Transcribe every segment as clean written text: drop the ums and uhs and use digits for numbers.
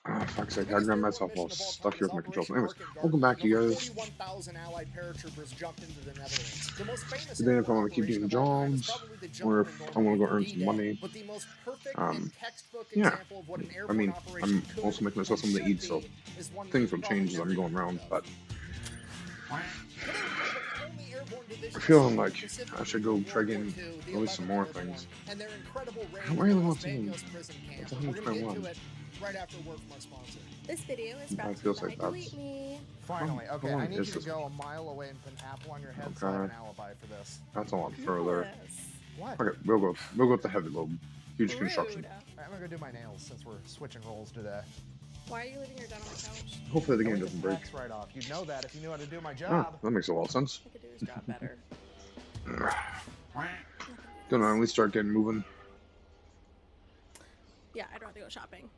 Oh, fuck's sake, The I biggest grabbed airborne myself while mission of all stuck time here is with my controls. Operation Anyways, Market welcome Garden, back, when you over guys. 41,000 Allied paratroopers jumped into the Netherlands. The most famous Today, if I airborne want to keep operation doing of all time is jobs, probably the jump or into if I want Normandy to go for earn some D-Day. money, But the most perfect and um, textbook yeah. example of what an I airborne mean, operation I'm could also making myself and something to should eat, so be is one that things you've will probably change as I'm never going even heard around, of. but Today we're talking about the only airborne division I'm that served feeling in the like Pacific I should during go World try War getting II, the at least some 11th more Airborne, things. and their incredible I raid really on want Los something Baños prison camp. that's We're going to get 121. to it right after word from our sponsor. This video is It brought to you feels by like Delete that's Me. Finally, how okay, I long need is you to this? go a mile away and put an apple on your head so I have Okay, an alibi for this. that's a lot further. Yes. What? Okay, we'll go with the heavy load. Huge construction. Rude. I'm gonna go do my nails since we're switching roles today. Why are you leaving your gun on the couch? Hopefully the That game way it's doesn't a break. tax write-off. You'd know that if you knew how to do my Oh, job. that makes a lot of sense. I could do his job better. Don't know, at least start getting moving. Yeah, I'd rather go shopping.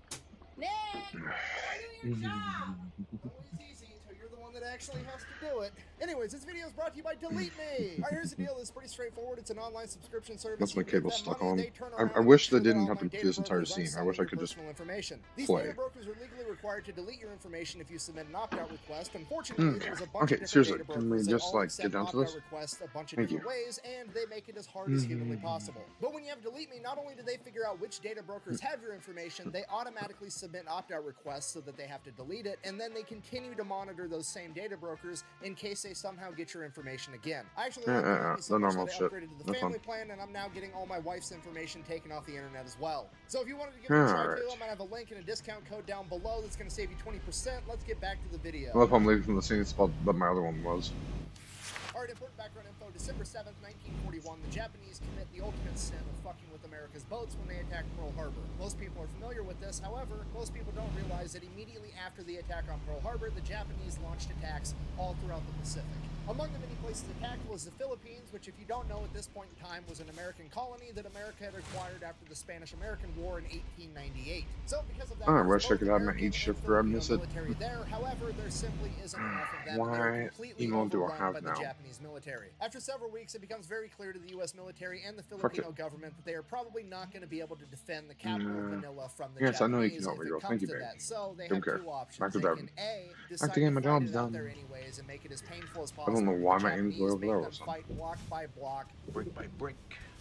Nick! Go do your job! Always easy until you're the one that actually has to do it. Anyways, this video is brought to you by Delete Me! Alright, here's the deal. It's pretty straightforward. It's an online subscription service. That's my You give cable them stuck money, on. they turn I around and wish make they sure that didn't have to online do data this entire brokers aren't scene. I wish selling I your could just personal information. These play. data brokers are legally required to delete your information if you submit an opt-out request. Unfortunately, there's a bunch Okay, of different seriously, data can we brokers that just all like accept get down to opt-out this? requests a bunch of Thank different you. ways, and they make it as hard as humanly possible. But when you have Delete Me, not only do they figure out which data brokers have your information, they automatically submit opt-out requests so that they have to delete it, and then they continue to monitor those same data brokers in case they somehow get your information again. I actually like Delete Me so The much normal that I shit. upgraded to the That's family fine. plan, and I'm now getting all my wife's information taken off the internet as well. So if you wanted to give it a try Alright. too, I'm gonna have a link and a discount code down below that's gonna save you 20%. Let's get back to the video. I love how I'm leaving from the same spot that my other one was. Alright, important background info. December 7th, 1941, the Japanese commit the ultimate sin of fucking with America's boats when they attack Pearl Harbor. Most people are familiar with this, however, most people don't realize that immediately after the attack on Pearl Harbor, the Japanese launched attacks all throughout the Pacific. Among the many places attacked was the Philippines, which if you don't know at this point in time was an American colony that America had acquired after the Spanish-American War in 1898. So because of that, I there was wish I both could have my American 8 and shift grab Filipino miss it. military there. However, there simply isn't enough of them. They are What completely email do I overrun have by the now? Japanese military. After several weeks, it becomes very clear to the U.S. military and the Fuck Filipino it. government that they are probably not going to be able to defend the capital of Manila from the Yes, I know you Japanese can help if me, it girl. comes Thank you, to babe. that. So they Don't have care. two options. Back to They driving. can A, Back decide to getting to my fight jobs it out done. there anyways and make it as painful as I possible. don't know why The my aim's way Japanese over make there them or something. fight block by block, Brick by brick.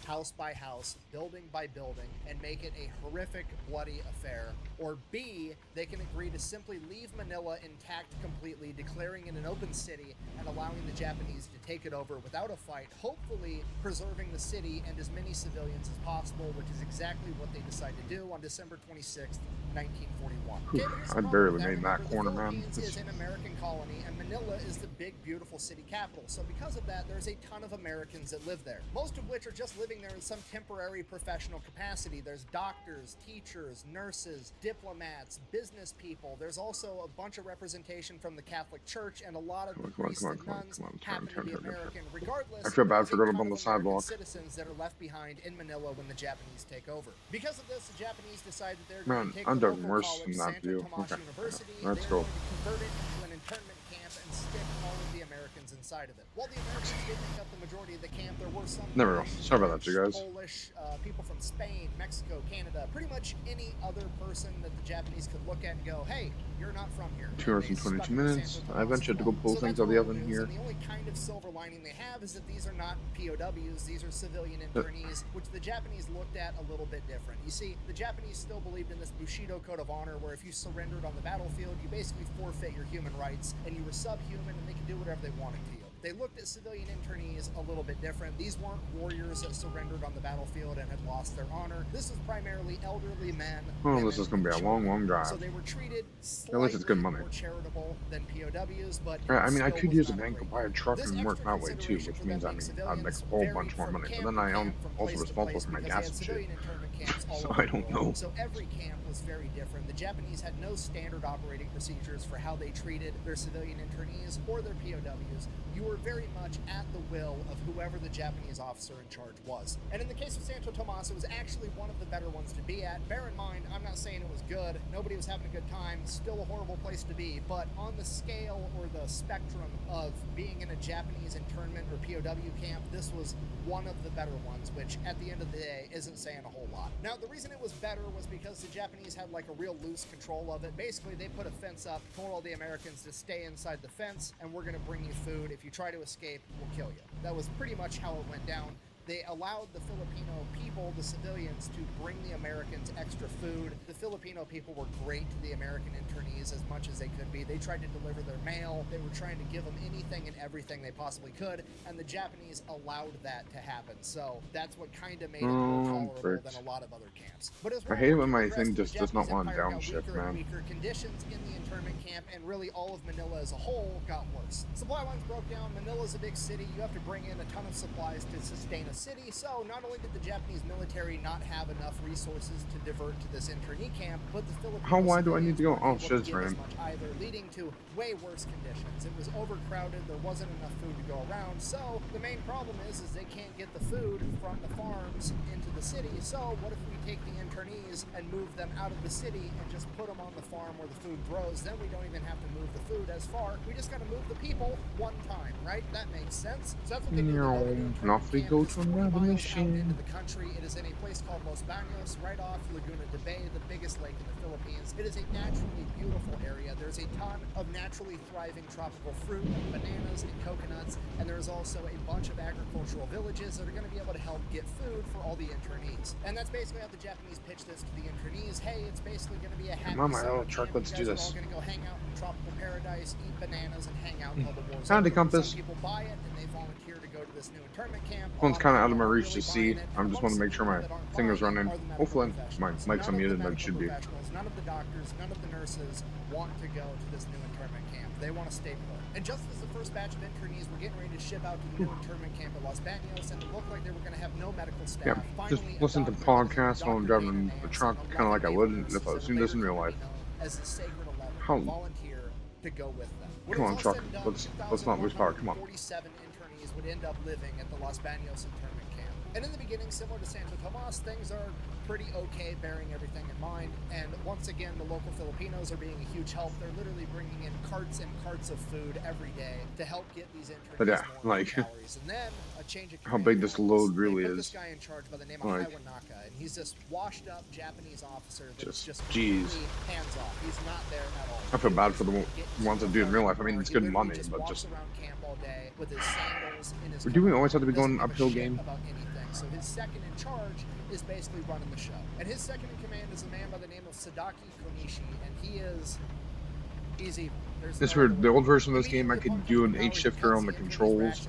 house by house, building by building, and make it a horrific, bloody affair. Or B, they can agree to simply leave Manila intact completely, declaring it an open city and allowing the Japanese to take it over without a fight, hopefully preserving the city and as many civilians as possible, which is exactly what they decide to do on December 26th, 1941. Whew, Okay, but here's the I problem barely with made that Remember, corner, the man. Philippines is an American colony, and Manila is the big, beautiful city capital. So because of that, there's a ton of Americans that live there, most of which are just living there in some temporary professional capacity. There's doctors, teachers, nurses, diplomats, business people. There's also a bunch of representation from the Catholic Church, and a lot of the priests and nuns happen to be American. Regardless, I feel bad there's for a going ton up on of the American sidewalk. citizens that are left behind in Manila when the Japanese take over. Because of this, the Japanese decide that they're Man, going to take I'm the done local worse college, than that Santo view. Tomas Okay, University. let's They're go. going to convert it into an internment camp and stick all of the Americans inside of it. While the Americans did make up the majority of the camp, there were some There we go. British, Sorry about that, you French, guys. Polish, people from Spain, Mexico, Canada, pretty much any other person that the Japanese could look at and go, hey, you're not from here. 2 hours and 22 minutes. I ventured to go pull things out of the oven here. And the only kind of silver lining they have is that these are not POWs, these are civilian internees, which the Japanese looked at a little bit different. You see, the Japanese still believed in this Bushido code of honor where if you surrendered on the battlefield, you basically forfeit your human rights and you were subhuman and they could do whatever they wanted to you. They looked at civilian internees a little bit different. These weren't warriors that surrendered on the battlefield and had lost their honor. This was primarily elderly men. Oh, this is going to be a long, long drive. So they were treated At least it's good slightly money. more charitable than POWs, but I mean, I still could was use a not bank to great buy a deal. truck This and work extra my way too, consideration which for means them I being mean, I'd make a civilians whole varied bunch more from money. But camp then to I am camp, from also place to responsible place, for my because gas they had and shit. civilian internment camps all So over I the don't world. know. So every camp was very different. The Japanese had no standard operating procedures for how they treated their civilian internees or their POWs. You were very much at the will of whoever the Japanese officer in charge was. And in the case of Santo Tomas, it was actually one of the better ones to be at. Bear in mind, I'm not saying it was good. Nobody was having a good time. Still a horrible place to be. But on the scale or the spectrum of being in a Japanese internment or POW camp, this was one of the better ones, which at the end of the day isn't saying a whole lot. Now, the reason it was better was because the Japanese had like a real loose control of it. Basically, they put a fence up, told all the Americans to stay inside the fence, and we're going to bring you food. If you try to escape, we'll kill you. That was pretty much how it went down. They allowed the Filipino people, the civilians, to bring the Americans extra food. The Filipino people were great to the American internees as much as they could be. They tried to deliver their mail. They were trying to give them anything and everything they possibly could, and the Japanese allowed that to happen. So that's what kind of made it more tolerable than a lot of other camps. But as I hate it when my progressed, thing the just does not Japanese want Empire got downshift, weaker and man. weaker. Conditions in the internment camp and really all of Manila as a whole got worse. Supply lines broke down. Manila's a big city. You have to bring in a ton of supplies to sustain a city. So not only did the Japanese military not have enough resources to divert to this internee camp, but the Filipino How wide do I need to go? civilians Oh, weren't able to shit's give as raining. much either, leading to way worse conditions. It was overcrowded. There wasn't enough food to go around. So the main problem is they can't get the food from the farms into the city. So what if we take the internees and move them out of the city and just put them on the farm where the food grows? Then we don't even have to move the food as far. We just got to move the people one time, right? That makes sense. So that's what they do. And off we go to another mission. Into the country. It is in a place called Los Baños, right off Laguna de Bay, the biggest lake in the Philippines. It is a naturally beautiful area. There's a ton of naturally thriving tropical fruit, like bananas and coconuts, and there's also a bunch of agricultural villages that are going to be able to help get food for all the internees. And that's basically how the Japanese pitch this to the internees. Hey, it's basically going to be a happy Come on, my summer little truck, camp. let's You do guys are this. all going to go hang out in tropical paradise, eat bananas, and hang out until the war's Howdy, over. compass. Some people buy it and they volunteer to go to this new internment camp. One's kind of out of my reach to Really see. buying it, I and just want to amongst make sure the my people that aren't thing is buying it running. are the medical Hopefully, my professionals. mic's None of unmuted the like it should be. medical professionals, none of the doctors, none of the nurses want to go to this new internment camp. They want to stay put. And just as the first batch of internees were getting ready to ship out to the new internment camp at Los Baños, and it looked like they were going to have no medical staff. Yeah, just Finally, listen to a doctor, podcasts while I'm Dr. driving Dana the Nance, truck, and kind of like I 11 would nurses if I was that doing this in later real came life. to be known as the Sacred 11 How- volunteer to go with them. When Come it on, was truck. all said and done, Let's not lose power. Come on. 2,147 internees would end up living at the Los Baños internment camp. And in the beginning, similar to Santo Tomas, things are pretty okay, bearing everything in mind. And once again, the local Filipinos are being a huge help. They're literally bringing in carts and carts of food every day to help get these internees But yeah, more like, calories. And then a change of how command big this happens. load really They put is. this guy in charge by the name of Like, Iwanaka, and he's this washed-up Japanese officer that's just, completely jeez. hands off. He's not there at all. I feel bad for the Get ones that do it in real life. I mean, it's he good literally money, but walks just... around camp all day with his sandals in his Do we car, always have to be doesn't going give a uphill shit game? about anything. So his second in charge is basically running the show. And his second in command is a man by the name of Sadaki Konishi, and he's evil. There's This no for other the way. old version of this game, I Immediately could do an upon 8-shifter on the coming to controls.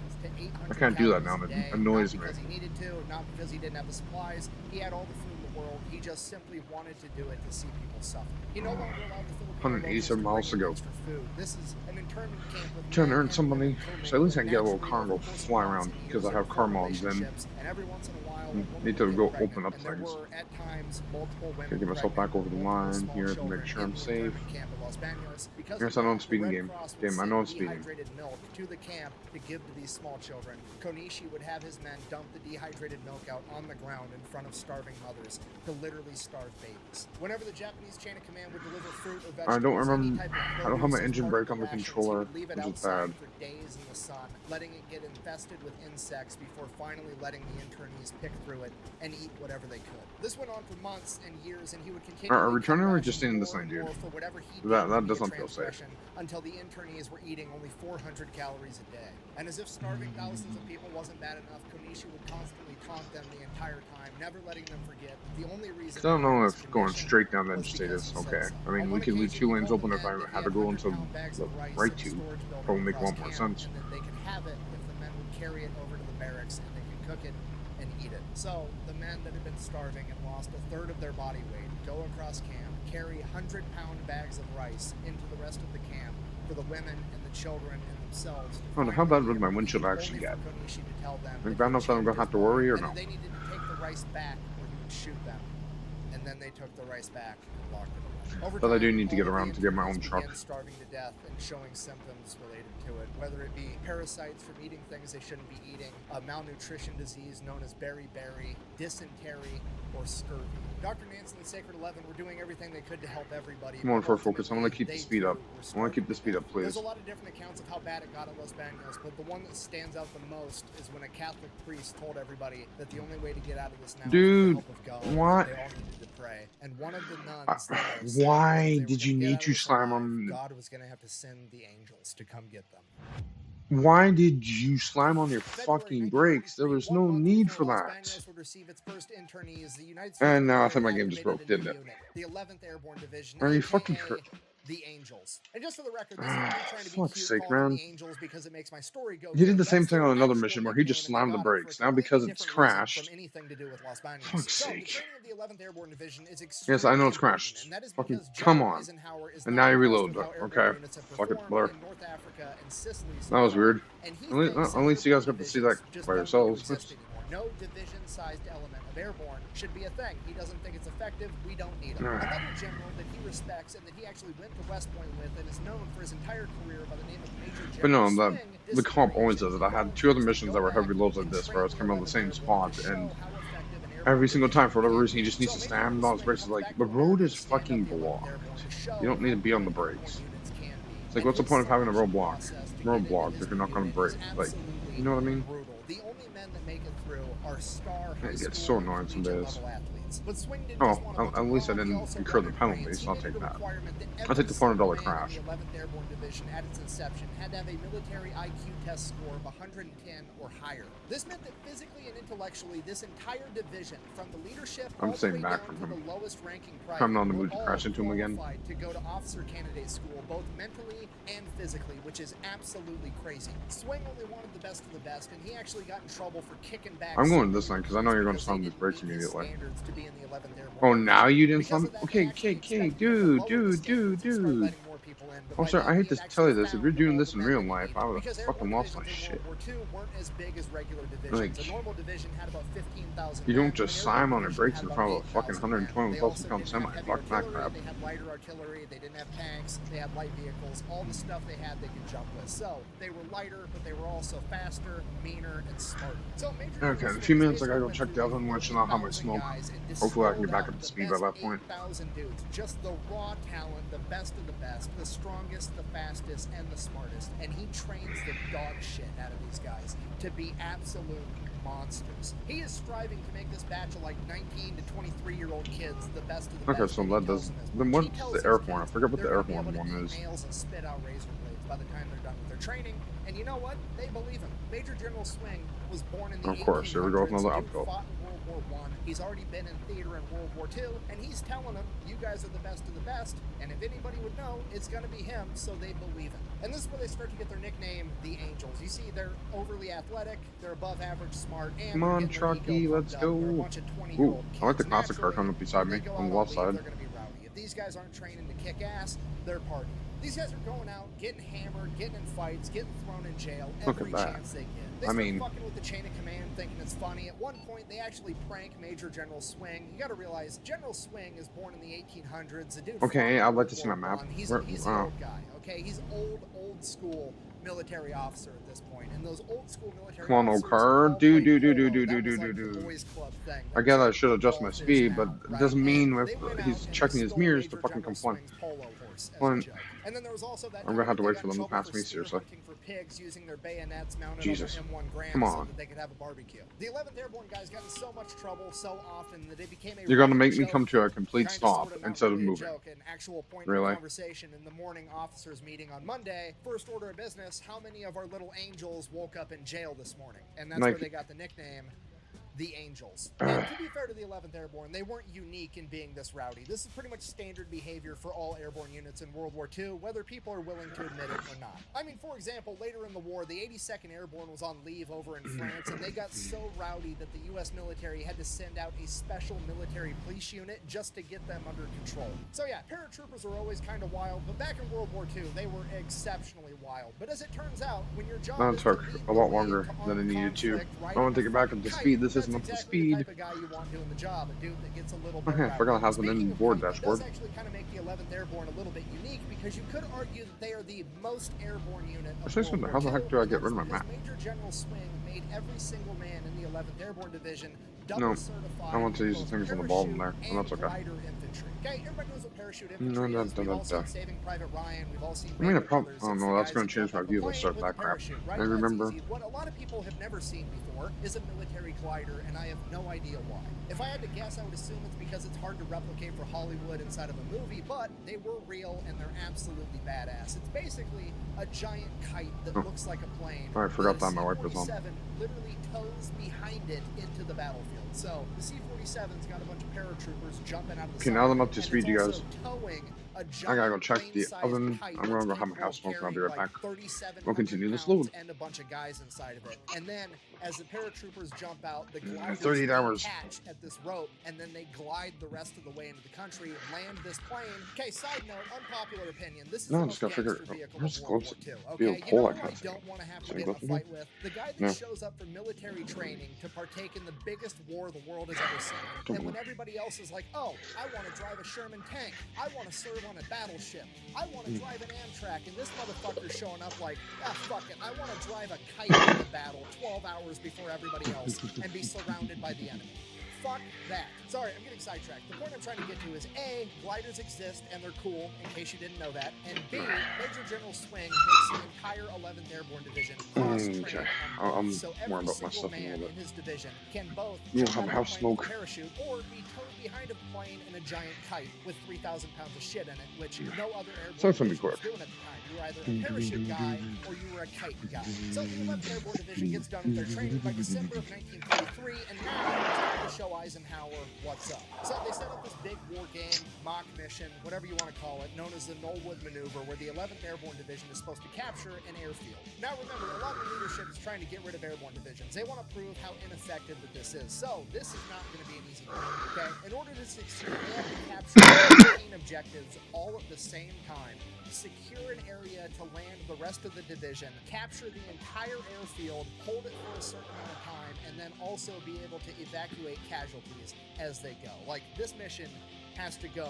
I can't do that now, and it annoys me. Not because he needed to, not because he didn't have the supplies. He had all the food in the world. He just simply wanted to do it to see people suffer. He no longer allowed the Filipino 187 locals miles to bring in go. extra food. This is an internment camp with Trying to men earn and some women money, co-mingling so at least I can get a little naturally car and go over the course of fly months around, and because I years have of car mods in. relationships, and every once in a while, a woman Need to would go get pregnant, open up and there things. were at times multiple women Gotta get myself pregnant, back over the multiple line small here to children make sure in I'm the safe. internment camp at Los Baños. Because Yes, of I know that, I'm speeding, the Red game. Cross would Damn, I send know I'm speeding. dehydrated milk to the camp to give to these small children. Konishi would have his men dump the dehydrated milk out on the ground in front of starving mothers to literally starve babies. Whenever the Japanese chain of command would deliver fruit or vegetables, I don't any remember. type of I don't have my produce as engine part brake of on the rations, he controller, would leave it which is outside bad. for days in the sun, letting it get infested with insects before finally letting the internees pick through it and eat whatever they could. This went on for months and years, and he would continue. Are we turning or just staying in this lane, dude? For whatever he That deemed to be doesn't a feel safe. transgression, until the internees were eating only 400 calories a day. And as if starving thousands of people wasn't bad enough, Konishi would constantly taunt them the entire time, never letting them forget the only reason. So I don't know this if going condition straight down the was interstate because is he said okay. so. I mean, On we one could leave occasion, 2 he lanes told open the if men I that had he to go 100 into pound bags the of rice right in a to. storage building Probably make across 1 more camp, sense. and then they could have it if the men would carry it over to the barracks and they could cook it and eat it. So the men that had been starving and lost a third of their body weight go across camp, carry 100-pound bags of rice into the rest of the camp for the women and the children and themselves. I don't know, how bad would my windshield actually get? Like, bad enough that I'm gonna have to worry, or no? They needed to take the rice back, or he would shoot them. And then they took the rice back and locked it away. Over But I do time, need to get all of around the to get my own internees truck. began starving to death and showing symptoms related to it, whether it be parasites from eating things they shouldn't be eating, a malnutrition disease known as beriberi, dysentery, or scurvy. Dr. Nance and the Sacred 11 were doing everything they could to help everybody. Come on, but for focus. I want to ultimately, keep the they speed too up. were I want to keep the starving speed up, to death. There's please. a lot of different accounts of how bad it got at Los Banos, but the one that stands out the most is when a Catholic priest told everybody that the only way to get out of this now Dude, is with the help of God. what? They all needed to pray. And one of the nuns there said that Why if they were did you gonna get need out of to this slam alive, on? God was going to have to send the angels to come get them. Why did you slam on your February fucking brakes? There 1943, was 1 no month need before for Los that. Banos would receive its first internees, the United States And now I think military my game just broke, activated a didn't new it? unit, the 11th Airborne Division, Are you aka fucking the Angels. And just for the record, this isn't me trying to be fuck's cute sake, calling them man. the Angels because it makes my story go He did good. the same That's thing their on another actual mission where he nickname, just and they slammed the got it for a brakes. Now completely because it's different reason crashed. from anything to do with Los Banos. Fuck's So the sake. training of the 11th Airborne Division is extremely Yes, I know it's important, crashed. and that is Fucking because come General on. Eisenhower is And not now you impressed reload with it. how airborne Okay. units have Fuck it, performed blur. in North Africa and Sicily so That was far. weird. And he At least, thinks at least you guys got to see that divisions just by don't need to yourselves. exist anymore. No division-sized element of airborne should be a thing. He doesn't think it's effective. We don't need him. Another general that he respects and that he actually went to West Point with and is known for his entire career by the name of Major But General no, Swing. the comp always disagrees, does and it. I he had two other volunteers to missions go that were back heavy loads like and this where I was train coming on the 11th same Airborne spot, to show and how effective an airborne every single time, for whatever division reason, he can just be. needs to So Major slam General on his Swing brakes. It's comes like, back the to road America is to stand up fucking the 11th blocked. Airborne to show You don't need to how be on the good airborne brakes. units can be. It's like, And what's the his point of having a selection roadblock? process to get into Roadblock his if you're not going to unit is brake. Like, absolutely you know what I mean? brutal. The only men that make it through are star high It gets school so annoying some collegiate days. level athletes. But Swing didn't Oh, just want a bunch at of least I brawn, he didn't also incur wanted the brains. penalties, He so I'll made take it a that. requirement that I'll every take the single $400 man crash. in the 11th Airborne Division at its inception had to have a military IQ test score of 110 or higher. This meant that physically and intellectually, this entire division, from the leadership I'm all the staying way back down from to him. the lowest ranking I'm private, not in the were mood to all crash into him again. qualified to go to officer candidate school, both mentally and physically, which is absolutely crazy. Swing only wanted the best of the best, and he actually got in trouble for kicking back. I'm going senior this line because I know you're going to because slam they these didn't brakes meet his immediately. standards to be in the 11th Airborne Oh, now Division. you didn't Because slam? of that, they Okay, actually expected him to dude, lower the standards and start letting more people in. But by Officer, then, I he hate had to actually tell you this. If you're found doing all this the in men real that he life, needed. I would Because have airborne fucking lost my divisions in shit. World War II weren't as big as regular divisions. Like, A normal division had about 15,000 you men. don't just An slam airborne on your division brakes had in about front of a fucking 8,000 men. They 120,000 also pound didn't semi. have heavy Fuck that artillery, crap. they had lighter artillery, they didn't have tanks, they had light vehicles, all the stuff they had they could jump with. So they were lighter, but they were also faster, meaner, and smarter. So Major Okay, General in a Swing few minutes, I basically gotta go went check through the oven and let you know how much 14,000 smoke. guys and Hopefully, I can distilled be back out up to the speed by best that point. 8,000 dudes, just the raw talent, the best of the best, the strongest, the fastest, and the smartest. And he trains the dog shit out of these guys to be absolute monsters. He is striving to make this batch of like 19 to 23-year-old kids the best of the Okay, best. so and he that tells does. them as Then much. He what's tells the his airborne? I kids forget what the they're gonna be airborne able to one eat is. nails and spit out razor blades by the time they're done with their training. And you know what? They believe him. Major General Swing was born in the Of course, here we go with 1800s. another Dude uphill. fought in World War I. He's already been in theater in World War II, and he's telling them, you guys are the best of the best, and if anybody would know, it's going to be him, so they believe him. And this is where they start to get their nickname, the Angels. You see, they're overly athletic, they're above average smart, and Come they're on, getting their Truckee, ego let's pumped up. They're a go. bunch of 20-year-old Ooh, kids. I like the classic car coming up beside When me they go on out the left leave, side. they're going to be rowdy. If these guys aren't training to kick ass, they're partying. These guys are going out, getting hammered, getting in fights, getting thrown in jail Look at every that. chance they get. They I start mean- fucking with the chain of command, thinking it's funny. At one point, they actually prank Major General Swing. You got to realize, General Swing is born in the 1800s. The dude Okay, fought I'd in like to see World my War map. I. He's Where- an old guy, okay? He's old school military officer at this point. And those old school military Come on, old officers car. all Do, played do, do, polo. do, That do, was do, like do, the do. boys club thing. I That guess was I like should adjust my golf is speed, but now, it right? doesn't mean And with they went he's out and checking they his stole mirrors to Major fucking General complain. Swing's polo horse as Well, a joke. And then there was also that I'm gonna have to they wait got for in them to trouble pass for me, spear seriously. hunting for pigs using their bayonets mounted Jesus. on their M1 Grand Come so on. that they could have a barbecue. The 11th Airborne guys got in so much trouble so often that it became a You're gonna running make me joke, come to a complete kinda stop sorta, not instead of really a moving. joke, an actual point Really? of conversation in the morning officers meeting on Monday. First order of business, how many of our little angels woke up in jail this morning? And that's Like- where they got the nickname the Angels. And to be fair to the 11th Airborne, they weren't unique in being this rowdy. This is pretty much standard behavior for all airborne units in World War II, whether people are willing to admit it or not. I mean, for example, later in the war, the 82nd Airborne was on leave over in France, and they got so rowdy that the U.S. military had to send out a special military police unit just to get them under control. So yeah, paratroopers are always kind of wild, but back in World War II, they were exceptionally wild. But as it turns out, when your job That is took to lead a the lot way longer to than it armed needed to. conflict, I riding want to a take it back up fucking to kite, speed. This that's isn't up to exactly speed. the type of guy you want doing the job, a dude that gets a little bit Okay, I forgot it has an Speaking of inboard height, dashboard. It does actually kind of make the 11th Airborne a little bit unique because you could argue that they are the most airborne unit of Actually, World how War the heck II, do I and get that's rid of my because map? Major General Swing made every single man in the 11th Airborne Division double No, certified. I want to use the both things on the bottom there. parachute Oh, that's and okay. glider infantry. Okay, everybody knows what parachute No, infantry no, is. no, We've no, all no. seen Saving Private Ryan. We've all seen I mean, Band of Brothers. oh It's the no, that's guys gonna that change jump my out of view. the Let's plane start with that the crap. parachute, right? I That's remember. easy. What a lot of people have never seen before is a military glider, and I have no idea why. If I had to guess, I would assume it's because it's hard to replicate for Hollywood inside of a movie, but they were real and they're absolutely badass. It's basically a giant kite that Oh. looks like a plane. I forgot The that my wipe was on. C-47 literally tows behind it into the battlefield. So the C-47's got a bunch of paratroopers jumping out of the Okay, side, now that I'm up to and speed, it's you also guys. towing a I gotta giant go check the plane-sized oven. kite I'm that's gonna go have my capable house of smoke and I'll be carrying right like back. 3,700 We'll continue this pounds load. and a bunch of guys inside of it. And then as the paratroopers jump out, the 38 gliders hours. catch at this rope, and then they glide the rest of the way into the country, land this plane. Okay, side note, unpopular opinion. This is No, the I'm most just gonna gangster figure. vehicle Where's of the World close? War II. Be able Okay, to you pull know that who kind I of thing. don't want to have to Sorry, get in a both of fight with? The guy that No. shows up for military training to partake in the biggest war the world has ever seen. Don't And when worry. everybody else is like, oh, I want to drive a Sherman tank. I want to serve on a battleship. I want to drive an Amtrak. And this motherfucker's showing up like, ah, fuck it. I want to drive a kite in the battle 12 hours before everybody else and be surrounded by the enemy. Fuck that. Sorry, I'm getting sidetracked. The point I'm trying to get to is A, gliders exist and they're cool, in case you didn't know that, and B, Major General Swing makes the entire 11th Airborne Division cross-trained Okay. on both, I'm so worried every about my single stuff in a man little in bit. his division can both You'll jump have out of house the plane with smoke. a parachute or be towed behind a plane in a giant kite with 3,000 pounds of shit in it, which no other So airborne it's gonna be division was quick. doing at the time. You were either a parachute guy or you were a kite guy. So the 11th Airborne Division gets done with their training by December of 1943, and now it's time to show Eisenhower what's up. So they set up this big war game, mock mission, whatever you want to call it, known as the Knollwood Maneuver, where the 11th Airborne Division is supposed to capture an airfield. Now remember, a lot of the leadership is trying to get rid of airborne divisions. They want to prove how ineffective that this is. So this is not going to be an easy thing, okay? In order to succeed, they have to capture 15 objectives all at the same time, secure an area to land the rest of the division, capture the entire airfield, hold it for a certain amount of time, and then also be able to evacuate casualties as they go. Like, this mission has to go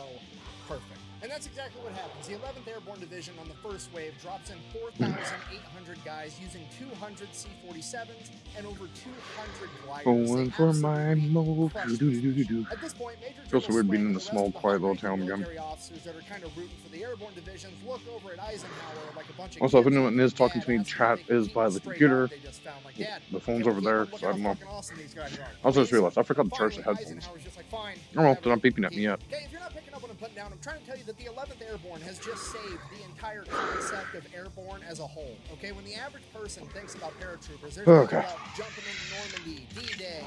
perfect. And that's exactly what happens. The 11th Airborne Division on the first wave drops in 4,800 guys using 200 C-47s and over 200 gliders. Going for my move. At this point, Major General Feels weird being Swing in and the the small, rest of the quiet little high-ranking town again. military officers that are kind of rooting for the airborne divisions look over at Eisenhower like a bunch of Also, if kids anyone like, is talking "Dad, to me, ask me chat if they can is keep by us the straight computer. up." They just found, like, "Dad, The phone's can we over keep there, them? Look so I how don't know. fucking awesome these guys are." Also, just Amazing. realized I forgot to And charge the finally, headphones. Eisenhower's just like, "Fine, Oh, well, whatever, they're not beeping at keep me it." yet. Okay, if you're not picking up what I'm putting down, I'm trying to tell you that the 11th Airborne has just saved the entire concept of airborne as a whole. Okay, when the average person thinks about paratroopers, they're thinking Okay. about jumping into Normandy, D-Day,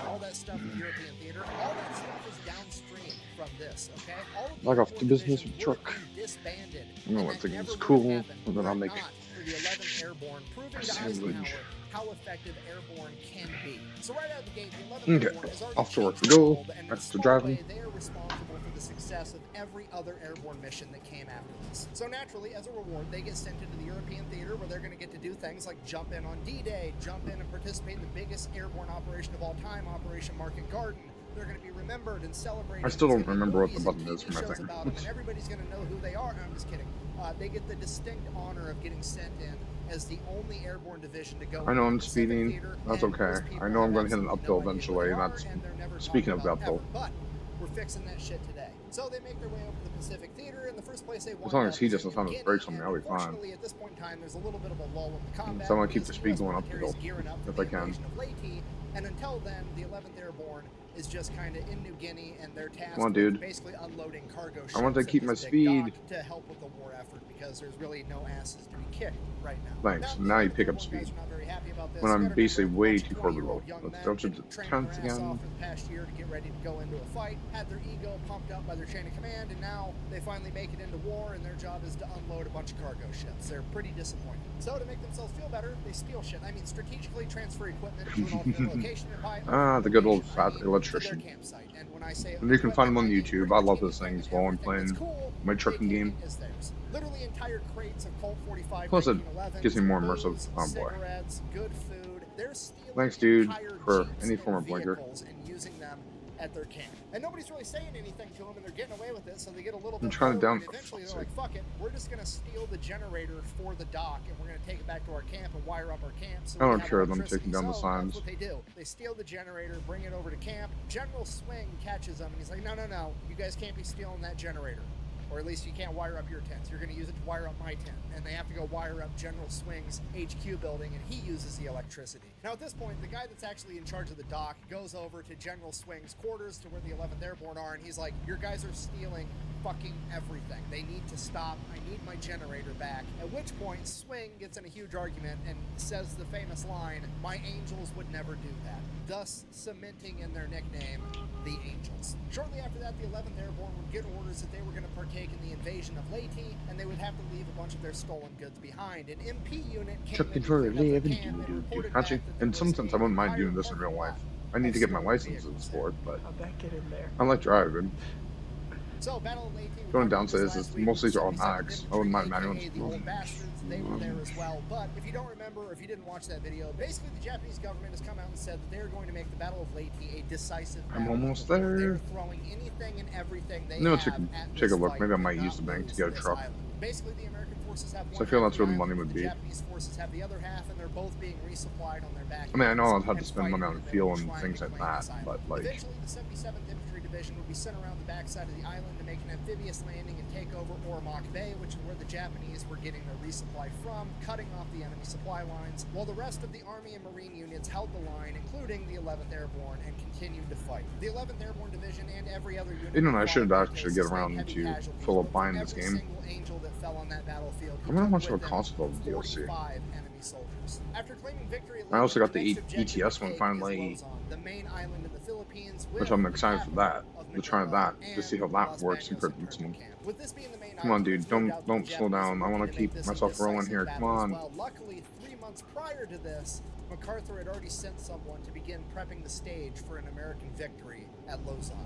all that stuff in European theater. All that stuff is downstream from this. Okay, all of the Log off airborne to business divisions with would have truck. been disbanded. You know and what, that thinking never it's would have cool, happened and then I'll were it make not for the 11th Airborne, proving a to sandwich. Eisenhower how effective airborne can be. So right out of the gate, the 11th Okay, Airborne has already off to work changed we the go. world, and in a Back to small driving. way, they are responsible for the success of every other airborne mission that came after this. So naturally, as a reward, they get sent into the European theater where they're going to get to do things like jump in on D-Day, jump in and participate in the biggest airborne operation of all time, Operation Market Garden. They're going to be remembered and celebrated. I still don't There's gonna be remember what the movies button and is for my TV shows thing. about them, and everybody's going to know who they are. I'm just kidding. They get the distinct honor of getting sent in as the only airborne division to go. I know into I'm the Pacific speeding. Theater, That's and okay. most people I know I'm have gonna hit an absolutely uphill no idea who eventually, they and are, that's- and they're never speaking talked of about that, though. ever. But we're fixing that shit today. So they make their way over to the Pacific Theater, and the first place they wind As long up as he is in doesn't sound his New brakes on Guinea, me, I'll and be fine. unfortunately, at this point in time, there's a little bit of a lull in the combat. So I'm gonna keep because the speed US going up the military is hill, gearing up for if the I can. invasion of Leyte, and until then, the 11th Airborne is just kind of in New Guinea, and they're tasked Come on, with dude. basically unloading cargo ships I want to at keep this my big speed. dock to help with the war effort because there's really no asses to be kicked right now. Thanks. the Now you 11th pick up Airborne guys speed. are not very happy about this. When I'm You gotta basically remember, a way bunch of too far 20-year-old below. young Let's men go to been the training tenth their ass again. off for the past year to get ready to go into a fight, had their ego pumped up by their chain of command, and now they finally make it into war, and their job is to unload a bunch of cargo ships. They're pretty disappointed. So to make themselves feel better, they steal shit. I mean, strategically transfer equipment to an alternate location and buy The good old location. fat I mean, to electrician. their campsite. And when I say And you can find them on equipment, YouTube. I I mean, love team those things equipment, while I'm everything playing that's cool, my trucking they game. is theirs. Literally entire crates of Colt 45 Plus, it 1911s, gives me more booze, immersive. Oh boy. cigarettes, good food. They're stealing Thanks, dude, entire for Jeeps any and form of blinker. vehicles and using them at their camp. And nobody's really saying anything to them, and they're getting away with it, so they get a little I'm bit trying to bored, down and for eventually fuck's they're like, fuck it, we're just going to steal the generator for the dock, and we're going to take it back to our camp and wire up our camp so I we don't have care them electricity. taking down the So signs. that's what they do. They steal the generator, bring it over to camp. General Swing catches them, and he's like, no, you guys can't be stealing that generator. Or at least you can't wire up your tents. You're going to use it to wire up my tent. And they have to go wire up General Swing's HQ building, and he uses the electricity. Now, at this point, the guy that's actually in charge of the dock goes over to General Swing's quarters to where the 11th Airborne are, and he's like, your guys are stealing fucking everything. They need to stop. I need my generator back. At which point, Swing gets in a huge argument and says the famous line, my angels would never do that, thus cementing in their nickname, the Angels. Shortly after that, the 11th Airborne would get orders that they were going to partake in the invasion of Leyte, and they would have to leave a bunch of their stolen goods behind. An MP unit came in to clean up the camp and reported back Actually, that there in was some sense, I a wouldn't mind entire doing this in real parking life. lot I need to get my of licenses vehicles for it, but How'd that get in there? I like driving. So, Battle of Leyte, Going down to this is most of these are automatics. I wouldn't mind manual the old bastards, they were there as well. But if you don't remember, or if you didn't watch that video, basically the Japanese government has come out and said that they're going to make the Battle of Leyte a decisive battle. I'm almost there. They're throwing anything and everything they No, have take a look. fight Maybe I and might not use the bank to lose get a this truck. island. Basically, the American forces have So I one feel half that's where the of money island, would the be. Japanese forces have the other half, and they're both being resupplied on their back. I mean, I know I'd have to and spend money fighting on in the fuel middle, and trying things to like claim that, this island. but like, Eventually, the 77th Infantry Division would be sent around the backside of the island to make an amphibious landing and take over Ormoc Bay, which is where the Japanese were getting their resupply from, cutting off the enemy supply lines, while the rest of the Army and Marine units held the line, including the 11th Airborne, and continued to fight. The 11th Airborne Division and every other unit. you know, I that should fought actually Leyte get around sustained to heavy casualties, full up but for buying this every game. single angel that fell on that battlefield, I wonder how much took it would with cost him for the DLC. 45 enemy soldiers. After claiming victory at I also got Leyte, the next objective ETS to one take finally, is Luzon, the main island in the Philippines, which with I'm the excited for that. capital of To try that, Manila to see how and that Los works Baños compared to internment this one. camp. With this being the main Come on, island, dude, there's no doubt that don't the slow Japanese down. were I want looking to make keep this a myself rolling decisive here. battle Come as on. well. Luckily, 3 months prior to this, MacArthur had already sent someone to begin prepping the stage for an American victory at Luzon.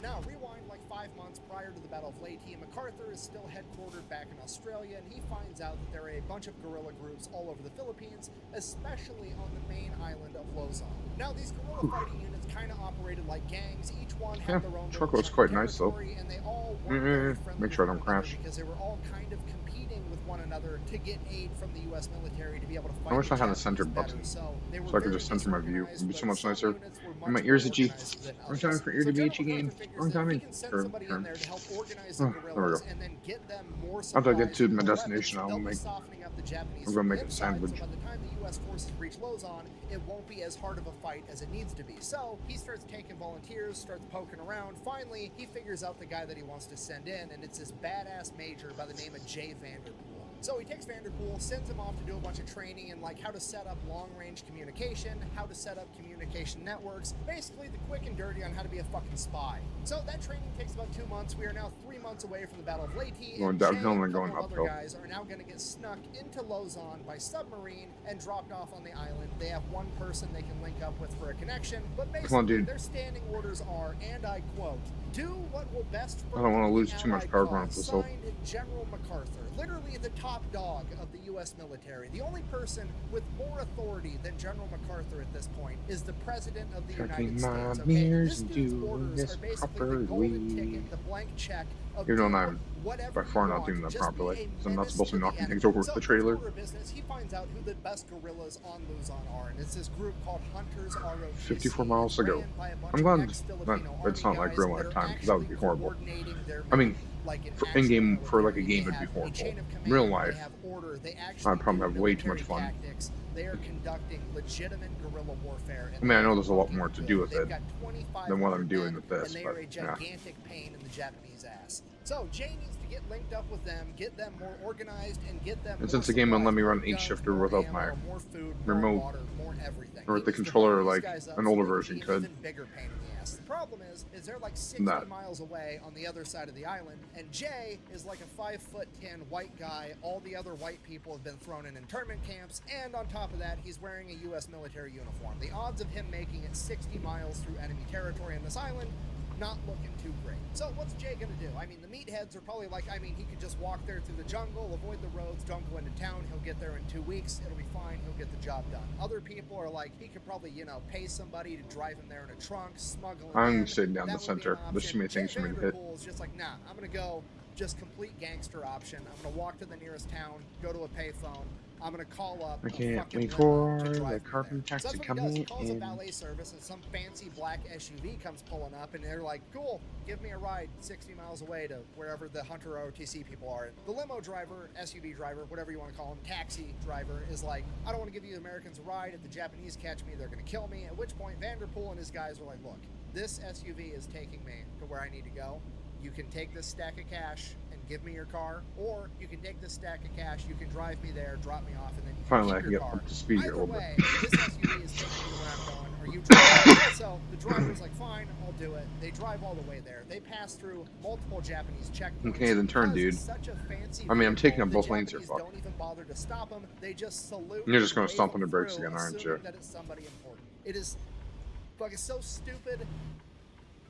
Now, rewind like 5 months prior to the Battle of Leyte, MacArthur is still headquartered back in Australia, and he finds out that there are a bunch of guerrilla groups all over the Philippines, especially on the main island of Luzon. Now, these guerrilla fighting units kind of operated like gangs. Each one had their own truck little was chunk quite of nice, though. territory, and they all weren't very friendly Make sure I with don't one another crash. because they were all kind of competing with one another to get aid from the U.S. military to be able to fight. I wish the I had a Japanese centered better. button, So they were so I could very just center my view. It'd be disorganized, so but much some nicer. units were And my much ears more itchy. organized than Wrong others. time for ear to be General itchy again. MacArthur figures Wrong that if he timing. can send Turn, somebody in turn. there to help organize the Oh, there we guerrillas go. and then get them more After I get supplies to and my more destination, weapons, I'll they'll be make. softening up the Japanese I'm gonna from make a inside, sandwich. so by the time the U.S. forces reach Luzon, it won't be as hard of a fight as it needs to be. So he starts taking volunteers, starts poking around. Finally, he figures out the guy that he wants to send in, and it's this badass major by the name of Jay Vanderpool. So he takes Vanderpool, sends him off to do a bunch of training in like how to set up long-range communication, how to set up communication networks, basically the quick and dirty on how to be a fucking spy. So that training takes about 2 months. We are now 3 months away from the Battle of Leyte, Going and downhill Jay and going a couple of uphill. other guys are now going to get snuck into Luzon by submarine and dropped off on the island. They have one person they can link up with for a connection, but basically dude. their standing orders are, and I quote, do what will best I don't wanna further lose the too much Allied power going cause. up this hill. Signed, General MacArthur, literally the top dog of the U.S. military. The only person with more authority than General MacArthur at this point is the President of the Checking United my States. Okay, mirrors this and dude's doing orders this are basically the golden properly. ticket, the blank check of Even though doing I'm whatever by far you not want, doing that just properly, be a because I'm not menace supposed to be the knocking enemy. things over with So, the first trailer. order of business, he finds out who the best guerrillas on Luzon are, and it's this group called Hunters ROTC. 54 miles to go. Ran by a bunch I'm of glad ex-Filipino that it's army not like guys real that life are time, because that would be actually horrible. coordinating their I mean, movement, like an for actual in-game, for like a military. game, They it'd be have a horrible. chain of command, Real they life, have order, they actually I'd probably do have way too much military fun. tactics. They are conducting legitimate guerrilla warfare. I mean, I know there's a lot more to do with They've it got 2,500 than what I'm men, doing with this, and they but, are a yeah. gigantic pain in the Japanese ass. So Jay needs to get linked up with them, get them more organized, and get them. And more since the game won't let me run supplies, more 8-shifter guns, without more ammo, my more food, more remote, water, more everything. or He with the needs to controller line these like guys up an so older they can version be an could. even bigger pain in the ass. The problem is they're like 60 That. miles away on the other side of the island, and Jay is like a 5'10" white guy. All the other white people have been thrown in internment camps, and on top of that, he's wearing a U.S. military uniform. The odds of him making it 60 miles through enemy territory on this island, not looking too great. So what's Jay gonna do? I mean, the meatheads are probably like, I mean, he could just walk there through the jungle, avoid the roads, don't go into town, he'll get there in 2 weeks, it'll be fine, he'll get the job done. Other people are like, he could probably, you know, pay somebody to drive him there in a trunk, smuggle him I'm in. sitting down the That would be center. an There's too option. many things Jay for me to hit. Vanderpool is just like, nah, I'm gonna go just complete gangster option. I'm gonna walk to the nearest town, go to a payphone, I'm gonna call up I a can't fucking wait limo for to the drive me carbon there. So taxi that's what he does. He coming calls a in. valet service and some fancy black SUV comes pulling up and they're like, cool, give me a ride 60 miles away to wherever the Hunter ROTC people are. The limo driver, SUV driver, whatever you want to call him, taxi driver is like, I don't want to give you Americans a ride. If the Japanese catch me, they're going to kill me. At which point Vanderpool and his guys are like, look, this SUV is taking me to where I need to go. You can take this stack of cash and give me your car, or you can take this stack of cash, you can drive me there, drop me off, and then you can Finally, I keep can your get car. up to speed here a Either little way, bit. this SUV is taking me where I'm going, or you drive. So the driver's like, fine, I'll do it. They drive all the way there. They pass through multiple Japanese checkpoints. Okay, then turn, Because dude. it's such a fancy I mean, I'm taking vehicle, up the both lanes here, Japanese fuck. don't even bother to stop them. They just salute. You're just and gonna wave stomp on them the brakes through, again, aren't assuming you? that it's somebody important. It is fucking so stupid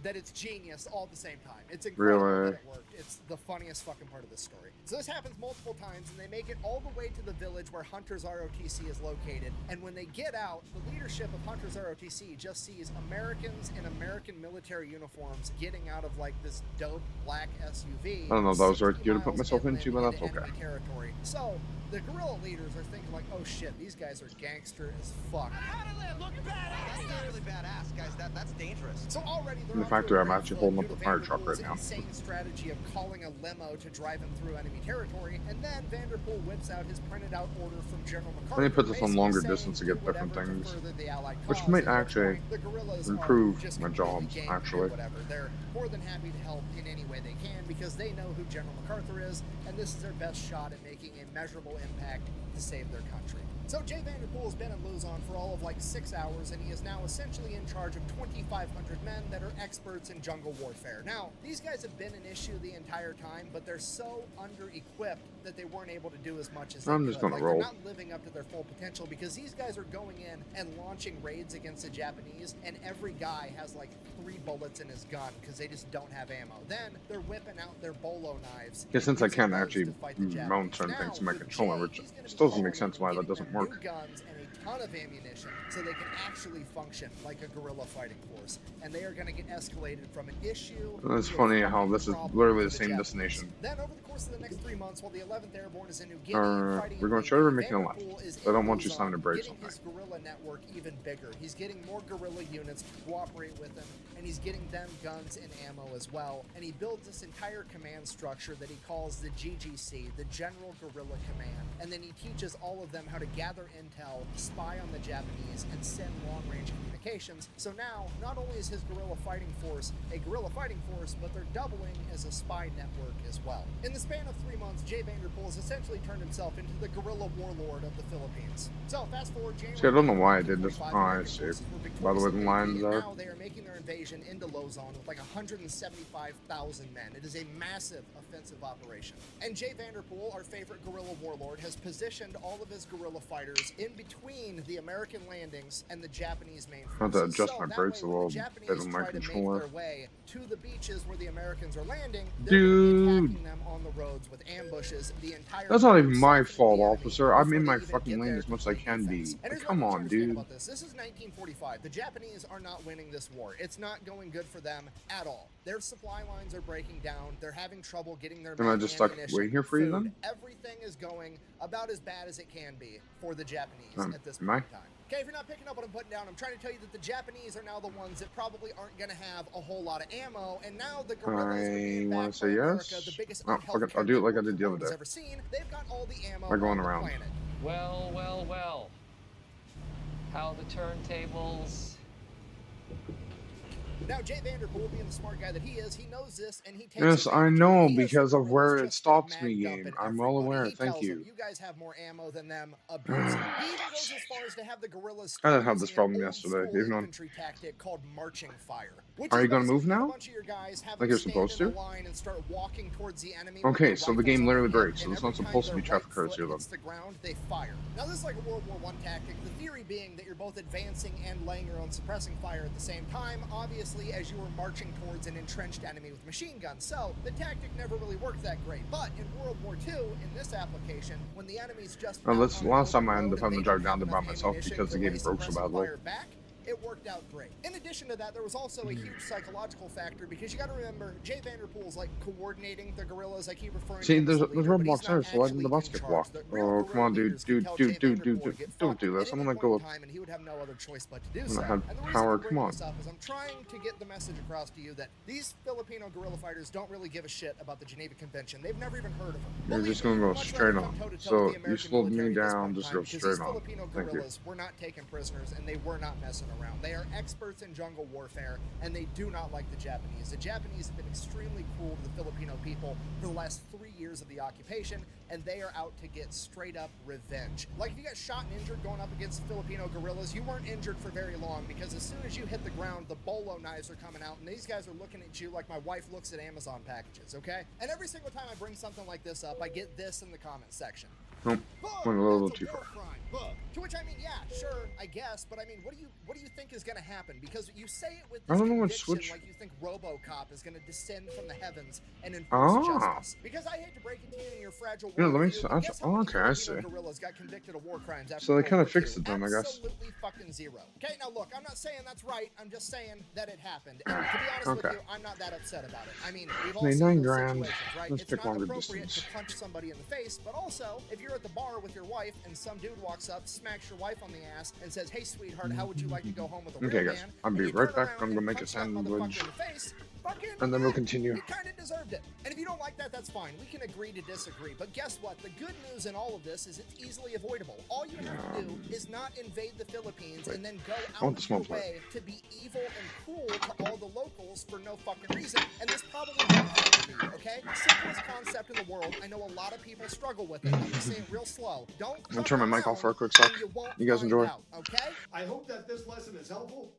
that it's genius all at the same time. It's incredible Really? that it worked. It's the funniest fucking part of this story. So this happens multiple times, and they make it all the way to the village where Hunter's ROTC is located. And when they get out, the leadership of Hunter's ROTC just sees Americans in American military uniforms getting out of like this dope black SUV. I don't know if that was the right 60 gear to put miles myself inland into, but that's into okay. enemy territory. So the guerrilla leaders are thinking like, oh shit, these guys are gangster as fuck. That's really badass, guys. That's dangerous. So already they're In off fact, to a I'm great actually foot holding due up to the fire truck Vanderpool's right now. insane strategy of calling a limo to drive him through enemy territory, and then Vanderpool whips out his printed out order from General MacArthur. Let me put this on basically longer saying, distance to "Do get different whatever to things, further the Allied which cause," might at which actually point the guerrillas are improve just my completely jobs, game to do actually. whatever. They're more than happy to help in any way they can because they know who General MacArthur is, and this is their best shot at making a measurable impact to save their country. So Jay Vanderpool has been in Luzon for all of like 6 hours, and he is now essentially in charge of 2,500 men that are experts in jungle warfare. Now, these guys have been an issue the entire time, but they're so under-equipped that they weren't able to do as much as they I'm could. just gonna Like, roll. they're not living up to their full potential because these guys are going in and launching raids against the Japanese, and every guy has like 3 bullets in his gun because they just don't have ammo. Then they're whipping out their bolo knives. Yeah, since I using can't those actually to fight the mount Japanese. certain things to my Now, with controller, Jay, which he's gonna be still doesn't make calling sense in why and that getting doesn't them work. new guns and a ton of ammunition so they can actually function like a guerrilla fighting force. And they are going to get escalated from an issue. It's to a funny how fucking this is problem literally for the same Japanese. destination. Then over the course of the next 3 months, while the 11th Airborne is in New Guinea fighting We're going in straight or Haiti, making a left. Vanderpool is I don't in want you Luzon, slamming the brakes getting on his guerrilla network even bigger. He's getting more guerrilla units to cooperate with him, and he's getting them guns and ammo as well. And he builds this entire command structure that he calls the GGC, the General Guerrilla Command. And then he teaches all of them how to gather intel, spy on the Japanese, and send long-range communications. So now, not only is his guerrilla fighting force a guerrilla fighting force, but they're doubling as a spy network as well. In the span of 3 months, Jay Vanderpool has essentially turned himself into the guerrilla warlord of the Philippines. So fast forward January. See, I don't know why I did this. 1945, Oh, I American see. forces were By the way, the victorious in lines Haiti, and are. now they are making their invasion into Luzon with like 175,000 men. It is a massive offensive operation. And Jay Vanderpool, our favorite guerrilla warlord, has positioned all of his guerrilla fighters in between the American landings and the Japanese main I have to forces. adjust So my that brakes way, a when little the bit Japanese on my try to make controller. their way to the beaches where the Americans are landing, they're going to be attacking them on the roads with ambushes the entire That's not time, even my softening fault, the enemy officer. I'm before in they my even fucking get lane there as to much as I play can defense. be. And here's But come what I on, need you to understand dude. about this. This is 1945. The Japanese are not winning this war. It's not going good for them at all. Their supply lines are breaking down. They're having trouble getting their Am I men just stuck ammunition, waiting here for you food. then? Everything is going about as bad as it can be for the Japanese at this Am point I? in time. Okay, if you're not picking up what I'm putting down, I'm trying to tell you that the Japanese are now the ones that probably aren't going to have a whole lot of ammo, and now the guerrillas are being I want backed to by say America, yes. the biggest Oh, fuck it. unhealthcare I'll do it like I network did the other world has day. ever seen. They've got all the ammo By going on the around. planet. Well, well, well. How the turntables. Now, Jay Vanderpool, being the smart guy that he is, he knows this, and he takes Yes, advantage I of it. know He has because the of where guerrillas it just stops start me, mag game. dumping I'm well everybody. aware. He Thank tells them, you. you guys have more ammo than them. Abuse it. He even goes as far as to have the guerrillas I didn't start have this using problem an yesterday, old-school even on- infantry tactic called marching fire. Which Are is you gonna move basically get now? a bunch of your guys, have Like them you're stand supposed in a to? line and start walking towards the enemy with Okay, their so the rifles game on literally their hip, breaks, so and it's every not time supposed to their be traffic right foot curse here, then. hits the ground, they fire. Now, this is like a World War I tactic, the theory being that you're both advancing and laying your own suppressing fire at the same time. Obviously, obviously as you were marching towards an entrenched enemy with machine guns. So the tactic never really worked that great. But in World War II, in this application, when the enemy's just Oh, out that's on the an last time open I ended road up having and to they drive don't down have there by enough myself ammunition because to the game lay broke so suppressive badly. fire back, it worked out great. In addition to that, there was also a huge psychological factor because you got to remember, Jay Vanderpool's like coordinating the guerrillas. I keep referring See, to him as there's the leader, but he's roadblocks there, not so why didn't actually the bus in get charge. blocked? The real Oh, come guerrilla on, dude, leaders could dude, tell dude, Jay dude, dude, Vanderpool dude, to get don't fucked do this. at I'm any gonna point go in time, and he would have no other choice but to do I'm so. gonna have And the reason power, I'm bringing come on. this up is I'm trying to get the message across to you that these Filipino guerrilla fighters don't really give a shit about the Geneva Convention. They've never even heard of them. You're Believe just me, gonna go much straight rather on. come toe-to-toe with So the you American slowed me military at this down, point in just time go because straight these on. Filipino Thank you. guerrillas were not taking prisoners and they were not messing around. They are experts in jungle warfare and they do not like the Japanese. The Japanese have been extremely cruel to the Filipino people for the last 3 years of the occupation, and they are out to get straight up revenge. Like if you got shot and injured going up against the Filipino guerrillas, you weren't injured for very long because as soon as you hit the ground, the bolo knives are coming out and these guys are looking at you like my wife looks at Amazon packages, okay? And every single time I bring something like this up, I get this in the comment section. Nope, Fuck, went a little that's too war far. crime. Fuck. To which I mean, yeah, sure, I guess, but I mean, what do you think is gonna happen? Because you say it with I this don't know conviction, which switch. like you think RoboCop is gonna descend from the heavens and enforce justice. Because I hate to break it to you in your fragile Yeah, let me worldview, see- but guess how oh, many okay, I Filipino see. guerrillas got convicted of war crimes after So they World kinda War fixed II? it then, I guess. Absolutely fucking zero. Okay, now look, I'm not saying that's right. I'm just saying that it happened. And to be honest Okay. with you, I'm not that upset about it. I mean, we've all Made seen 9 those grand. situations, right? Let's It's pick not longer appropriate distance. to punch somebody in the face, but also, if you're at the bar with your wife and some dude walks up, smacks your wife on the ass, and says, "Hey, sweetheart, how would you like to go home with a real Okay, guys, man?" I'll and be you right turn back. around I'm gonna and make a punch that sandwich. motherfucker in the face, fucking And then we'll continue. You kind of deserved it. And if you don't like that, that's fine. We can agree to disagree. But guess what? The good news in all of this is it's easily avoidable. All you have to do is not invade the Philippines and then go I want out the of small your plate. way to be evil and cruel to all the locals for no fucking reason. And this probably won't happen to you, okay? Simplest concept in the world. I know a lot of people struggle with it. I'm gonna say it real slow. Don't I'm gonna fuck turn my mic around off for a quick sec. and you won't You guys find enjoy. out, okay? I hope that this lesson is helpful.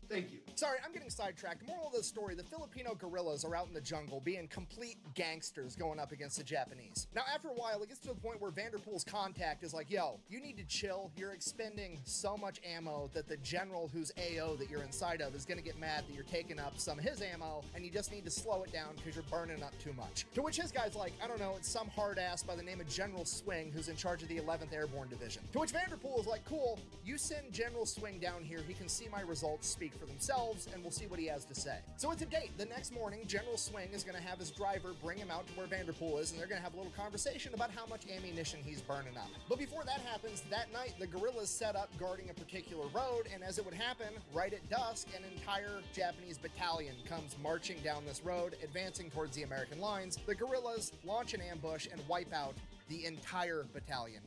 Thank you. Sorry, I'm getting sidetracked. Moral of the story, the Filipino guerrillas are out in the jungle being complete gangsters going up against the Japanese. Now, after a while, it gets to the point where Vanderpool's contact is like, yo, you need to chill. You're expending so much ammo that the general whose AO that you're inside of is going to get mad that you're taking up some of his ammo, and you just need to slow it down because you're burning up too much. To which his guy's like, I don't know, it's some hard ass by the name of General Swing who's in charge of the 11th Airborne Division. To which Vanderpool is like, cool, you send General Swing down here. He can see my results speak for themselves, and we'll see what he has to say. So it's a date. The next morning, General Swing is going to have his driver bring him out to where Vanderpool is, and they're going to have a little conversation about how much ammunition he's burning up. But before that happens, that night, the guerrillas set up guarding a particular road, and as it would happen, right at dusk, an entire Japanese battalion comes marching down this road, advancing towards the American lines. The guerrillas launch an ambush and wipe out the entire battalion,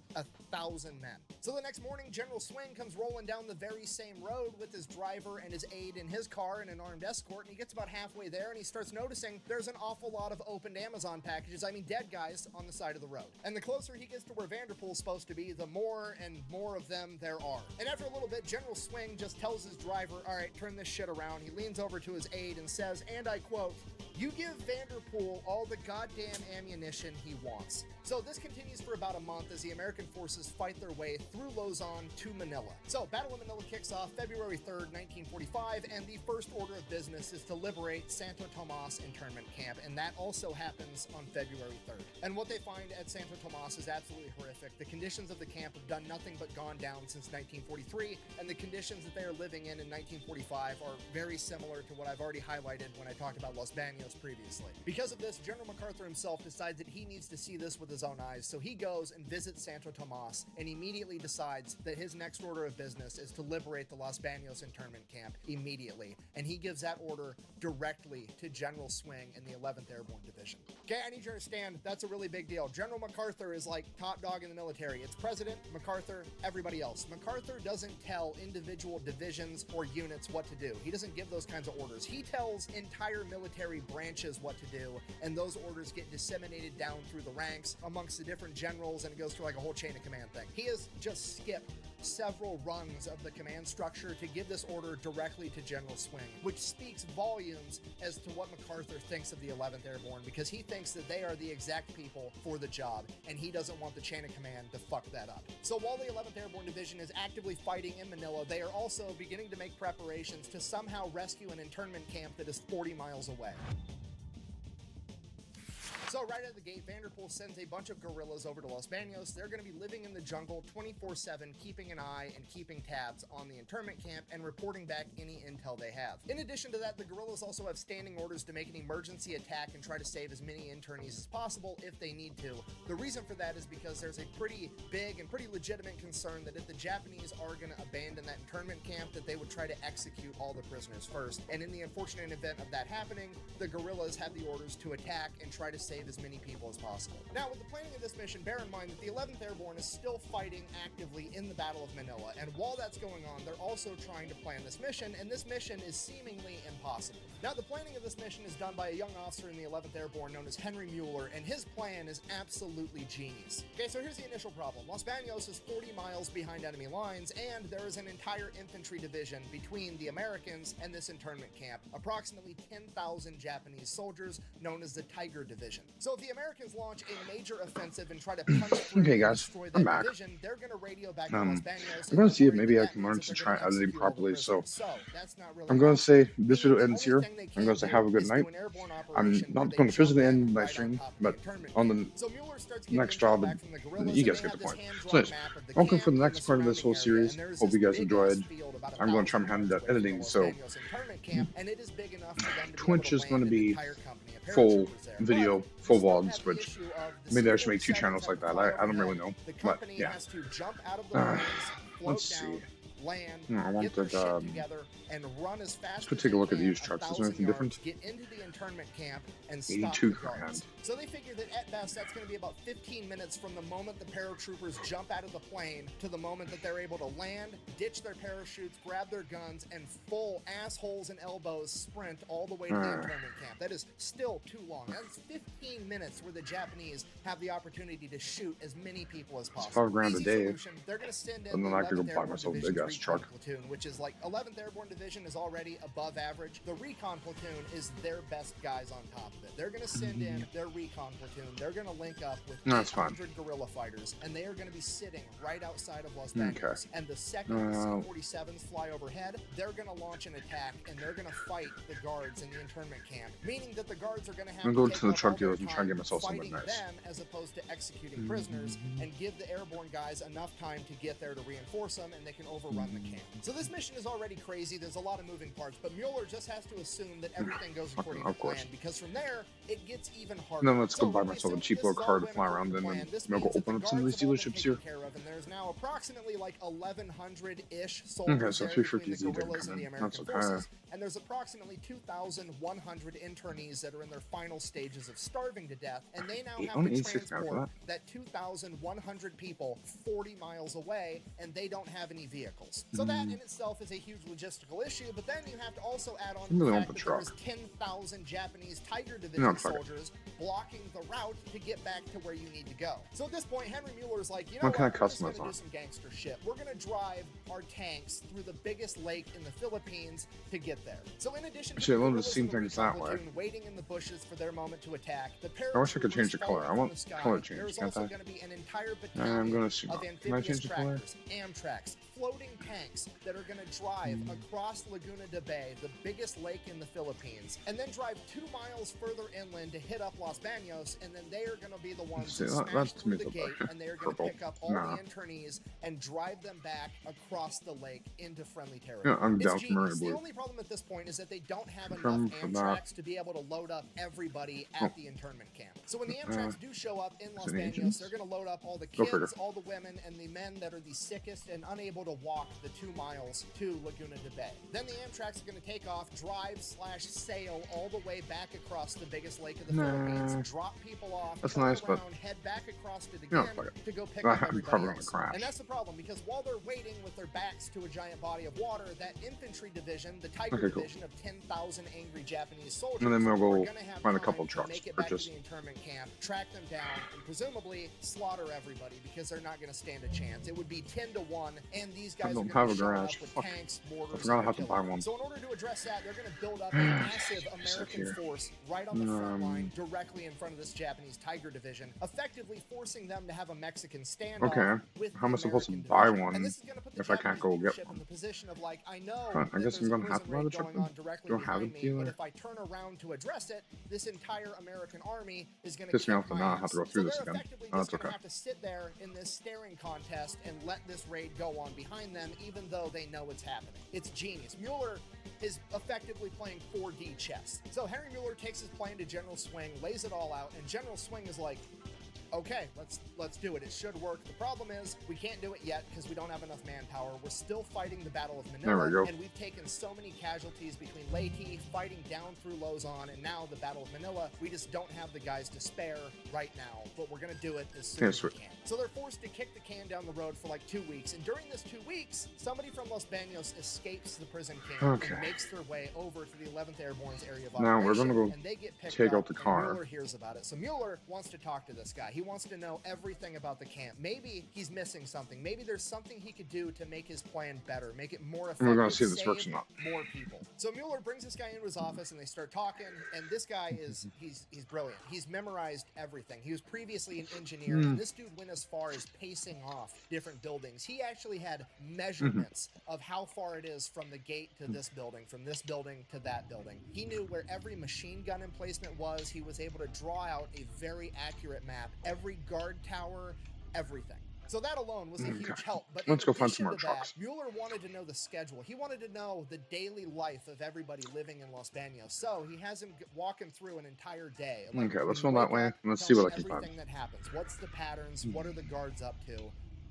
1,000 men. So the next morning, General Swing comes rolling down the very same road with his driver and his aide in his car and an armed escort, and he gets about halfway there and he starts noticing there's an awful lot of opened Amazon packages, I mean dead guys, on the side of the road. And the closer he gets to where Vanderpool's supposed to be, the more and more of them there are. And after a little bit, General Swing just tells his driver, all right, turn this shit around. He leans over to his aide and says, and I quote, "You give Vanderpool all the goddamn ammunition he wants." So this continues for about a month as the American forces fight their way through Luzon to Manila. So Battle of Manila kicks off February 3rd, 1945, and the first order of business is to liberate Santo Tomas internment camp, and that also happens on February 3rd. And what they find at Santo Tomas is absolutely horrific. The conditions of the camp have done nothing but gone down since 1943, and the conditions that they are living in 1945 are very similar to what I've already highlighted when I talked about Los Baños previously. Because of this, General MacArthur himself decides that he needs to see this with his own eyes, so he goes and visits Santo Tomas and immediately decides that his next order of business is to liberate the Los Baños internment camp immediately, and he gives that order directly to General Swing in the 11th Airborne Division. Okay, I need you to understand, that's a really big deal. General MacArthur is like top dog in the military. It's President, MacArthur, everybody else. MacArthur doesn't tell individual divisions or units what to do. He doesn't give those kinds of orders. He tells entire military branches what to do, and those orders get disseminated down through the ranks amongst the different generals, and it goes through like a whole chain of command thing. He has just skipped several rungs of the command structure to give this order directly to General Swing, which speaks volumes as to what MacArthur thinks of the 11th Airborne, because he thinks that they are the exact people for the job, and he doesn't want the chain of command to fuck that up. So while the 11th Airborne Division is actively fighting in Manila, they are also beginning to make preparations to somehow rescue an internment camp that is 40 miles away. So right out of the gate, Vanderpool sends a bunch of guerrillas over to Los Baños. They're going to be living in the jungle 24/7, keeping an eye and keeping tabs on the internment camp and reporting back any intel they have. In addition to that, the guerrillas also have standing orders to make an emergency attack and try to save as many internees as possible if they need to. The reason for that is because there's a pretty big and pretty legitimate concern that if the Japanese are going to abandon that internment camp, that they would try to execute all the prisoners first. And in the unfortunate event of that happening, the guerrillas have the orders to attack and try to save as many people as possible. Now, with the planning of this mission, bear in mind that the 11th Airborne is still fighting actively in the Battle of Manila, and while that's going on, they're also trying to plan this mission, and this mission is seemingly impossible. Now, the planning of this mission is done by a young officer in the 11th Airborne known as Henry Mueller, and his plan is absolutely genius. Okay, so here's the initial problem. Los Baños is 40 miles behind enemy lines, and there is an entire infantry division between the Americans and this internment camp, approximately 10,000 Japanese soldiers known as the Tiger Division. So if the Americans launch a major offensive and try to punch through Okay, and guys, destroy I'm that back. division, they're going to radio back to Los Baños. I'm going to see if maybe I can learn to try editing properly. So that's not really I'm going to say possible. this video The ends only here. thing they I'm can going to say do have a good is night. do an airborne I'm operation where not they going to physically jump end in my right on stream, top of but internment on camp. the So Mueller starts getting next intel job, back from the guerrillas, you and guys they get the have this point. hand-drawn So anyways, map of the welcome camp for the and next part of this surrounding whole area, series. and there's Hope this you guys big-ass enjoyed. field about I'm going to 1,000 try my hand yards at away from the editing, Los so Baños internment camp, and it is big enough for them to be Twitch able is to going to land an be entire company of full paratroopers there. video, But full we still vlogs, have the which issue of the maybe I should make C-47s 2 channels have like to that. fly I don't really overhead. know, The but company yeah. has to jump out of the planes, float Let's see. down, land, No, I get their wanted, shit together, and run as fast let's as take a they look at can, these trucks. Is there 1,000 anything yards, different? get into the internment camp, and stop 82 the for guards. hand. So they figure that at best that's going to be about 15 minutes from the moment the paratroopers jump out of the plane to the moment that they're able to land, ditch their parachutes, grab their guns, and full assholes and elbows sprint all the way to the internment camp. That is still too long. That's 15 minutes where the Japanese have the opportunity to shoot as many people as possible. $5 grand a Easy day. solution, they're going to send in And then the I could go 11th buy Airborne myself a Division's big-ass recon truck. platoon, which is like 11th Airborne Division is already above average. The recon platoon is their best guys on top of it. They're going to send in their recon platoon. They're going to link up with No, that's fine. 800 guerrilla fighters, and they are going to be sitting right outside of Los Okay. Baños. And the second the C-47s fly overhead, they're going to launch an attack, and they're going to fight the guards in the internment camp, meaning that the guards are going to have I'm going to to the take truck up all their dealers and try and get time myself something fighting nice. them as opposed to executing prisoners, and give the airborne guys enough time to get there to reinforce them, and they can overrun the camp. So this mission is already crazy. There's a lot of moving parts, but Mueller just has to assume that everything goes according to Of course. plan, because from there it gets even harder. Then let's go So buy when we myself a assume cheap this little is car all to went fly according around to in, plan, and this maybe go means that open the up some of guards these have all been dealerships taken here. care of, and there's now approximately like 1,100-ish soldiers Okay, so there 350 between is the easy to guerrillas come and the in. American That's okay. forces, and there's approximately 2,100 internees that are in their final stages of starving to death, and they now have only to 86 now for transport that 2,100 people 40 miles away, and they don't have any vehicles. So that in itself is a huge logistical issue, but then you have to also add on I really the want fact the that there is truck. 10,000 Japanese Tiger No, Division fuck it. soldiers blocking the route to get back to where you need to go. So at this point, Henry Mueller's like, you know What kind of we're just customize gonna do on? some gangster shit. We're gonna drive our tanks through the biggest lake in the Philippines to get there. So in addition to Actually, I the love to guerrillas see and the things recon that way. platoon waiting in the bushes for their moment to attack, the I wish I could paratroopers change the color. falling I from want the sky, color change, there's can't also I? going to be an entire I'm battalion gonna assume of not. Can I amphibious change the color? trackers, Amtraks, floating tanks that are going to drive across Laguna de Bay, the biggest lake in the Philippines, and then drive 2 miles further inland to hit up Los Baños, and then they are going to be the ones See, that that- smash that's through me the the gate, best. and they are going to Purple. pick up all Nah. the internees and drive them back across the lake into friendly Yeah, territory. I'm It's down for Marine genius. The Blue. only problem at this point is that they don't have Confirm enough for that. Amtraks to be able to load up everybody at the internment camp. So when the Amtraks do show up in Los it Baños, engines? they're going to load up all the Go figure. kids, all the women, and the men that are the sickest and unable to walk the 2 miles to Laguna de Bay. Then the Amtraks are going to take off, drive/sail all the way back across the biggest lake of the Philippines streets, drop people off, That's turn nice, but around, head back across it you know, again fuck it. to go pick I'm up everybody probably gonna else. crash. And that's the problem, because while they're waiting with their backs to a giant body of water, that infantry division, the Tiger Okay, cool. division of 10,000 angry Japanese soldiers, And then we'll go are gonna have find a time couple to trucks, make it back to purchase. the internment camp, track them down, and presumably slaughter everybody, because they're not going to stand a chance. It would be 10 to 1, and these guys are don't going to have be a showing garage. up with Fuck. tanks, I mortars, forgot I and have to buy artillery. one. So in order to address that, they're going to build up a massive American here. force right on the front line, directly in front of this Japanese Tiger division, effectively forcing them to have a Mexican standoff. Okay. With How am I the supposed to American buy division. one And this is going to put the if I can't Japanese go get leadership one? in the position of like, I know Huh, I that guess I'm there's gonna a have to prison buy the raid truck going then. on directly Don't have behind a me, dealer. but if I turn around to address it, this entire American army is going to Piss me kick off to my not ass. have to go through So this they're again. effectively Oh, just that's going to okay. have to sit there in this staring contest and let this raid go on behind them, even though they know it's happening. It's genius. Mueller is effectively playing 4D chess. So Henry Mueller takes his plan to General Swing, lays it all out, and General Swing is like, okay, let's do it. It should work. The problem is we can't do it yet because we don't have enough manpower. We're still fighting the Battle of Manila, There we go. and we've taken so many casualties between Leyte, fighting down through Luzon, and now the Battle of Manila. We just don't have the guys to spare right now, but we're going to do it as soon as we sweet. can. So they're forced to kick the can down the road for like 2 weeks, and during this 2 weeks, somebody from Los Baños escapes the prison camp Okay. and makes their way over to the 11th Airborne's area of Now we're operation, gonna go and they get picked take up, out the and car. Mueller hears about it. So Mueller wants to talk to this guy. He wants to know everything about the camp. Maybe he's missing something. Maybe there's something he could do to make his plan better, make it more effective. We're gonna see if this save works or not. more people. So Mueller brings this guy into his office and they start talking, and this guy is he's brilliant. He's memorized everything. He was previously an engineer, and this dude went as far as pacing off different buildings. He actually had measurements of how far it is from the gate to this building, from this building to that building. He knew where every machine gun emplacement was. He was able to draw out a very accurate map, every guard tower, everything. So that alone was a huge help. But Let's in go find addition some more to trucks. that, Mueller wanted to know the schedule. He wanted to know the daily life of everybody living in Los Baños. So he has him walk him through an entire day. Like, Okay, when let's you go that wake way, up, and let's tell see me what I can find. everything that happens. What's the patterns? What are the guards up to?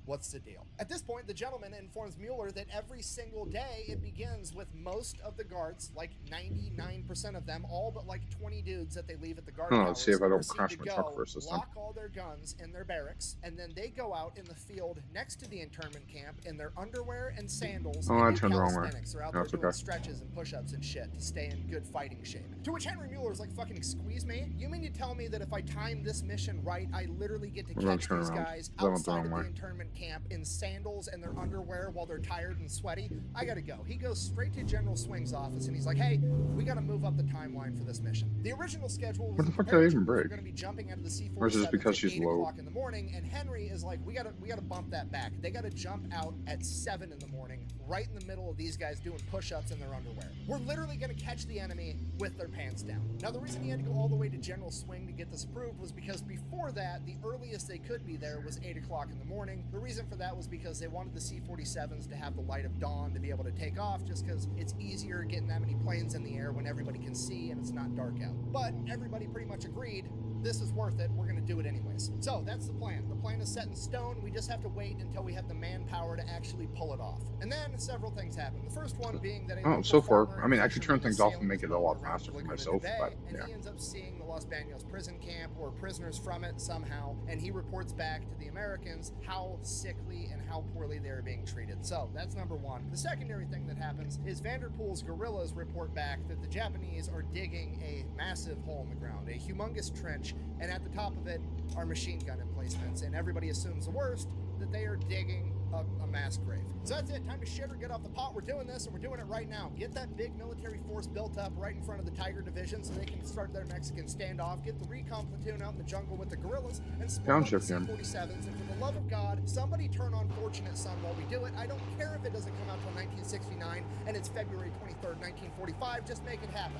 What's the deal? At this point, the gentleman informs Mueller that every single day it begins with most of the guards, like 99% of them, all but like 20 dudes that they leave at the guard towers. Let's see if I don't proceed crash to my go, truck first this time. lock all their guns in their barracks, and then they go out in the field next to the internment camp in their underwear and sandals. Oh, and I do turned the wrong way. calisthenics. They're out there That's doing okay. stretches and push-ups and shit to stay in good fighting shape. To which Henry Mueller's like, fucking excuse me? You mean to tell me that if I time this mission right, I literally get to We're gonna catch turn these around. guys I went the outside wrong of the way. internment camp in sandals and their underwear while they're tired and sweaty? I gotta go. He goes straight to General Swing's office and he's like, hey, we gotta move up the timeline for this mission. The original schedule was What the fuck did I even we're break? gonna be jumping out of the C-47 Or is this because at she's 8 low? o'clock in the morning, and Henry is like, we gotta bump that back. They gotta jump out at 7 in the morning, right in the middle of these guys doing push-ups in their underwear. We're literally gonna catch the enemy with their pants down. Now, the reason he had to go all the way to General Swing to get this approved was because before that, the earliest they could be there was 8 o'clock in the morning. The reason for that was because they wanted the C-47s to have the light of dawn to be able to take off, just because it's easier getting that many planes in the air when everybody can see and it's not dark out. But everybody pretty much agreed, this is worth it, we're gonna do it anyways. So that's the plan. The plan is set in stone. We just have to wait until we have the manpower to actually pull it off. And then several things happen. The first one being that a local so far, farmer I mean, I could turn fisherman things off sailing and make his it a lot boat around faster for Liquid myself, Bay, but and yeah. he ends up seeing the Los Baños prison camp or prisoners from it somehow, and he reports back to the Americans how sickly and how poorly they are being treated. So that's number one. The secondary thing that happens is Vanderpool's guerrillas report back that the Japanese are digging a massive hole in the ground, a humongous trench, and at the top of it are machine gun emplacements, and everybody assumes the worst, that they are digging a mass grave. So that's it. Time to shit or get off the pot. We're doing this, and we're doing it right now. Get that big military force built up right in front of the Tiger Division so they can start their Mexican standoff. Get the recon platoon out in the jungle with the guerrillas and split up the Downshift him. C-47s. And for the love of God, somebody turn on Fortunate Son while we do it. I don't care if it doesn't come out till 1969 and it's February 23rd, 1945. Just make it happen.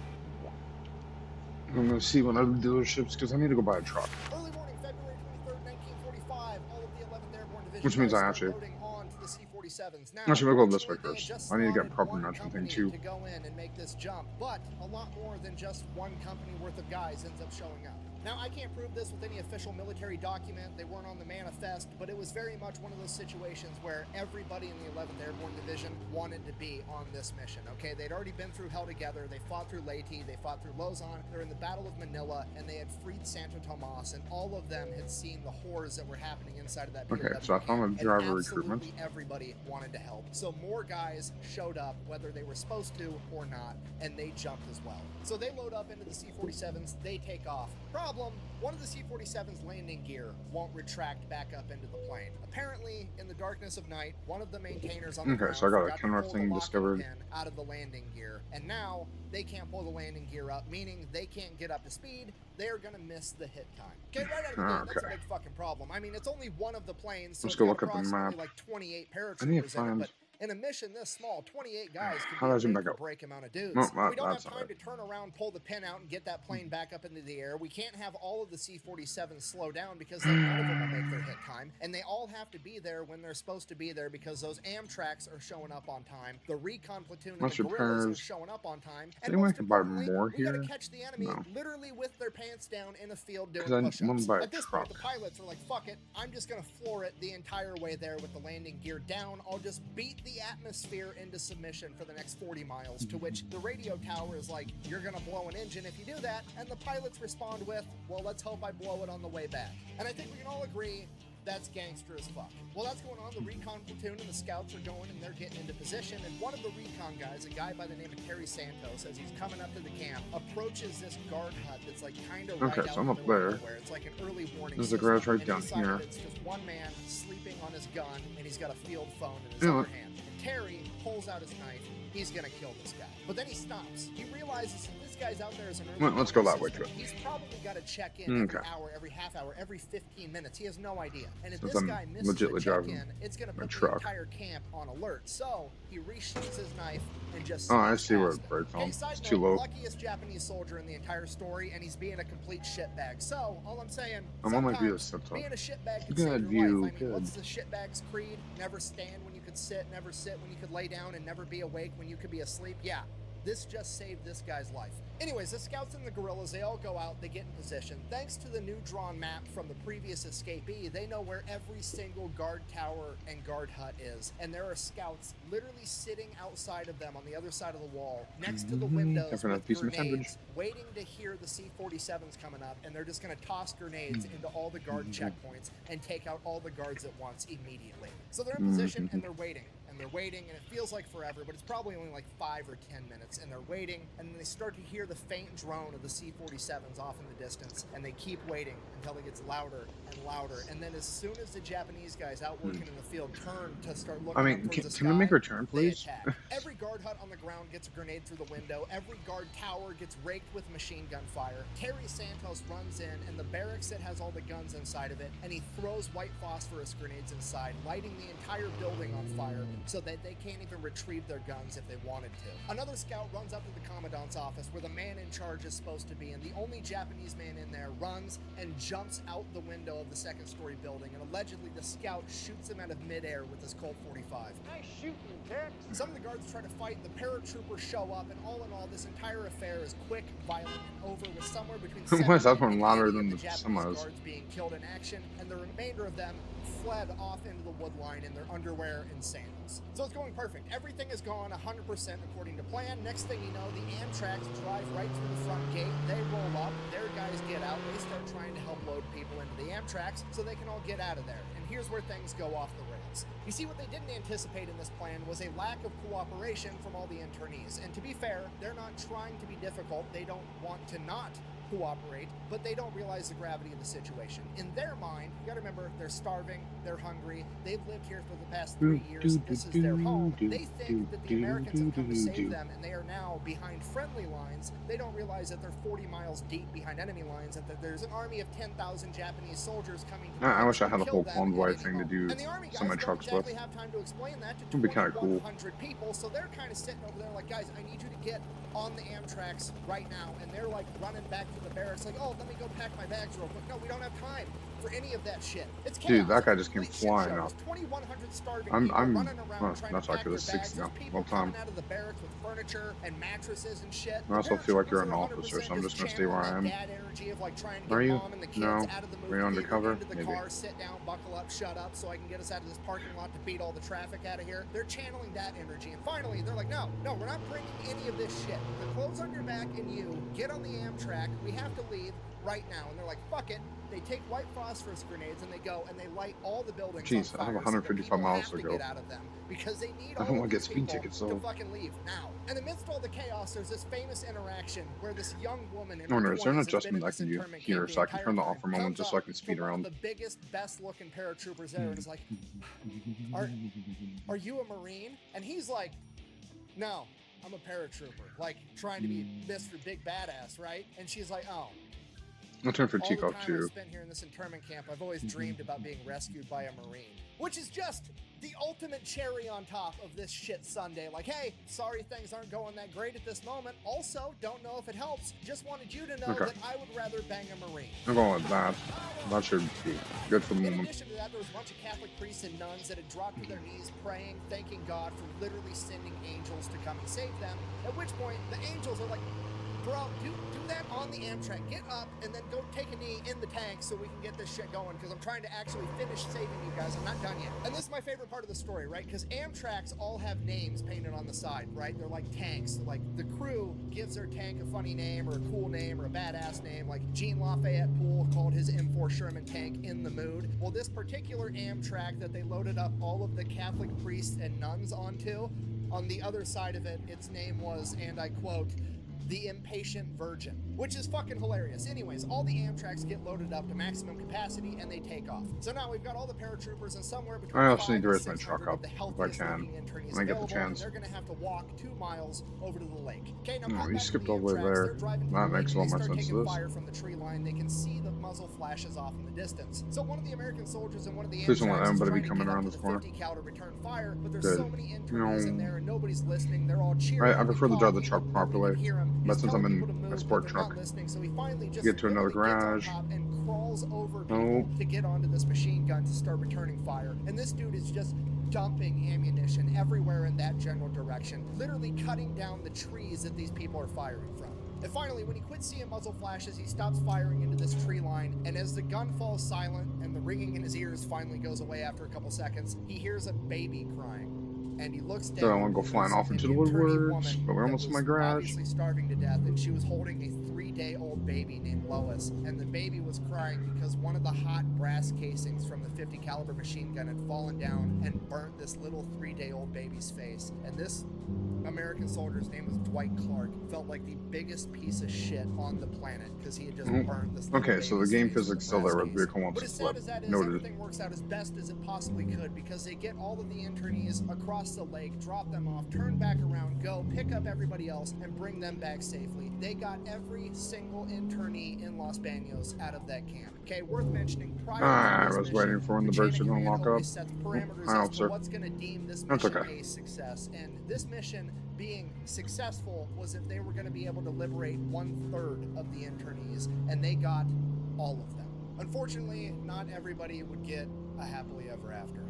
I'm gonna see one of the dealerships because I need to go buy a truck. Early morning, February 23rd, 1945, all of the 11th Airborne Division Which means I start actually- loading on to the C-47s. Now, Actually, we'll go this way originally, they had first. just I need to get slotted proper one mention thing company too. to go in and make this jump, but a lot more than just one company worth of guys ends up showing up. Now, I can't prove this with any official military document. They weren't on the manifest, but it was very much one of those situations where everybody in the 11th Airborne Division wanted to be on this mission, okay? They'd already been through hell together. They fought through Leyte, they fought through Luzon, they're in the Battle of Manila, and they had freed Santo Tomas, and all of them had seen the horrors that were happening inside of that Okay, POW so I found camp, a driver and recruitment. absolutely everybody wanted to help. So more guys showed up, whether they were supposed to or not, and they jumped as well. So they load up into the C-47s, they take off. Problem, one of the C-47's landing gear won't retract back up into the plane. Apparently, in the darkness of night, one of the maintainers on the ground so I got a forgot to camera pull the thing locking discovered. pin out of the landing gear, and now they can't pull the landing gear up, meaning they can't get up to speed. They're gonna miss the hit time. Okay, right out of the gate, that's a Okay. big fucking problem. I mean, it's only one of the planes, so Let's it's go got look at the approximately map. like 28 I need paratroopers to in it, find. but in a mission this small, 28 guys How could do I be zoom a back make or out? break amount of dudes. No, We don't have that's not time it. to turn around, pull the pin out, and get that plane back up into the air. We can't have all of the C-47s slow down because then none of them will make their hit time, and they all have to be there when they're supposed to be there because those Amtraks are showing up on time, the recon platoon and Let's the guerrillas are repairs. showing up on time, and Anyone most can buy importantly, more we gotta here? catch the enemy No. literally with their pants down in a field doing 'Cause I want push-ups. to buy a At this point, the truck. pilots are like, fuck it, I'm just gonna floor it the entire way there with the landing gear down. I'll just beat the atmosphere into submission for the next 40 miles, to which the radio tower is like, you're gonna blow an engine if you do that, and the pilots respond with, well, let's hope I blow it on the way back. And I think we can all agree that's gangster as fuck. Well, that's going on. The recon platoon and the scouts are going and they're getting into position, and one of the recon guys, a guy by the name of Terry Santos, as he's coming up to the camp, approaches this guard hut that's like kind of right Okay, out so I'm in the up middle of there. nowhere. It's like an early warning There's a system, garage right and down inside of here. It's just one man sleeping on his gun, and he's got a field phone in his Yeah, other look. hand. And Terry pulls out his knife. He's gonna kill this guy. But then he stops. He realizes if this guy's out there as an early Well, let's go warning that way system, to it. he's probably got to check in every Okay. hour, every half hour, every 15 minutes. He has no idea. And if Since this I'm guy misses a legitimately driving check-in, it's gonna my put the truck. entire camp on alert. So he reshoots his knife and just Oh, I sneaks see where past it him. breaks. Okay, Oh, side it's note, too low. luckiest Japanese soldier in the entire story, and he's being a complete shitbag. So all I'm saying, I'm on my view sometimes set being a shitbag can Good save your view, life. I mean, good. what's the shitbag's creed? Never stand when you could sit, never sit when you could lay down, and never be awake when you could be asleep. Yeah. This just saved this guy's life. Anyways, the scouts and the guerrillas, they all go out, they get in position. Thanks to the new drawn map from the previous escapee, they know where every single guard tower and guard hut is. And there are scouts literally sitting outside of them on the other side of the wall, next to the windows Time for another with piece of my sandwich. grenades, waiting to hear the C-47s coming up, and they're just gonna toss grenades into all the guard checkpoints and take out all the guards at once immediately. So they're in position and they're waiting. And they're waiting, and it feels like forever, but it's probably only like 5 or 10 minutes, and they're waiting, and then they start to hear the faint drone of the C-47s off in the distance, and they keep waiting until it gets louder and louder, and then as soon as the Japanese guys out working in the field turn to start looking I up mean, towards can, the can we sky, make our turn, they please? attack. Every guard hut on the ground gets a grenade through the window. Every guard tower gets raked with machine gun fire. Terry Santos runs in, and the barracks that has all the guns inside of it, and he throws white phosphorus grenades inside, lighting the entire building on fire so that they can't even retrieve their guns if they wanted to. Another scout runs up to the commandant's office where the man in charge is supposed to be, and the only Japanese man in there runs and jumps out the window of the second-story building, and allegedly the scout shoots him out of midair with his Colt 45. Nice shooting, Tex. Some of the guards try to fight, the paratroopers show up, and all in all, this entire affair is quick, violent, and over with somewhere between Why is that 70 one and louder 80 than of the the Japanese semis? guards being killed in action, and the remainder of them fled off into the wood line in their underwear and sandals. So it's going perfect. Everything is gone 100% according to plan. Next thing you know, the Amtraks drive right through the front gate. They roll up. Their guys get out. They start trying to help load people into the Amtraks so they can all get out of there. And here's where things go off the rails. You see, what they didn't anticipate in this plan was a lack of cooperation from all the internees. And to be fair, they're not trying to be difficult. They don't want to not cooperate, but they don't realize the gravity of the situation. In their mind, you gotta remember, they're starving, they're hungry, they've lived here for the past 3 years, this is their home. They think that the Americans have come to save them, and they are now behind friendly lines. They don't realize that they're 40 miles deep behind enemy lines, and that there's an army of 10,000 Japanese soldiers coming to I wish I had a kill whole them convoy at any thing to moment. do And the army guys some of my don't trucks exactly with. have time to explain that to Would be kinda cool. 2,100 people, so they're kind of sitting over there like, guys, I need you to get on the Amtraks right now, and they're like running back to to the barracks like, oh, let me go pack my bags real quick. No, we don't have time for any of that shit. It's chaos. Dude, that guy just came Complete shit flying show. up. There's 2,100 starving I'm people running around well, trying that's to pack actually their the bags. 60 There's now. people Well, Tom. coming out of the barracks with furniture and mattresses and shit. I also feel like you're an The officer, so I'm just gonna stay where I am. Dad energy of like trying to Are get you? mom and the kids No. out of the Are movie you theater, undercover? into the Maybe. car, sit down, buckle up, shut up, so I can get us out of this parking lot to beat all the traffic out of here. They're channeling that energy, and finally they're like, no, we're not bringing any of this shit. The clothes on your back and you get on the Amtrak. We have to leave right now. And they're like, fuck it. They take white phosphorus grenades and they go and they light all the buildings Jeez, on I have fire 155 so that miles people to have go. get out of them because they need I all don't of wanna get these speed people tickets, to though. fucking leave now. And amidst all the chaos, there's this famous interaction where this young woman in I wonder, her is there an 20s that's been adjustment in I this can internment hear camp so the I can entire turn the time, offer moment comes just so I up can speed to one around? of the biggest, best-looking paratroopers there and is like, are you a Marine? And he's like, no, I'm a paratrooper, like trying to be Mr. Big Badass, right? And she's like, oh. I'll turn for All the Tico time I've too. spent here in this internment camp, I've always dreamed about being rescued by a Marine, which is just the ultimate cherry on top of this shit Sunday. Like, hey, sorry things aren't going that great at this moment. Also, don't know if it helps. Just wanted you to know Okay. that I would rather bang a Marine. I'm going with that. That should be good for the In moment. addition to that, there was a bunch of Catholic priests and nuns that had dropped to their knees praying, thanking God for literally sending angels to come and save them. At which point, the angels are like, bro, do that on the Amtrak. Get up and then go take a knee in the tank so we can get this shit going because I'm trying to actually finish saving you guys. I'm not done yet. And this is my favorite part of the story, right? Because Amtraks all have names painted on the side, right? They're like tanks. Like the crew gives their tank a funny name or a cool name or a badass name. Like Gene Lafayette Poole called his M4 Sherman tank In the Mood. Well, this particular Amtrak that they loaded up all of the Catholic priests and nuns onto, on the other side of it, its name was, and I quote, the Impatient Virgin, which is fucking hilarious. Anyways, all the Amtraks get loaded up to maximum capacity and they take off. So now we've got all the paratroopers and somewhere between I also 5 need to and raise my 600 truck of up the if I healthiest can, looking internees when I get the available, chance. and they're gonna have to walk 2 miles over to the lake. Okay, now No, cut you back to skipped the all the way Amtraks. there. They're driving to That the makes lake a lot and more they start sense to taking this. fire from the tree line. They can see the muzzle flashes off in the distance. So one of the American soldiers and one of the Please don't let Amtraks is anybody trying be to coming get up around to this the corner. 50 cal to return fire, but there's Good. so many internees in No. there and nobody's listening. They're all cheering. I and prefer to drive the talking, truck but nobody properly, can hear him. but He's since I'm telling in people to a move, sport but they're truck, not listening, so he finally just get to another literally gets on garage. top and crawls over Nope. people to get onto this machine gun to start returning fire. And this dude is just dumping ammunition everywhere in that general direction, literally cutting down the trees that these people are firing from. And finally, when he quits seeing muzzle flashes, he stops firing into this tree line, and as the gun falls silent and the ringing in his ears finally goes away after a couple seconds, he hears a baby crying. And he looks down. So I want to go and flying there's off an into the internee woodworks, woman but we're that almost in my was garage. obviously starving to death, and she was holding a 3-day-old baby named Lois. And the baby was crying because one of the hot brass casings from the 50 caliber machine gun had fallen down and burnt this little 3-day-old baby's face. And this American soldier's name was Dwight Clark. Felt like the biggest piece of shit on the planet because he had just burnt this little Okay, so the baby's game face with a physics still brass there where the casing. vehicle wants But to as sad flip. as that is, Noted. everything works out as best as it possibly could because they get all of the internees across the lake, drop them off, turn back around, go pick up everybody else, and bring them back safely. They got every single internee in Los Banos out of that camp. Okay, worth mentioning, prior I to this was mission, waiting for when the the brakes chain are of going to command lock always up. sets parameters I as hope to so. what's going to deem this That's mission okay. a success. And this mission being successful was if they were going to be able to liberate 1/3 of the internees, and they got all of them. Unfortunately, not everybody would get a happily ever after.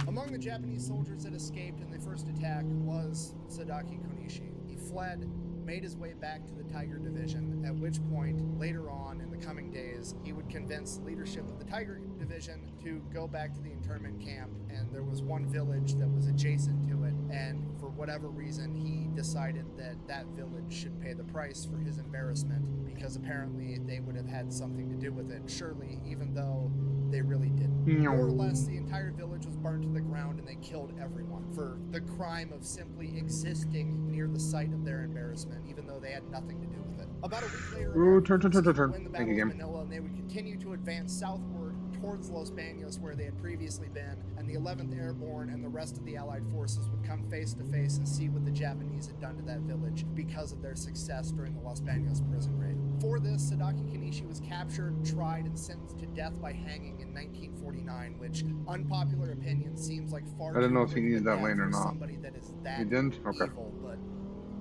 Among the Japanese soldiers that escaped in the first attack was Sadaki Konishi. He fled, made his way back to the Tiger Division, at which point, later on in the coming days, he would convince leadership of the Tiger Division to go back to the internment camp, and there was one village that was adjacent to it, and for whatever reason, he decided that that village should pay the price for his embarrassment, because apparently they would have had something to do with it, surely, even though they really didn't. More or less, the entire village was burned to the ground and they killed everyone for the crime of simply existing near the site of their embarrassment, even though they had nothing to do with it. About a week later, Ooh, American turn. forces would win the Thank Battle you, of game. Manila, and they would continue to advance southward towards Los Banos, where they had previously been, and the 11th Airborne and the rest of the Allied forces would come face to face and see what the Japanese had done to that village because of their success during the Los Banos prison raid. For this, Sadaki Kanishi was captured, tried, and sentenced to death by hanging in 1949, which, unpopular opinion, seems like far I didn't too know if he quick of a needed that death lane or for not. somebody that is that He didn't? Okay. evil, but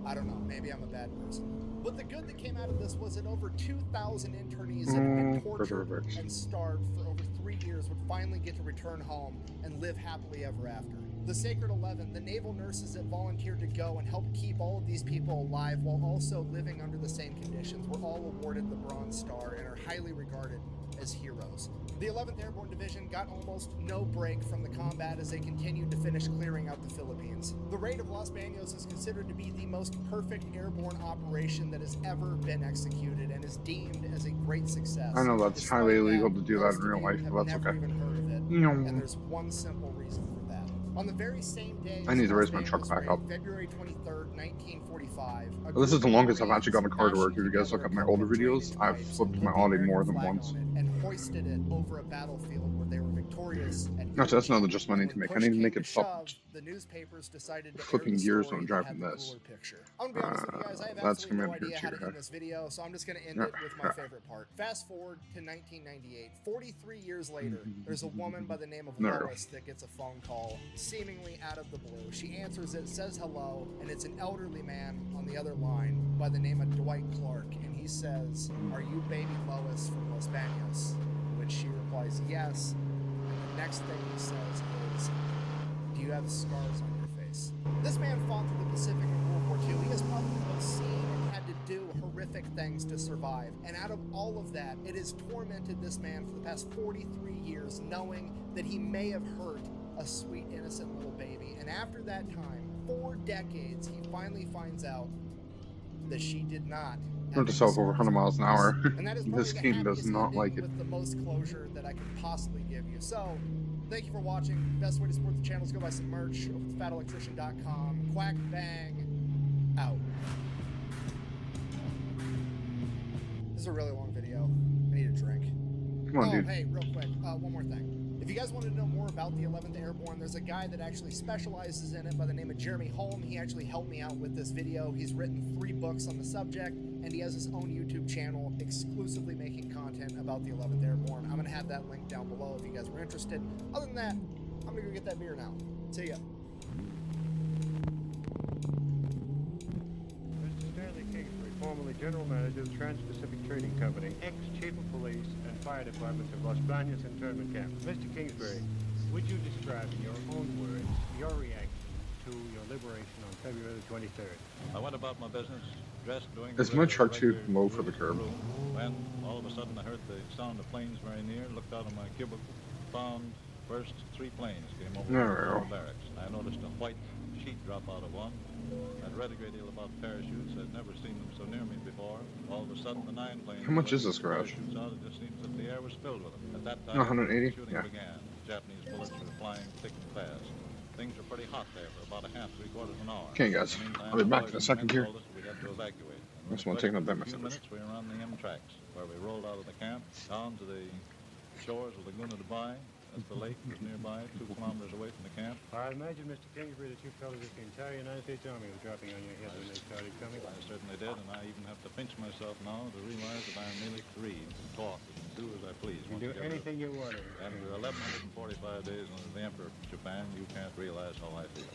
I don't know, maybe I'm a bad person. But the good that came out of this was that over 2,000 internees that had been tortured and starved for over 3 years would finally get to return home and live happily ever after. The Sacred 11, the naval nurses that volunteered to go and help keep all of these people alive while also living under the same conditions, were all awarded the Bronze Star and are highly regarded as heroes. The 11th Airborne Division got almost no break from the combat as they continued to finish clearing out the Philippines. The raid of Los Baños is considered to be the most perfect airborne operation that has ever been executed and is deemed as a great success. I know that's Despite highly illegal that, to do that most in real of you life, have but that's never okay. even heard of it, and there's one simple reason for that. On the very same day I as need to Los raise my truck Baños back raid, up. February 23rd, 1945, Well, this is the longest I've actually Marines gotten a car to work. If you guys fashioned look at my together a older couple of videos, drainage I've pipes flipped and my put the Audi more American than flag once. on it and hoisted it over a battlefield where they were victorious at Actually, that's Iwo not Jima. just money And to when make. I push need to came make to it stop shove, the newspapers decided to air flipping the gears when story I'm that driving had the this. cooler picture. I'm gonna be honest with you guys, I have That's absolutely no Commander idea how to Cheetah. end this video, so I'm just gonna end it with my favorite part. Fast forward to 1998. 43 years later, there's a woman by the name of There we go. Lois that gets a phone call, seemingly out of the blue. She answers it, says hello, and it's an elderly man on the other line by the name of Dwight Clark, and he says, "Are you baby Lois from Los Baños?" To which she replies, "Yes." And the next thing he says is, "Do you have scars on your face?" This man fought through the Pacific in World War II. He has probably both seen and had to do horrific things to survive. And out of all of that, it has tormented this man for the past 43 years, knowing that he may have hurt a sweet, innocent little baby. And after that time, 4 decades, he finally finds out that she did not have Went to south over 100 miles an hour. and that is probably This the game does happiest not ending like it. with the most closure that I could possibly give you. So, thank you for watching. Best way to support the channel is go buy some merch over at thefatelectrician.com. Quack bang out. This is a really long video. I need a drink. Come on, oh, dude. hey, real quick, one more thing. If you guys wanted to know more about the 11th Airborne, there's a guy that actually specializes in it by the name of Jeremy Holm. He actually helped me out with this video. He's written 3 books on the subject, and he has his own YouTube channel exclusively making content about the 11th Airborne. I'm going to have that link down below if you guys were interested. Other than that, I'm going to go get that beer now. See ya. Mr. Stanley Kingsbury, formerly General Manager of the Trans-Pacific Trading Company, ex-Chief of Police and Fire Departments of Los Baños Internment Camp. Mr. Kingsbury, would you describe in your own words your reaction to your liberation on February the 23rd? I went about my business, dressed, doing Is my truck too low for the curb? When all of a sudden I heard the sound of planes very near, looked out of my cubicle, found first 3 planes came over No. the barracks. I noticed a white sheet drop out of one. I'd read a great deal about parachutes. I'd never seen them so near me before. All of a sudden, the 9 planes. How much is this garage? Parachutes out. It just seems that the air was filled with them. At that time, 180? shooting Yeah. began. Japanese bullets were flying thick and fast. Things were pretty hot there for about a half, 3/4 of an hour. Okay, guys. In the meantime, I'll be back the in a boys second and here. men told us we'd have to evacuate. And That's one taking up that in a few message. minutes, we were on the M tracks, where we rolled out of the camp down to the shores of Laguna de Bay. That's the lake was nearby, 2 kilometers away from the camp. I imagine, Mr. Kingsbury, that you fellows at the entire United States Army was dropping on your head when they started coming. I certainly did, and I even have to pinch myself now to realize that I am merely to read, talk, and do as I please. You can do anything you want. After 1,145 days under the Emperor of Japan, you can't realize how I feel.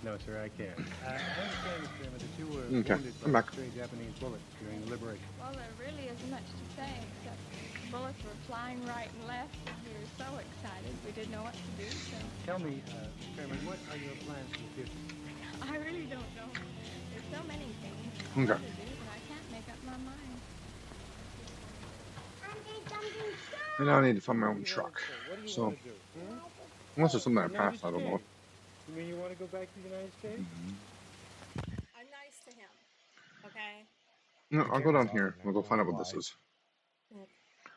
No, sir, I can't. I understand, Mr. Chairman, that you were Okay, wounded I'm by back. stray Japanese bullets during the liberation. Well, there really isn't much to say, except bullets were flying right and left. We were so excited, we didn't know what to do, so Tell me, Mr. Chairman, what are your plans for the future? I really don't know. There's so many things I Okay. want to do that I can't make up my mind. And now I need to find my own truck. What do you So, want to do? unless there's something I No, passed, I just don't know. kidding. You mean you want to go back to the United States? I'm nice to him. Okay? No, I'll go down here. We'll go find out what this is.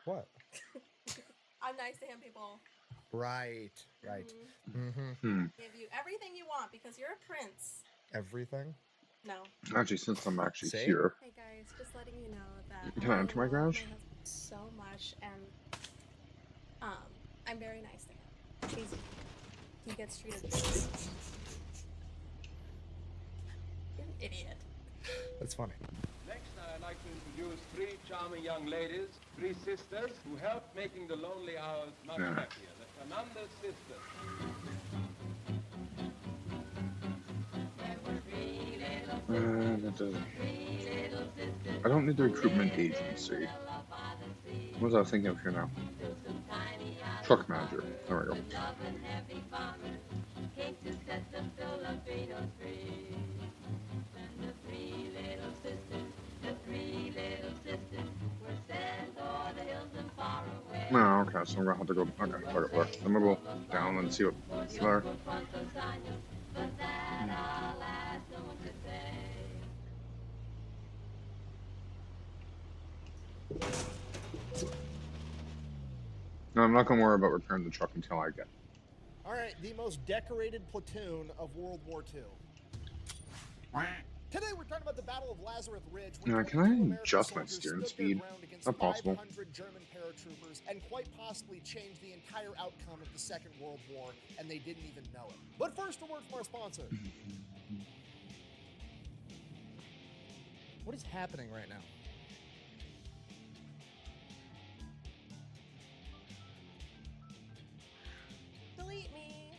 What? I'm nice to him, people. Right, right. Mhm. Hmm. Give you everything you want because you're a prince. Everything? No. Actually, since I'm actually See? here, Hey guys, just letting you know that Can I enter my love garage? husband so much, and I'm very nice to him. He gets treated. You're an idiot. That's funny. Next, I'd like to introduce 3 charming young ladies, 3 sisters who helped making the lonely hours much Yeah. happier. The Fernandez sisters. There were 3 little I don't need the recruitment agency. What was I thinking of here now? Truck manager. There we go. No, okay, so I'm gonna have to go. Okay, fuck it, look. I'm gonna go down and see what's there. No, I'm not gonna worry about repairing the truck until I get. All right, the most decorated platoon of World War II. Today we're talking about the Battle of Lazarus Ridge. Now, can I adjust my steering speed? Not possible. 500 German paratroopers and quite possibly change the entire outcome of the Second World War, and they didn't even know it. But first, a word from our sponsor. What is happening right now? Delete me.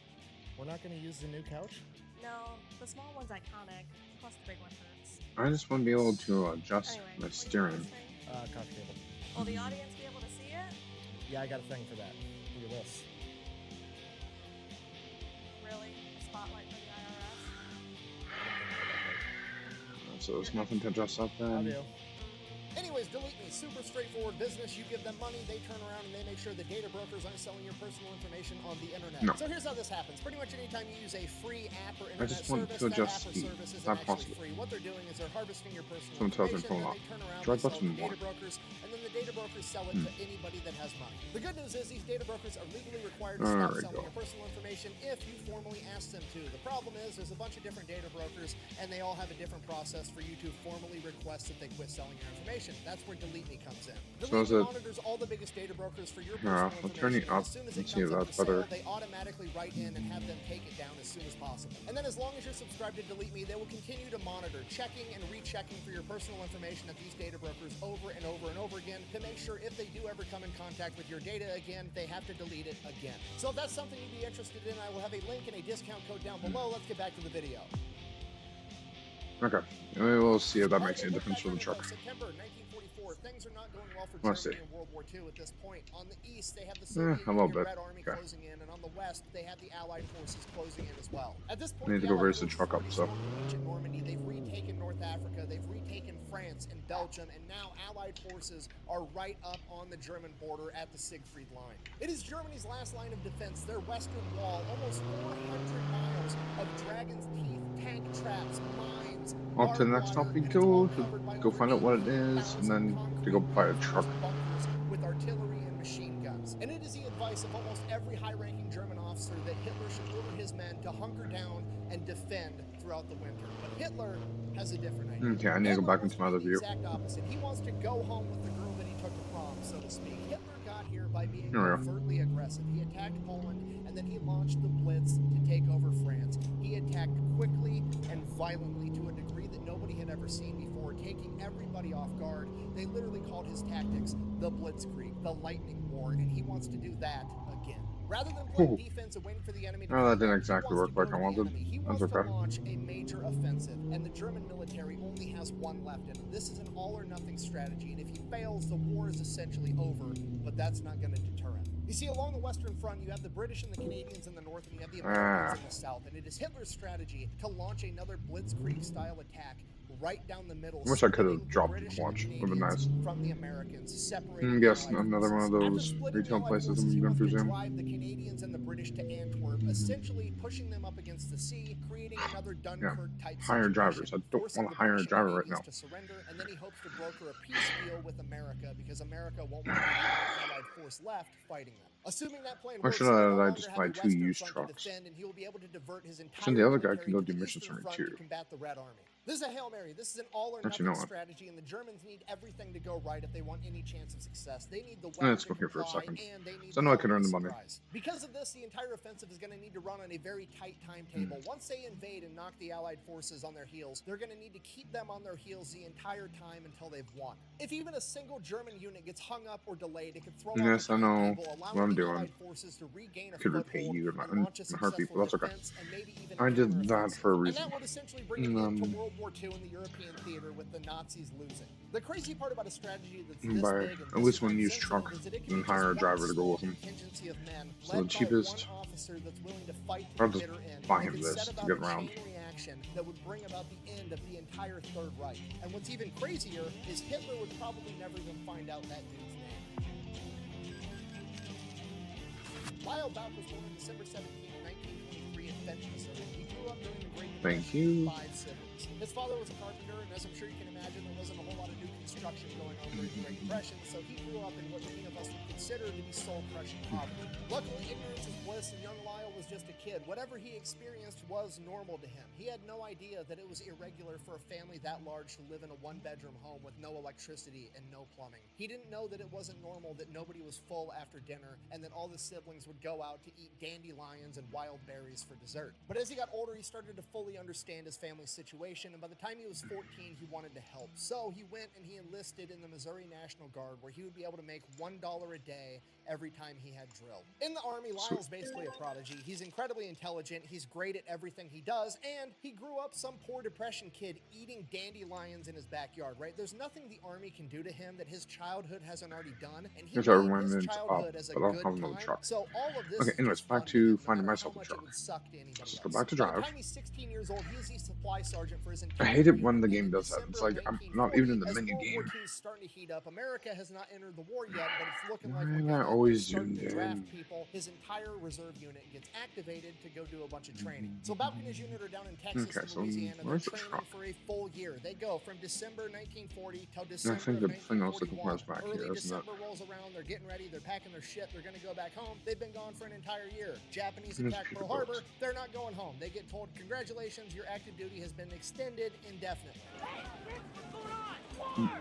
We're not going to use the new couch? No, the small one's iconic, plus the big one hurts. I just want to be able to adjust Anyway, my what do you steering. want this thing? Couch table. Will the audience be able to see it? Yeah, I got a thing for that. Look at this. Really? A spotlight for the IRS? So there's nothing to adjust up How then. do you? Anyways, Delete Me, super straightforward business. You give them money, they turn around and they make sure the data brokers aren't selling your personal information on the internet. No. So here's how this happens. Pretty much anytime you use a free app or I internet just want service, to that adjust app or speed. service isn't Not actually possible. free. What they're doing is they're harvesting your personal Someone tells me information, pull and up. they turn around Try and sell it button to one. data brokers, and then the data brokers sell it to anybody that has money. The good news is these data brokers are legally required to There stop we selling go. your personal information if you formally ask them to. The problem is there's a bunch of different data brokers, and they all have a different process for you to formally request that they quit selling your information. That's where Delete Me comes in. So is Delete Me it- monitors all the biggest data brokers for your Yeah, personal I'll turn it information, and up as soon as and it see if comes up that's for sale, better. they automatically write in and have them take it down as soon as possible. And then as long as you're subscribed to Delete Me, they will continue to monitor, checking and rechecking for your personal information at these data brokers over and over and over again to make sure if they do ever come in contact with your data again, they have to delete it again. So if that's something you'd be interested in, I will have a link and a discount code down below. Let's get back to the video. Okay, we will see if that All makes right, any we're difference back for the on truck. September 1944. Things are not going well for Let's Germany see. in World War II at this point. On the east, they have the a Soviet little Union bit. Red Army Okay. closing in, and on the west, they have the Allied forces closing in as well. At this point, I need to the go Allied raise the forces truck up, already so. stormed the beach in Normandy. They've retaken North Africa. They've retaken France and Belgium, and now Allied forces are right up on the German border at the Siegfried Line. It is Germany's last line of defense, their western wall, almost 400 miles of Dragon's Teeth, tank traps, mines, Off to the next stop we go to go find out what it is, and then to go buy a truck. Bunkers with artillery and machine guns. And it is the advice of almost every high-ranking German officer that Hitler should order his men to hunker down and defend throughout the winter. But Hitler has a different idea. Okay, I need to go Hitler back wants into my to other do the view. exact opposite. He wants to go home with the girl that he took to prom, so to speak. Hitler got here by being Here we go. overtly aggressive. He attacked Poland, and then he launched the Blitz to take over France. He attacked quickly and violently to a degree that nobody had ever seen before, taking everybody off guard. They literally called his tactics the Blitzkrieg, the Lightning War, and he wants to do that again. Rather than playing Ooh. defense and waiting for the enemy to Oh, that come didn't back, exactly he wants work to like I go to the wanted. enemy. He That's wants okay. to launch a major offensive, and the German military only has one left in him. This is an all-or-nothing strategy, and if he fails, the war is essentially over, but that's not going to deter him. You see, along the Western Front, you have the British and the Canadians in the north, and you have the Americans in the south, and it is Hitler's strategy to launch another Blitzkrieg-style attack right down the middle. I wish I could have splitting the dropped British the and watch. the Would have been nice. Canadians from the Americans, separating Yes, the Allied another one of forces. After those splitting the retail Allied places forces, I'm he gonna wants to presume. drive the Canadians and the British to Antwerp, essentially pushing them up against the sea, creating another Dunkirk-type Hire situation, drivers. I don't forcing want to the hire a British and driver right Canadians now. to surrender, and then he hopes to broker a peace deal with America because America won't want to be the Allied force left fighting them. Assuming that plan Why works, should he will I- no I longer just have buy a two Western used front trucks? to defend, and he will be able to divert his entire So the other guy military can go to do the missions Eastern for me front too. to combat the Red Army. This is a Hail Mary. This is an all or Actually, nothing no. strategy, and the Germans need everything to go right if they want any chance of success. They need the Let's weapons go to here for a comply, second. and they need So I the know I can element earn the of money. surprise. Because of this, the entire offensive is going to need to run on a very tight timetable. Once they invade and knock the Allied forces on their heels, they're going to need to keep them on their heels the entire time until they've won. If even a single German unit gets hung up or delayed, it could throw Yes, off I the know timetable, what allowing I'm the doing. Allied forces to regain a Could repay foothold you in and launch a a heartbeat, successful but that's okay. defense and maybe even I a did that counteroffensive. for a And reason. that would essentially bring an end to World World War II in the European theater with the Nazis losing. The crazy part about a strategy that's this By big and at this least one used time-sensitive truck is that it can and be hire a just driver one to go with small him. contingency of men So led the by cheapest, one officer that's willing to fight to I'll the just bitter end. buy They him could this set to about get a around. chain reaction that would bring about the end of the entire Third Reich. And what's even crazier is Hitler would probably never even find out that dude's name. Lyle Bauch was born on December 17, 1923 in Fenton, Missouri. He grew up during the Great Thank Depression you. with 5 siblings. His father was a carpenter, and as I'm sure you can imagine, there wasn't a whole lot of new construction going on during the Great Depression, so he grew up in what many of us would consider to be soul-crushing poverty. Luckily, ignorance is bliss, and young Lyle was just a kid. Whatever he experienced was normal to him. He had no idea that it was irregular for a family that large to live in a one-bedroom home with no electricity and no plumbing. He didn't know that it wasn't normal that nobody was full after dinner and that all the siblings would go out to eat dandelions and wild berries for dessert. But as he got older, he started to fully understand his family's situation, and by the time he was 14, he wanted to help. So he went and he enlisted in the Missouri National Guard, where he would be able to make $1 a day every time he had drill. In the Army, Lyle's basically a prodigy. He's incredibly intelligent, he's great at everything he does, and he grew up some poor depression kid eating dandelions in his backyard, right? There's nothing the Army can do to him that his childhood hasn't already done, and he Here's made everyone his into childhood as a but I'll good have another time. truck. So all of this Okay, is anyways, just back fun to him, no finding matter myself how a much truck. it would suck to anybody Let's else. go back to By the drive. time he's 16 years old, he's the supply sergeant for his I entire hate it unit, when the and game in does that. December It's of like I'm not even in the 1940, as mini World War game. II is starting to heat up, America has not entered the war yet, but it's looking like Why we're am I gonna. They're always starting zoomed to draft in? people. His entire reserve unit gets activated to go do a bunch of training. So Bauch and his unit are down in Texas Okay, and so Louisiana. They're where's the training truck? for a full year. They go from December 1940 till I December think of the thing I was looking for 1941. is back Early here, isn't it? December rolls around. They're getting ready. They're packing their shit. They're going to go back home. They've been gone for an entire year. Japanese Let's attack keep Pearl it Harbor. boats. They're not going home. They get told, congratulations, your active duty has been extended indefinitely.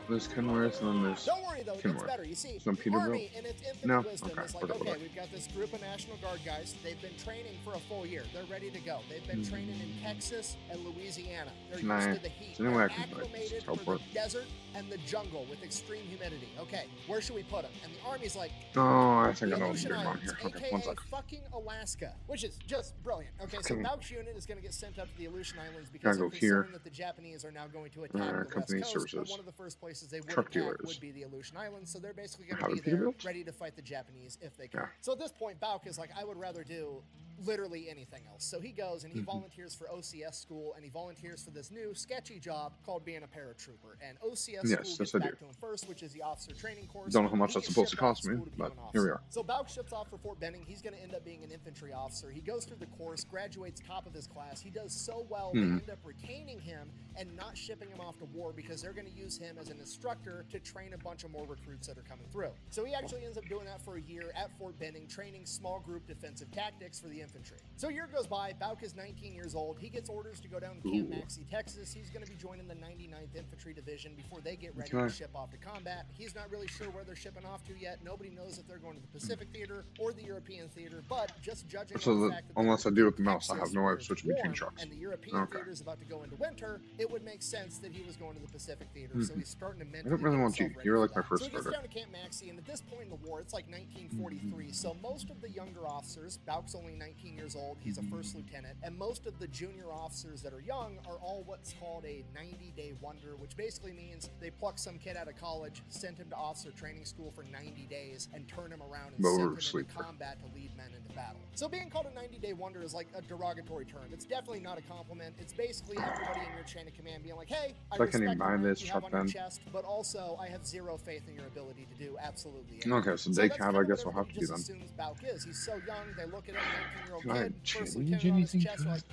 There's Kenworth and then there's Don't worry though, it gets Kenworth. better. You see, Some the Peterbilt? Army in its infinite No? wisdom Okay, is like, whatever. okay, we've got this group of National Guard guys. They've been training for a full year. They're ready to go. They've been training in Texas and Louisiana. They're Can I- used to the heat. is there any way They're I can, like, acclimated just for the teleport? desert and the jungle with extreme humidity. Okay, where should we put them? And the Army's like, Oh, I think the I know what's Aleutian going on Islands, here. Okay, one aka sec. fucking Alaska, which is just brilliant. Okay, so Fucking- Bauch's unit is going to get sent up to the Aleutian Islands because they're Gotta go here. concerned that the Japanese are now going to attack the West company Coast. But services. one of the first places they would Truck attack dealers. would be the Aleutian Islands, so they're basically going How to do be there, Peterbilt? ready to fight the Japanese if they can. Yeah. So at this point, Bauch is like, I would rather do literally anything else. So he goes and he Mm-hmm. volunteers for OCS school, and he volunteers for this new sketchy job called being a paratrooper. And OCS Yes, school yes, gets I back do. to him first, which is the officer training course. Don't know how much He that's gets supposed to shipped off cost me, school to become but an here we officer. are. So Bauch ships off for Fort Benning. He's going to end up being an infantry officer. He goes through the course, graduates top of his class. He does so well, they end up retaining him and not shipping him off to war because they're going to use him as an instructor to train a bunch of more recruits that are coming through. So he actually ends up doing that for a year at Fort Benning, training small group defensive tactics for the infantry. So a year goes by. Bauch is 19 years old. He gets orders to go down to Camp Maxey, Texas. He's going to be joining the 99th Infantry Division before they get ready to ship off to combat. He's not really sure where they're shipping off to yet. Nobody knows if they're going to the Pacific Theater or the European Theater, but just judging So on the the- fact that unless they're I do with the in mouse, I have Texas, no way where of it's switching between warm, trucks. and the European Okay. Theater is about to go into winter, it would make sense that he was going to the Pacific Theater, so he's starting to I mentally don't really get want you. himself ready You're for like my that. first So he gets starter. down to Camp Maxey, and at this point in the war, it's like 1943, so most of the younger officers, Bauch's only 19 years old, he's a first lieutenant, and most of the junior officers that are young are all what's called a 90-day wonder, which basically means they pluck some kid out of college, send him to officer training school for 90 days, and turn him around and But send we're him into sleeper. combat to lead men into battle. So being called a 90-day wonder is like a derogatory term. It's definitely not a compliment. It's basically everybody in your chain of command being like, hey, I So I can't respect even the buy rank this you have truck on your then? chest, but also I have zero faith in your ability to do absolutely anything. Okay, so day that's cab, kind I of guess what I'll have to be everybody then. just assumes Bauch is. He's so young, they look at him, 19-year-old Can I kid, first change lieutenant on his anything chest, to like, it?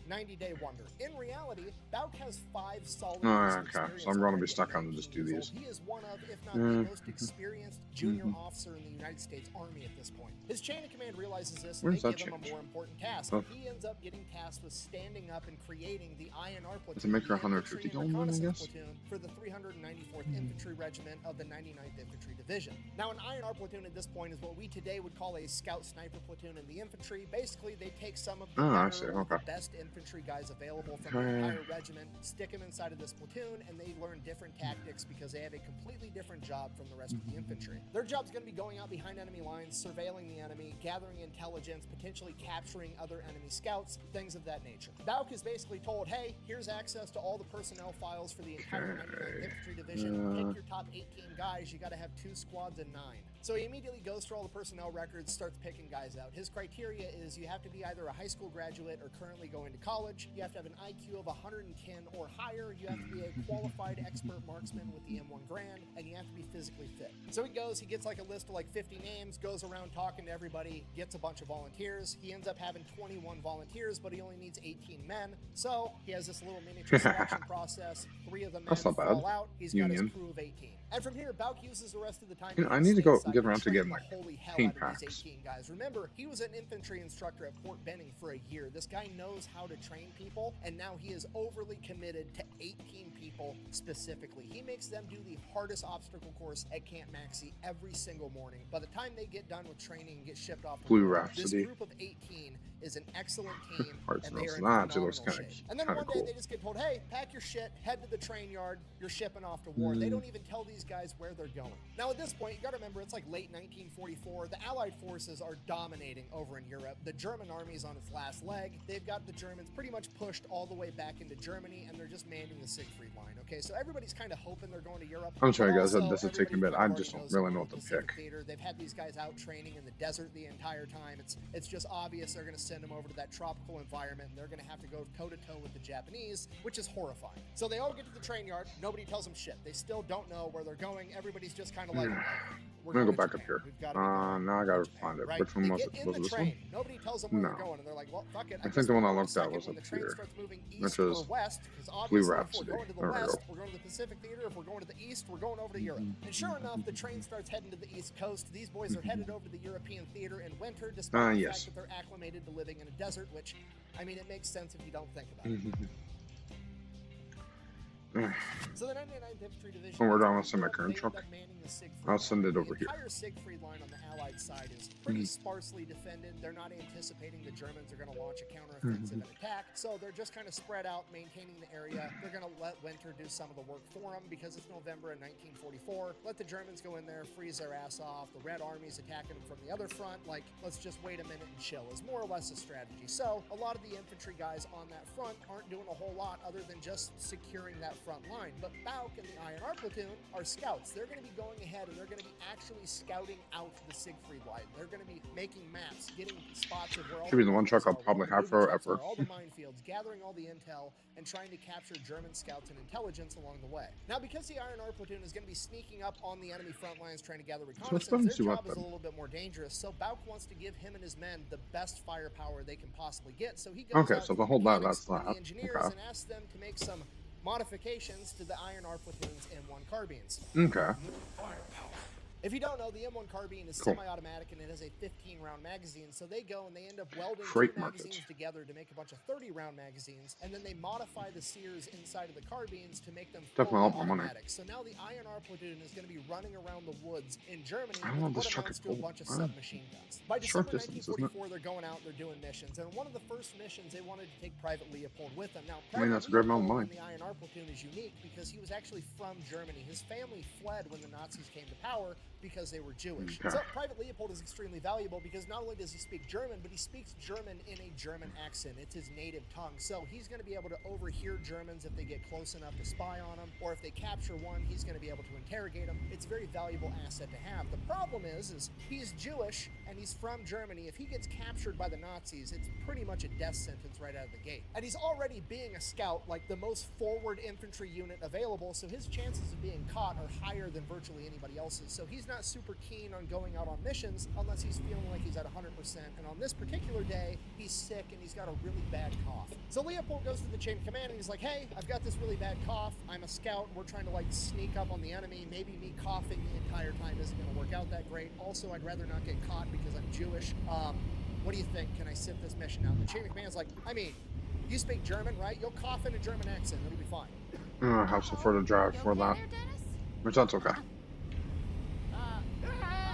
90-day wonder. In reality, Bauch has 5 solid Oh, years of okay. experience So I'm gonna be already at stuck on 19 just do years these. old. He is one of, if not the most experienced junior officer in the United States Army at this point. His chain of command realizes this, and Where's they that give him a change? more important task. Oh. He ends up getting tasked with standing up and creating the INR platoon, Does it make her the infantry 150 and gold then, I reconnaissance guess? platoon for the 394th Infantry Regiment of the 99th Infantry Division. Now, an INR platoon at this point is what we today would call a scout sniper platoon in the infantry. Basically, they take some of the Oh, I better see, or the okay. best infantry infantry guys available from the entire regiment, stick them inside of this platoon, and they learn different tactics because they have a completely different job from the rest of the infantry. Their job's going to be going out behind enemy lines, surveilling the enemy, gathering intelligence, potentially capturing other enemy scouts, things of that nature. Bauk is basically told, hey, here's access to all the personnel files for the entire 99th Infantry Division. Pick your top 18 guys. You got to have 2 squads and 9. So he immediately goes through all the personnel records, starts picking guys out. His criteria is you have to be either a high school graduate or currently going to college. You have to have an IQ of 110 or higher. You have to be a qualified expert marksman with the M1 Grand, and you have to be physically fit. So he goes, he gets like a list of like 50 names, goes around talking to everybody, gets a bunch of volunteers. He ends up having 21 volunteers, but he only needs 18 men. So he has this little miniature selection process. 3 of the men fall out. He's got his crew of 18. And from here, Bauk uses the rest of the time. You know, I need to go get around to getting like paint packs. 18 guys. Remember, he was an infantry instructor at Fort Benning for a year. This guy knows how to train people, and now he is overly committed to 18 people specifically. He makes them do the hardest obstacle course at Camp Maxey every single morning. By the time they get done with training and get shipped off, Blue Rhapsody. This group of 18 is an excellent team, and they are in phenomenal shape. And then one day they just get told, hey, pack your shit, head to the train yard, you're shipping off to war. They don't even tell these guys where they're going. Now at this point, you gotta remember, it's like late 1944. The Allied forces are dominating over in Europe. The German army's on its last leg. They've got the Germans pretty much pushed all the way back into Germany, and they're just manning the Siegfried line. Okay, so everybody's kind of hoping they're going to Europe. I'm sorry guys, this is taking a bit. I just don't really know what to pick. They've had these guys out training in the desert the entire time. It's just obvious they're going to send them over to that tropical environment, and they're going to have to go toe-to-toe with the Japanese, which is horrifying. So they all get to the train yard. Nobody tells them shit. They still don't know where they're going. Everybody's just kind of like, we're going to go back up here. Now I got to find it. Right? Which one was it? Was it this one? Nobody tells them where they're going, and they're like, well, fuck it. I think the one I looked at was up here, which is Blue Rhapsody. We're going to the west, we're going to the Pacific Theater. If we're going to the east, we're going over to Europe. And sure enough, the train starts heading to the east coast. These boys are headed over to the European theater in winter, despite the fact that they're acclimated to living in a desert, which, I mean, it makes sense if you don't think about it. So the 99th Infantry Division. When we're done with my current truck, I'll send it over here. The entire Siegfried line on the Allied side is pretty sparsely defended. They're not anticipating the Germans are going to launch a counteroffensive and attack, so they're just kind of spread out, maintaining the area. They're going to let winter do some of the work for them because it's November in 1944. Let the Germans go in there, freeze their ass off. The Red Army's attacking them from the other front. Like, let's just wait a minute and chill is more or less a strategy. So a lot of the infantry guys on that front aren't doing a whole lot other than just securing that front line. But Bauk and the INR platoon are scouts. They're going to be going ahead and they're going to be actually scouting out the Siegfried line. They're going to be making maps, getting spots of where all should be the one truck I'll probably have forever. All the minefields, gathering all the intel, and trying to capture German scouts and intelligence along the way. Now, because the INR platoon is going to be sneaking up on the enemy front lines trying to gather reconnaissance, their job is a little bit more dangerous. So Bauk wants to give him and his men the best firepower they can possibly get. So he goes out so the whole lot, that's the engineers and asks them to make some modifications to the INR platoon's M1 carbines. Okay. If you don't know, the M1 carbine is semi-automatic and it has a 15-round magazine, so they go and they end up welding two magazines together to make a bunch of 30-round magazines, and then they modify the sears inside of the carbines to make them fully automatic. So now the INR platoon is going to be running around the woods in Germany with what amounts to a bunch of submachine guns. By December 1944, they're going out, they're doing missions, and one of the first missions, they wanted to take Private Leopold with them. Now, Private Leopold in the INR platoon is unique because he was actually from Germany. His family fled when the Nazis came to power because they were Jewish. So Private Leopold is extremely valuable because not only does he speak German, but he speaks German in a German accent. It's his native tongue. So he's going to be able to overhear Germans if they get close enough to spy on them, or if they capture one, he's going to be able to interrogate them. It's a very valuable asset to have. The problem is he's Jewish and he's from Germany. If he gets captured by the Nazis, it's pretty much a death sentence right out of the gate. And he's already being a scout, like the most forward infantry unit available, so his chances of being caught are higher than virtually anybody else's. So he's not super keen on going out on missions unless he's feeling like he's at 100%. And on this particular day, he's sick and he's got a really bad cough. So Leopold goes to the chain of command and he's like, hey, I've got this really bad cough. I'm a scout. We're trying to like sneak up on the enemy. Maybe me coughing the entire time isn't going to work out that great. Also, I'd rather not get caught because I'm Jewish. What do you think? Can I sit this mission out? The chain of command's like, I mean, you speak German, right? You'll cough in a German accent. It'll be fine. I have some further drive for that. Which that's okay.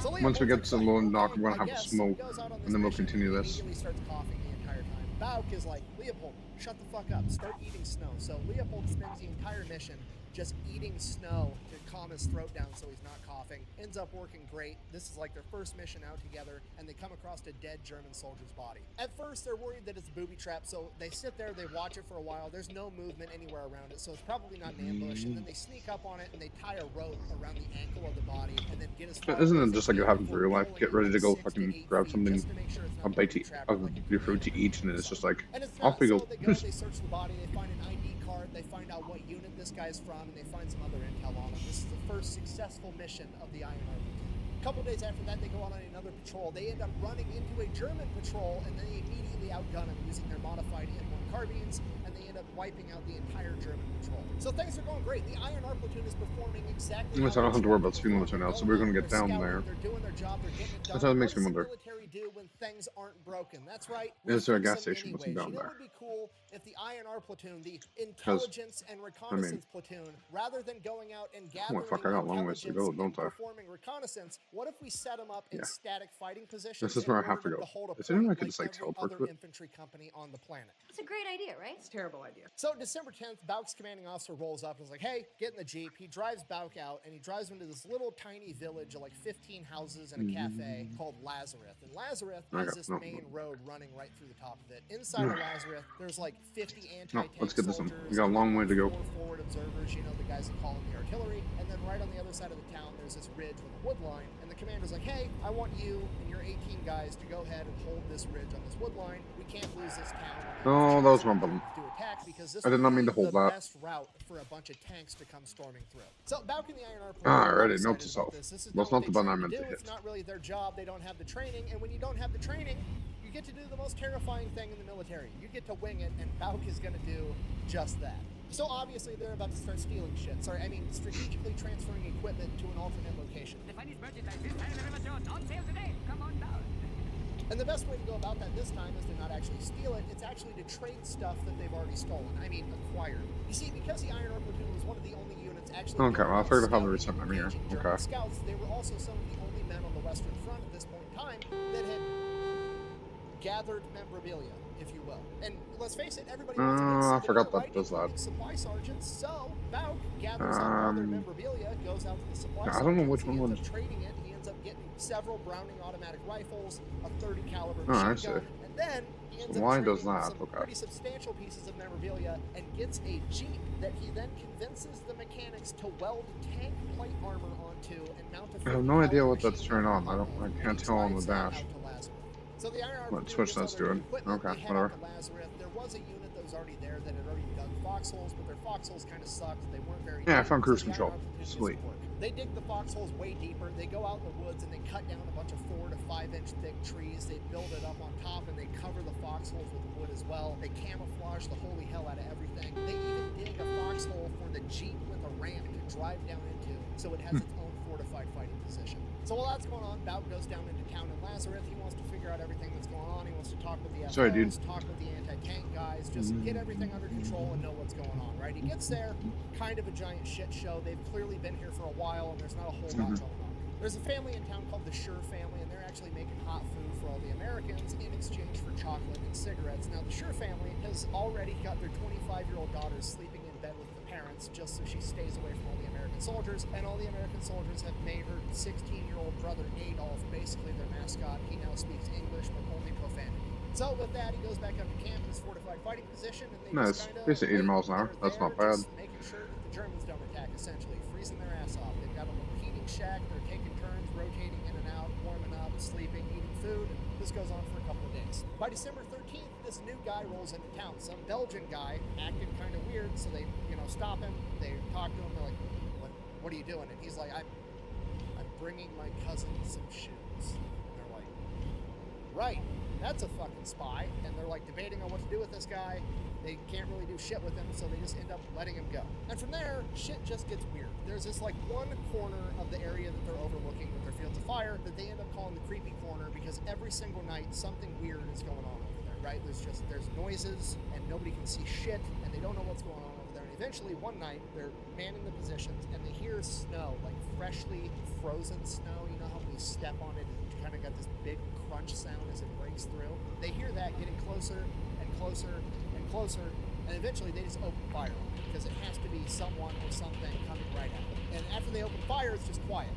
So once we get to the low knock, I'm going to have a smoke, and then we'll continue this. He starts coughing the entire time. Bauk is like, Leopold, shut the fuck up. Start eating snow. So Leopold spends the entire mission just eating snow to calm his throat down so he's not coughing. Ends up working great. This is like their first mission out together, and they come across a dead German soldier's body. At first, they're worried that it's a booby trap, so they sit there, they watch it for a while. There's no movement anywhere around it, so it's probably not an ambush, and then they sneak up on it, and they tie a rope around the ankle of the body, and then get as far Isn't away it as just they like it can happens in before real life? pulling Get it ready like to go 6 to fucking 8 grab feet something, just to make sure it's a not bite booby to, trapped like your food to eat, and it's just like, off we go. So they go, they search the body, they find an ID card, they find out what unit this guy's from, and they find some other intel on him. This is the first successful mission of the Iron Army. A couple days after that, they go on another patrol. They end up running into a German patrol, and they immediately outgun them using their modified M1 carbines, and they end up wiping out the entire German patrol. So things are going great. The Iron Army platoon is performing exactly I don't have to worry about speed limits right now, so we're going to get down there. They're doing their job. They're getting it done. That's how it makes What me does the wonder. military do when things aren't broken? That's right. Is there a fix gas them station with some anyways. down You know there? what would be cool if the INR platoon, the intelligence and reconnaissance platoon, rather than going out and gathering fuck, I got a long ways to go, intelligence don't and I? performing reconnaissance, what if we set them up in Yeah. static fighting positions? This is and where I have to ordered them go. hold a Is there any way I point could just, like, every teleport other to it? infantry company on the planet? It's a great idea, right? It's a terrible idea. So December 10th, Bauk's commanding officer rolls up and is like, hey, get in the Jeep. He drives Bauk out, and he drives him to this little tiny village of like 15 houses and a cafe called Lazareth. And Lazareth has this main road running right through the top of it. Inside of Lazareth, there's like 50 anti-tank let's get this one. soldiers. We got a long way to go. 4 forward observers, you know, the guys that call in the artillery. And then right on the other side of the town, there's this ridge with a wood line. And the commander's like, hey, I want you and your 18 guys to go ahead and hold this ridge on this wood line. We can't lose this town. Oh, that was one button. To attack because this I did not mean to hold the that. best route for a bunch of tanks to come storming through. So Bauk and the INR Alrighty, note to self. That's not the button I meant to hit. It's not really their job. They don't have the training, and when you don't have the training, you get to do the most terrifying thing in the military. You get to wing it, and Bauk is going to do just that. So obviously they're about to start stealing shit. Strategically transferring equipment to an alternate location. The finest merchandise this side of the River Jones on sale today. Come on down. And the best way to go about that this time is to not actually steal it, it's actually to trade stuff that they've already stolen. Acquired. You see, because the Iron Army platoon was one of the only units actually... Okay, well, I figured out how to reset my mirror. Okay. Scouts, they were also some of the only men on the Western Front at this point in time that had gathered memorabilia, if you will. And let's face it, everybody wants to get I forgot that right? does that. Supply sergeants, so Bauk gathers up all their memorabilia, goes out to the supply I don't know which sergeants, one he ends was... up trading it, he ends up getting several Browning automatic rifles, a 30 caliber Oh, I machine see. gun, and then he ends Why up does trading that? some Okay. pretty substantial pieces of memorabilia and gets a Jeep that he then convinces the mechanics to weld tank plate armor onto and mount a... I have no idea what that's turned on. I can't tell on the dash. So the IRR Let's switch that's doing. Okay, whatever. There was a unit that was already there that had already dug foxholes, but their foxholes kind of sucked. They weren't very Yeah, I deep, found cruise so the control. IRR did Sweet. some work. They dig the foxholes way deeper. They go out in the woods and they cut down a bunch of 4 to 5 inch thick trees. They build it up on top and they cover the foxholes with wood as well. They camouflage the holy hell out of everything. They even dig a foxhole for the Jeep with a ramp to drive down into, so it has its own fortified fighting position. So while that's going on, Bauk goes down into town in Lazareth. He wants to figure out everything that's going on. He wants to talk with the FOs, talk with the anti-tank guys, just get everything under control and know what's going on, right? He gets there, kind of a giant shit show. They've clearly been here for a while, and there's not a whole lot going on. There's a family in town called the Schur family, and they're actually making hot food for all the Americans in exchange for chocolate and cigarettes. Now, the Schur family has already got their 25-year-old daughter sleeping in bed with the parents just so she stays away from all the American soldiers, and all the American soldiers have made her 16-year-old brother Adolf basically their mascot. He now speaks English, but only profanity. So with that, he goes back up to camp in his fortified fighting position, and they just kind of... Basically 80 miles an hour. That's not bad. Making sure that the Germans don't attack, essentially, freezing their ass off. They've got a little heating shack. They're taking turns, rotating in and out, warming up, sleeping, eating food, and this goes on for a couple of days. By December 13th, this new guy rolls into town. Some Belgian guy acting kind of weird, so they, stop him. They talk to him. They're like, what are you doing? And he's like, I'm bringing my cousin some shoes. And they're like, right, that's a fucking spy. And they're like debating on what to do with this guy. They can't really do shit with him, so they just end up letting him go. And from there, shit just gets weird. There's this like one corner of the area that they're overlooking with their fields of fire that they end up calling the creepy corner because every single night something weird is going on over there, right? There's noises and nobody can see shit and they don't know what's going on over there. And eventually one night they're manning the positions and they hear snow, like freshly frozen snow. You know how when you step on it, you kind of got this big crunch sound as it breaks through. They hear that getting closer and closer and closer, and eventually they just open fire on them because it has to be someone or something coming right at them. And after they open fire, it's just quiet.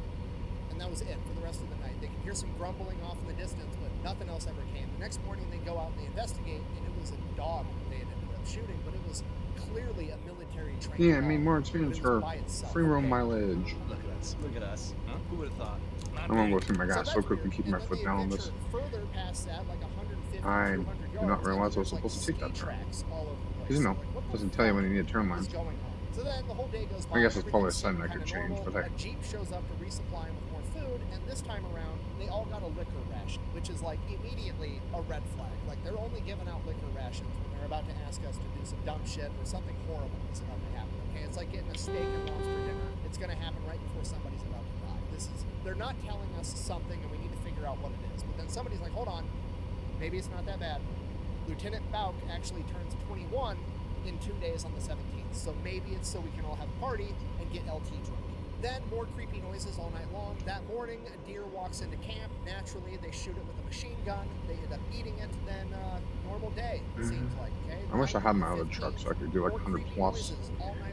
And that was it for the rest of the night. They could hear some grumbling off in the distance, but nothing else ever came. The next morning, they go out and they investigate, and it was a dog that they had ended up shooting, but it was clearly a military trained Yeah, I dog, mean, more but it experience was for by itself. free roam mileage. Look at us. Look at us. Huh? Who would have thought? I'm gonna go through my So gas that's so quickly, weird. keeping my And then foot the down on this. adventure further past that, like 150, I 200 did yards, not realize I was and there's, supposed to take like, that ski turn. tracks all over the place. Because, you know, So, like, what the doesn't tell you when you need to turn fuck is lines. going on? So then the whole day goes by. I guess it's probably a everything's setting I could kinda change, normal. but hey. A Jeep shows up to resupply them with more food, and this time around, they all got a liquor ration, which is like immediately a red flag. Like they're only giving out liquor rations when they're about to ask us to do some dumb shit or something horrible is about to happen. Okay, it's like getting a steak and lobster dinner. It's gonna happen right before somebody's about to die. They're not telling us something, and we need to figure out what it is. But then somebody's like, hold on, maybe it's not that bad. Lieutenant Bauk actually turns 21 in 2 days on the 17th, so maybe it's so we can all have a party and get LT drunk. Then more creepy noises all night long. That morning, a deer walks into camp. Naturally, they shoot it with a machine gun. They end up eating it. Then normal day, it seems like. Okay. I wish I had my other truck so I could do like 100 plus.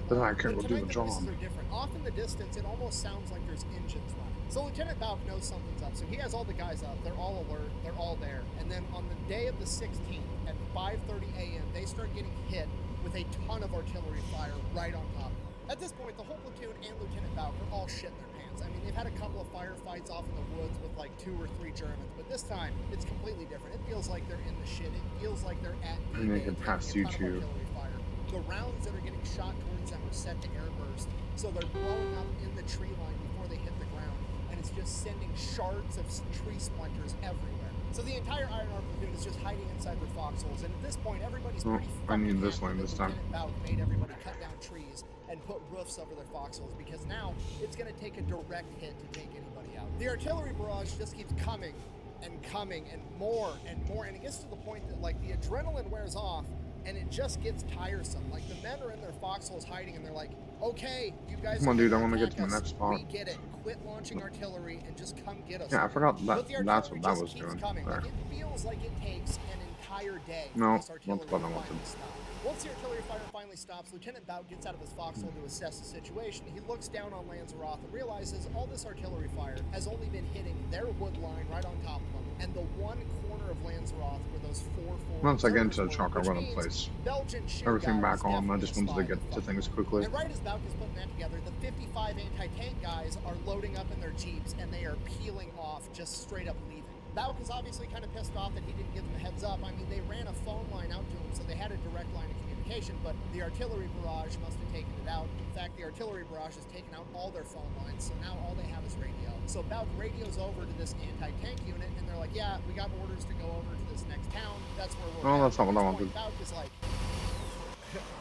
Then I could go do the job. Are different. Off in the distance, it almost sounds like there's engines running. So Lieutenant Bauk knows something's up. So he has all the guys up. They're all alert. They're all there. And then on the day of the 16th at 5:30 a.m., they start getting hit with a ton of artillery fire right on top of them. At this point, the whole platoon and Lieutenant Bauk are all shitting their pants. I mean, they've had a couple of firefights off in the woods with like 2 or 3 Germans, but this time it's completely different. It feels like they're in the shit. It feels like they're at And they can pass you too. fire. The rounds that are getting shot towards them are set to airburst, so they're blowing up in the tree line before they hit the ground, and it's just sending shards of tree splinters everywhere. So the entire Iron Arm platoon is just hiding inside their foxholes, and at this point, everybody's pretty I need this happy line that this time. Lieutenant Bauk made everybody cut down trees and put roofs over their foxholes, because now it's going to take a direct hit to take anybody out. The artillery barrage just keeps coming and coming and more, and it gets to the point that like the adrenaline wears off and it just gets tiresome. Like the men are in their foxholes hiding and they're like, okay, you guys Come on, dude, I want want to get to my next spot. We get it. Quit launching artillery and just come get us. Yeah, I forgot that. But the That's artillery what that just was keeps doing. coming. There. Like, it feels like it takes an entire day No, for this artillery that's what I to wanted. finally stop. Once the artillery fire finally stops, Lieutenant Bauk gets out of his foxhole to assess the situation. He looks down on Lanzarote and realizes all this artillery fire has only been hitting their wood line right on top of them, and the one corner of Lanzarote where those 4 Once I get into the truck, I run in place. Belgian shit Everything guys back on. I just wanted to definitely get to spotted things the quickly. And right as Bauk is putting that together, the 55 anti-tank guys are loading up in their Jeeps, and they are peeling off, just straight up leaving. Bauk is obviously kind of pissed off that he didn't give them a heads up. I mean, they ran a phone line out to him, so they had a direct line of communication, but the artillery barrage must have taken it out. In fact, the artillery barrage has taken out all their phone lines, so now all they have is radio. So Bauk radios over to this anti-tank unit, and they're like, yeah, we got orders to go over to this next town. That's where we're Oh, at. that's not what I At this wanted. point, Bauk is like,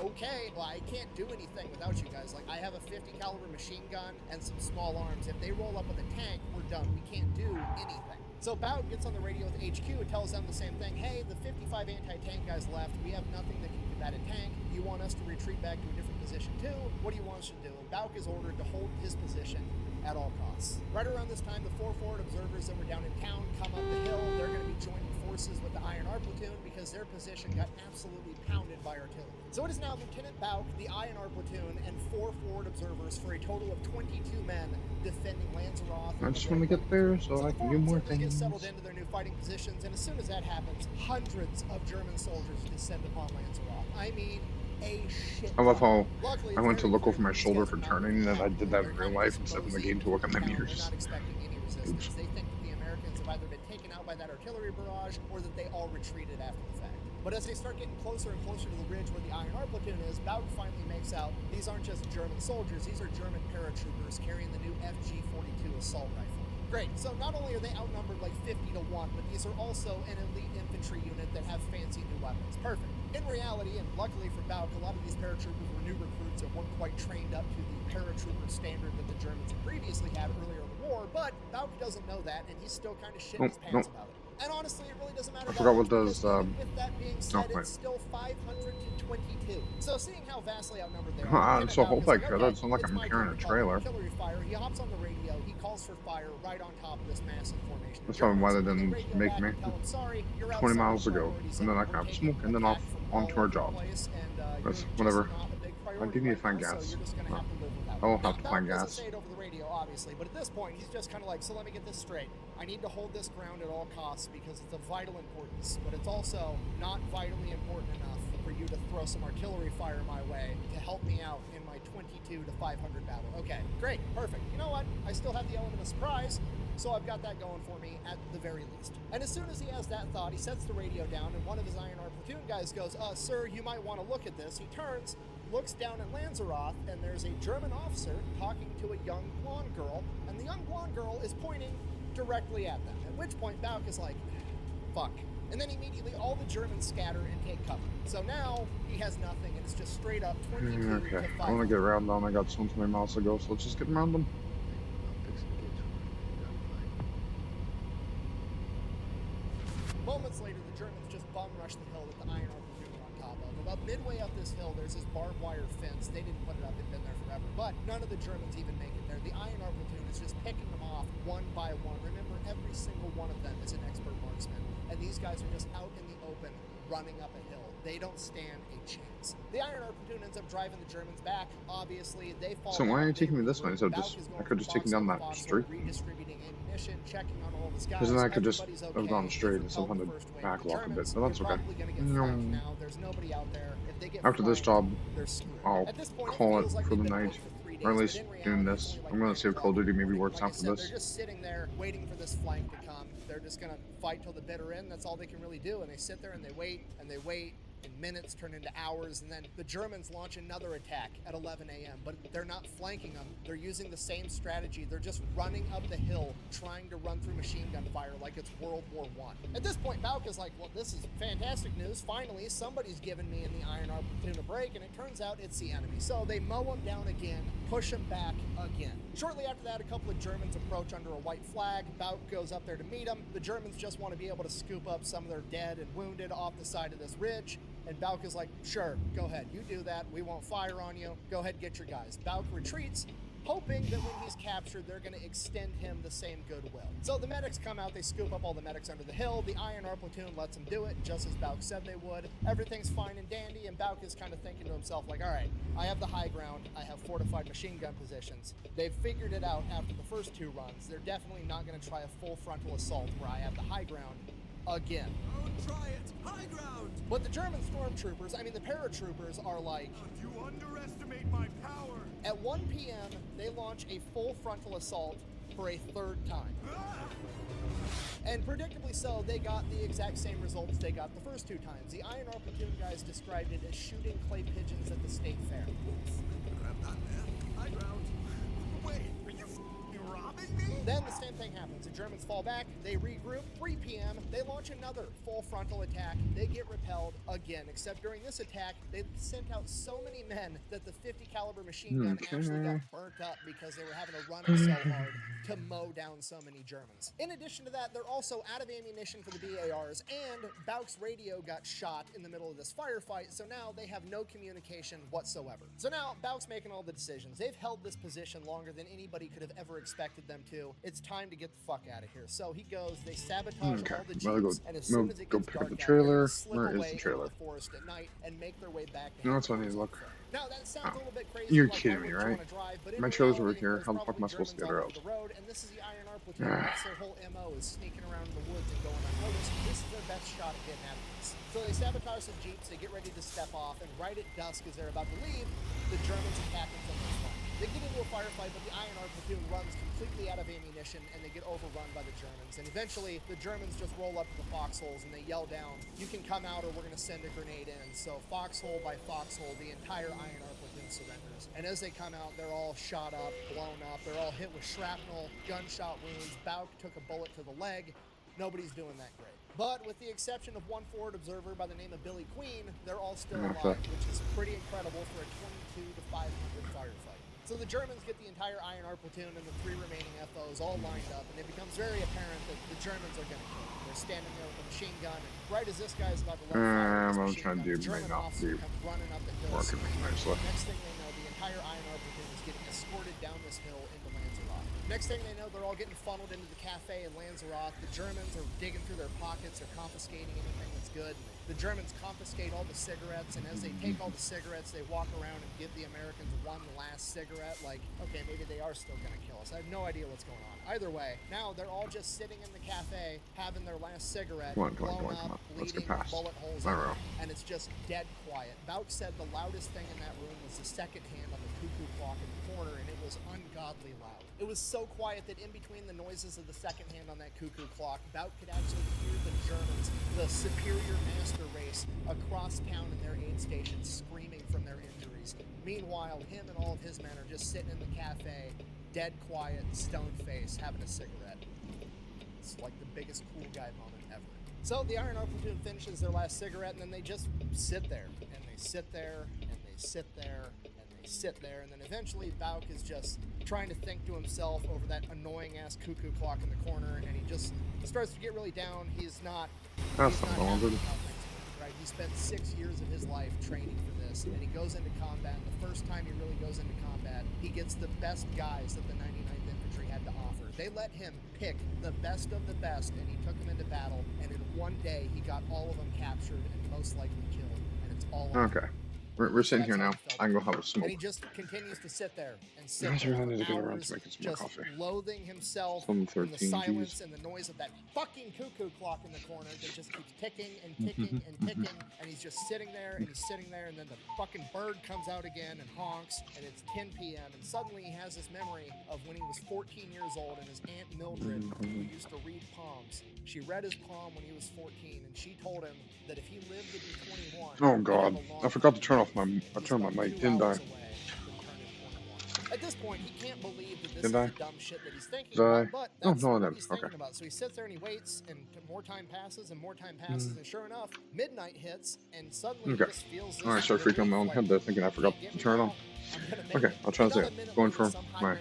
okay, well, I can't do anything without you guys. Like, I have a 50 caliber machine gun and some small arms. If they roll up with a tank, we're done. We can't do anything. So Bauk gets on the radio with HQ and tells them the same thing. Hey, the 55 anti-tank guys left. We have nothing that can combat a tank. You want us to retreat back to a different position too? What do you want us to do? And Bauk is ordered to hold his position at all costs. Right around this time, the 4 forward observers that were down in town come up the hill. They're going to be joining forces with the INR platoon because their position got absolutely pounded by artillery. So it is now Lieutenant Bauk, the INR platoon, and 4 forward observers for a total of 22 men defending Lanzarote. I just want to get there so I can do more Get things. settled into their new fighting positions, and as soon as that happens, hundreds of German soldiers descend upon Lanzarote. I mean, a shit. I love how Luckily, I went to very look over my quickly, shoulder these for guys are not turning, and I attacked. did that in They're real kind of life instead of in the game to look at my disposing of mirrors. They're not expecting any resistance. Oops. They think that the Americans have either been taken out by that artillery barrage or that they all retreated after the fact. But as they start getting closer and closer to the ridge where the INR platoon is, Bauk finally makes out these aren't just German soldiers, these are German paratroopers carrying the new FG-42 assault rifle. Great, so not only are they outnumbered like 50 to 1, but these are also an elite infantry unit that have fancy new weapons. Perfect. In reality, and luckily for Bauk, a lot of these paratroopers were new recruits that weren't quite trained up to the paratrooper standard that the Germans had previously had earlier in the war, but Bauk doesn't know that, and he's still kind of shitting his pants about it. And honestly, it really doesn't matter. I forgot what that much, those, because even with that being said, wait. it's still 500 to 22. So seeing how vastly outnumbered they Huh, are, so Lieutenant hope Bauk I is could. okay, It's not like it's I'm my carrying turn a to call trailer. artillery fire. He hops on the radio. He calls for fire right on top of this massive formation. That's probably why they Germans, didn't radio make back me and tell him, sorry, you're 20 outside miles the ago, priority and then I zone. can have We're smoke, and then taking off. attack from all onto our over the job. place, and That's you're whatever. just not a big I priority do need to right find now, so gas. you're just gonna have to live without I'll it. have to Now, find Balk doesn't gas. say it over the radio, obviously, but at this point, he's just kind of like, so let me get this straight. I need to hold this ground at all costs because it's of vital importance, but it's also not vitally important enough for you to throw some artillery fire my way to help me out in my 22 to 500 battle. Okay, great, perfect. You know what? I still have the element of surprise, so I've got that going for me at the very least. And as soon as he has that thought, he sets the radio down, and one of his INR platoon guys goes, sir, you might want to look at this. He turns, looks down at Lanzaroth, and there's a German officer talking to a young blonde girl, and the young blonde girl is pointing directly at them, at which point Balk is like, fuck. And then immediately all the Germans scatter and take cover. So now he has nothing, and it's just straight up 22 to Okay, 5. I want to get around them. I got 20 miles to go, so let's just get around them. Moments later, the Germans just bum rush the hill that the INR platoon were on top of. About midway up this hill, there's this barbed wire fence. They didn't put it up, it'd been there forever. But none of the Germans even make it there. The INR platoon is just picking them off one by one. Remember, every single one of them is an expert marksman. And these guys are just out in the open, running up a hill. They don't stand a chance. The INR platoon ends up driving the Germans back. Obviously, they fall So why are you back, taking me they this way? regroup. So Balk just is I going could from just taken down foxhole to that foxhole, street. redistributing ammunition, checking on all of his guys. Because then I could just Everybody's have okay. gone straight They've and somehow repelled had the first wave. back The walk a bit, Germans, but that's they're okay. probably gonna get flanked now. There's nobody out there. If they get After this flanked, job, they're screwed. I'll At this point, call feels it like for the they've been night. awake for 3 days, Or at but least in reality, doing it's this. only like I'm gonna 9 see if o'clock Call of in the Duty maybe morning. works Like I after said, this. they're just sitting there waiting for this flank to come. They're just gonna fight till the bitter end. That's all they can really do. And they sit there and they wait and they wait. And minutes turn into hours, and then the Germans launch another attack at 11 a.m., but they're not flanking them. They're using the same strategy. They're just running up the hill, trying to run through machine gun fire like it's World War I. At this point, Balk is like, well, this is fantastic news. Finally, somebody's given me and the INR platoon a break, and it turns out it's the enemy. So they mow them down again, push them back again. Shortly after that, a couple of Germans approach under a white flag. Balk goes up there to meet them. The Germans just want to be able to scoop up some of their dead and wounded off the side of this ridge. And Balk is like, sure, go ahead, you do that, we won't fire on you, go ahead, get your guys. Balk retreats, hoping that when he's captured, they're gonna extend him the same goodwill. So the medics come out, they scoop up all the medics under the hill, the INR platoon lets them do it, just as Balk said they would. Everything's fine and dandy, and Balk is kind of thinking to himself, like, all right, I have the high ground, I have fortified machine gun positions. They've figured it out after the first 2 runs. They're definitely not gonna try a full frontal assault where I have the high ground again. Don't try it. High ground. But the German stormtroopers, I mean the paratroopers, are like, You underestimate my power. at 1 p.m., they launch a full frontal assault for a 3rd time. And predictably so, they got the exact same results they got the first 2 times. The INR platoon guys described it as shooting clay pigeons at the state fair. Grab that man. High ground. Wait, are you f***ing robbing me? Then the same thing happens. The Germans fall back, they regroup. 3 p.m., they launch another full frontal attack. They get repelled again, except during this attack, they sent out so many men that the 50 caliber machine gun actually got burnt up because they were having to run it so hard to mow down so many Germans. In addition to that, they're also out of ammunition for the BARs, and Balk's radio got shot in the middle of this firefight, so now they have no communication whatsoever. So now, Balk's making all the decisions. They've held this position longer than anybody could have ever expected them to. It's time to get the fuck out of here. So he goes, they sabotage all the jeeps, and as soon as it gets pick up dark the out, trailer. they're gonna slip Where is away the into trailer? the forest at night and make their way back to No, that's why I need to look. Now that sounds a little bit crazy. You're like, kidding why me, wouldn't you right? wanna drive? But in My trailer's reality, over here. there's How the fuck am I probably supposed to get Germans her all out? over the road, and this is the INR platoon. That's their whole MO, is sneaking around in the woods and going unnoticed. This is their best shot at getting out of this. So they sabotage some jeeps, they get ready to step off, and right at dusk as they're about to leave, the Germans attack them from their front. They get into a firefight, but the INR platoon runs completely out of ammunition, and they get overrun by the Germans. And eventually, the Germans just roll up to the foxholes, and they yell down, you can come out or we're going to send a grenade in. So foxhole by foxhole, the entire INR platoon surrenders. And as they come out, they're all shot up, blown up. They're all hit with shrapnel, gunshot wounds. Balk took a bullet to the leg. Nobody's doing that great. But with the exception of one forward observer by the name of Billy Queen, they're all still alive, which is pretty incredible for a 22 to 500 firefight. So the Germans get the entire INR platoon and the 3 remaining FOs all lined up, and it becomes very apparent that the Germans are going to kill them. They're standing there with a machine gun, and right as this guy's about to let fire I'm his trying to do machine gun, the may German not officer be comes running up the hill. working nicely. Next thing they know, the entire INR platoon is getting escorted down this hill into Lanzarote. Next thing they know, they're all getting funneled into the cafe in Lanzarote. The Germans are digging through their pockets, they're confiscating anything that's good. The Germans confiscate all the cigarettes, and as they take all the cigarettes, they walk around and give the Americans one last cigarette. Like, okay, maybe they are still going to kill us. I have no idea what's going on. Either way, now they're all just sitting in the cafe, having their last cigarette, blown up, bleeding, bullet holes in it, and it's just dead quiet. Bauk said the loudest thing in that room was the second hand on the cuckoo clock in the corner, and it was ungodly loud. It was so quiet that in between the noises of the second hand on that cuckoo clock, Bauk could actually hear the Germans, the superior master race, across town in their aid stations, screaming from their injuries. Meanwhile, him and all of his men are just sitting in the cafe, dead quiet, stone-faced, having a cigarette. It's like the biggest cool guy moment ever. So the Iron Arc platoon finishes their last cigarette, and then they just sit there, and they sit there, and they sit there, and they sit there, and then eventually Bauk is just trying to think to himself over that annoying-ass cuckoo clock in the corner, and he just starts to get really down. He's not happy about things moving, right? He spent 6 years of his life training for this, and he goes into combat, and the first time he really goes into combat, he gets the best guys that the 99th Infantry had to offer. They let him pick the best of the best, and he took them into battle, and in one day, he got all of them captured and most likely killed, and it's all okay. We're sitting here now. I can go have a smoke. And he just continues to sit there and sit I there really need to for get around hours, to making some more just coffee. loathing himself Some in 13 the silence Gs. and the noise of that fucking cuckoo clock in the corner that just keeps ticking and ticking and ticking, and he's just sitting there and he's sitting there, and then the fucking bird comes out again and honks, and it's 10 p.m. and suddenly he has this memory of when he was 14 years old, and his Aunt Mildred, who used to read palms, she read his palm when he was 14, and she told him that if he lived to be 21, Oh god, I forgot to turn off my my mic, didn't I? At this point, he can't believe that this Did is I? the dumb shit that he's thinking Did I? about, but Oh, that's no, I what didn't. he's Okay. thinking about. So he sits there and he waits, and more time passes, and more time passes, and sure enough, midnight hits, and suddenly he Okay. just feels this Alright, so freaking out my own head there, thinking I forgot to turn it on. Okay, I'll try to say it. Going for my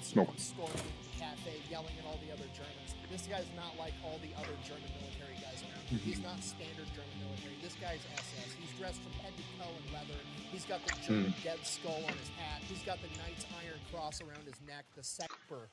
smoke. Storming the cafe, yelling at all the other Germans. This guy's not like all the other German military guys around here. He's not standard German military. This guy's SS. He's dressed from head to toe in leather. He's got the German dead skull on his hat. He's got the Knight's Iron Cross around his neck. The Sekper,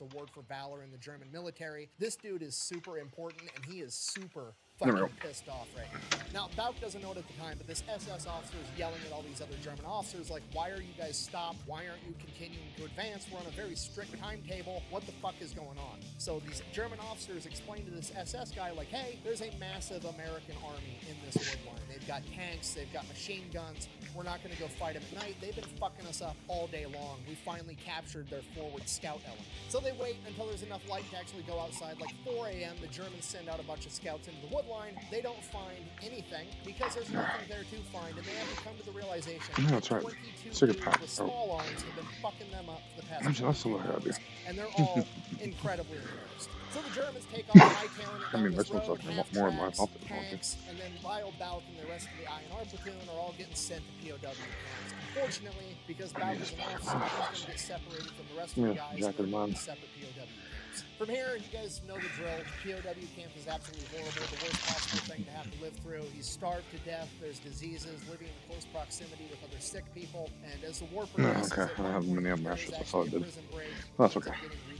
award for valor in the German military. This dude is super important, and he is super fucking pissed off right now. Now, Bauk doesn't know it at the time, but this SS officer is yelling at all these other German officers like, why are you guys stopped? Why aren't you continuing to advance? We're on a very strict timetable. What the fuck is going on? So these German officers explain to this SS guy like, hey, there's a massive American army in this wood line. They've got tanks, they've got machine guns. We're not going to go fight them at night. They've been fucking us up all day long. We finally captured their forward scout element. So they wait until there's enough light to actually go outside. Like 4 a.m., the Germans send out a bunch of scouts into the wood line. They don't find anything because there's nothing there to find, and they have to come to the realization No, that's right. 22 Take a dudes pack. with small arms have been fucking them up for the past That's a little heavy. and they're all incredibly embarrassed. So the Germans take off hightailing it I mean, down this this road, one's up a lot half more in my tracks, mouth than tanks, and then Lyle Bauk and the rest of the INR platoon are all getting sent to POW camps. Unfortunately, because Bauk is an officer, he's going to get separated from the rest of the guys and they're in separate POW camps. From here, you guys know the drill. POW camp is absolutely horrible, the worst possible thing to have to live through. He's starved to death, there's diseases, living in close proximity with other sick people, and as the war progresses, okay, I haven't many matches, that's all I did. That's okay.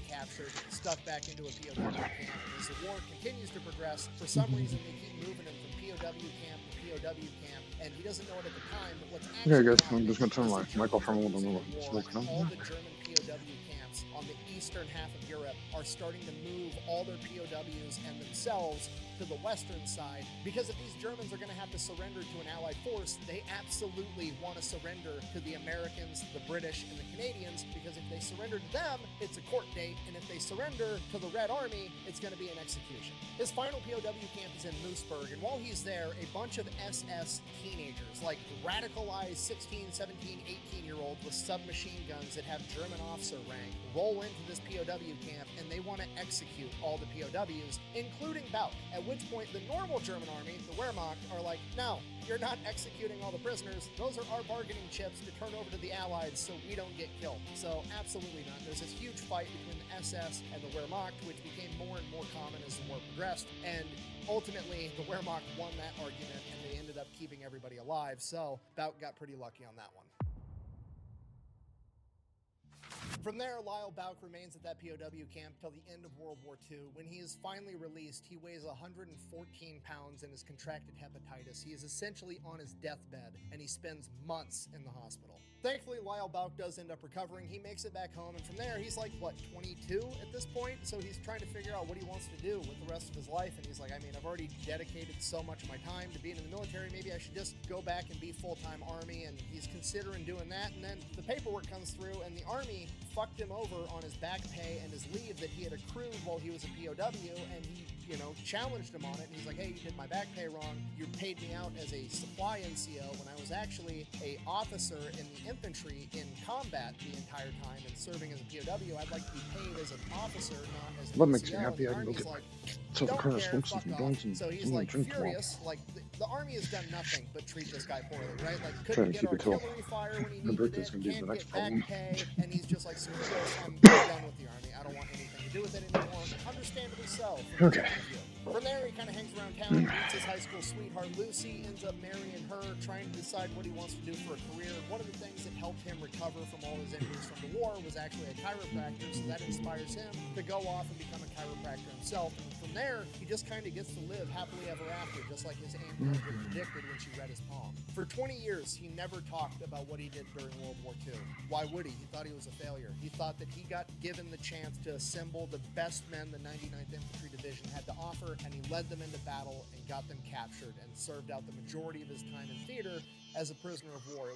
Captured, stuck back into a POW camp. As the war continues to progress, for some reason they keep moving him from POW camp to POW camp, and he doesn't know it at the time, but what's actually Okay, guys, I'm just gonna turn my mic off for a little bit. All the German POW camps on the eastern half of Europe are starting to move all their POWs and themselves to the western side, because if these Germans are going to have to surrender to an allied force, they absolutely want to surrender to the Americans, the British, and the Canadians, because if they surrender to them, it's a court date, and if they surrender to the Red Army, it's going to be an execution. His final POW camp is in Moosburg, and while he's there, a bunch of SS teenagers, like radicalized 16, 17, 18-year-olds with submachine guns that have German officer rank, roll into this POW camp, and they want to execute all the POWs, including Bauk. At which point, the normal German army, the Wehrmacht, are like, no, you're not executing all the prisoners. Those are our bargaining chips to turn over to the Allies so we don't get killed. So absolutely not. There's this huge fight between the SS and the Wehrmacht, which became more and more common as the war progressed. And ultimately, the Wehrmacht won that argument, and they ended up keeping everybody alive. So Bauk got pretty lucky on that one. From there, Lyle Bauk remains at that POW camp till the end of World War II. When he is finally released, he weighs 114 pounds and has contracted hepatitis. He is essentially on his deathbed, and he spends months in the hospital. Thankfully, Lyle Bauk does end up recovering. He makes it back home, and from there, he's like, what, 22 at this point? So he's trying to figure out what he wants to do with the rest of his life, and he's like, I mean, I've already dedicated so much of my time to being in the military, maybe I should just go back and be full-time Army, and he's considering doing that, and then the paperwork comes through, and the Army fucked him over on his back pay and his leave that he had accrued while he was a POW, and he, challenged him on it, and he's like, hey, you did my back pay wrong. You paid me out as a supply NCO when I was actually a officer in the infantry in combat the entire time and serving as a POW. I'd like to be paid as an officer, not as an What NCO. makes you happy? I can go get myself a car, smoke some joints, and So he's like drink furious, like the Army has done nothing but treat this guy poorly, right? Like Trying couldn't to get keep it till artillery fire when he my needed birthday's it, gonna be the can't next get back problem. pay, and he's just like, screw this, I'm done with the Army. I don't want anything to do with it anymore. Understandably so. Okay. From there, he kind of hangs around town, meets his high school sweetheart Lucy, ends up marrying her, trying to decide what he wants to do for a career. One of the things that helped him recover from all his injuries from the war was actually a chiropractor, so that inspires him to go off and become a chiropractor himself. And from there, he just kind of gets to live happily ever after, just like his Aunt Mildred predicted when she read his palm. For 20 years, he never talked about what he did during World War II. Why would he? He thought he was a failure. He thought that he got given the chance to assemble the best men the 99th Infantry Division had to offer, and he led them into battle and got them captured and served out the majority of his time in theater as a prisoner of war.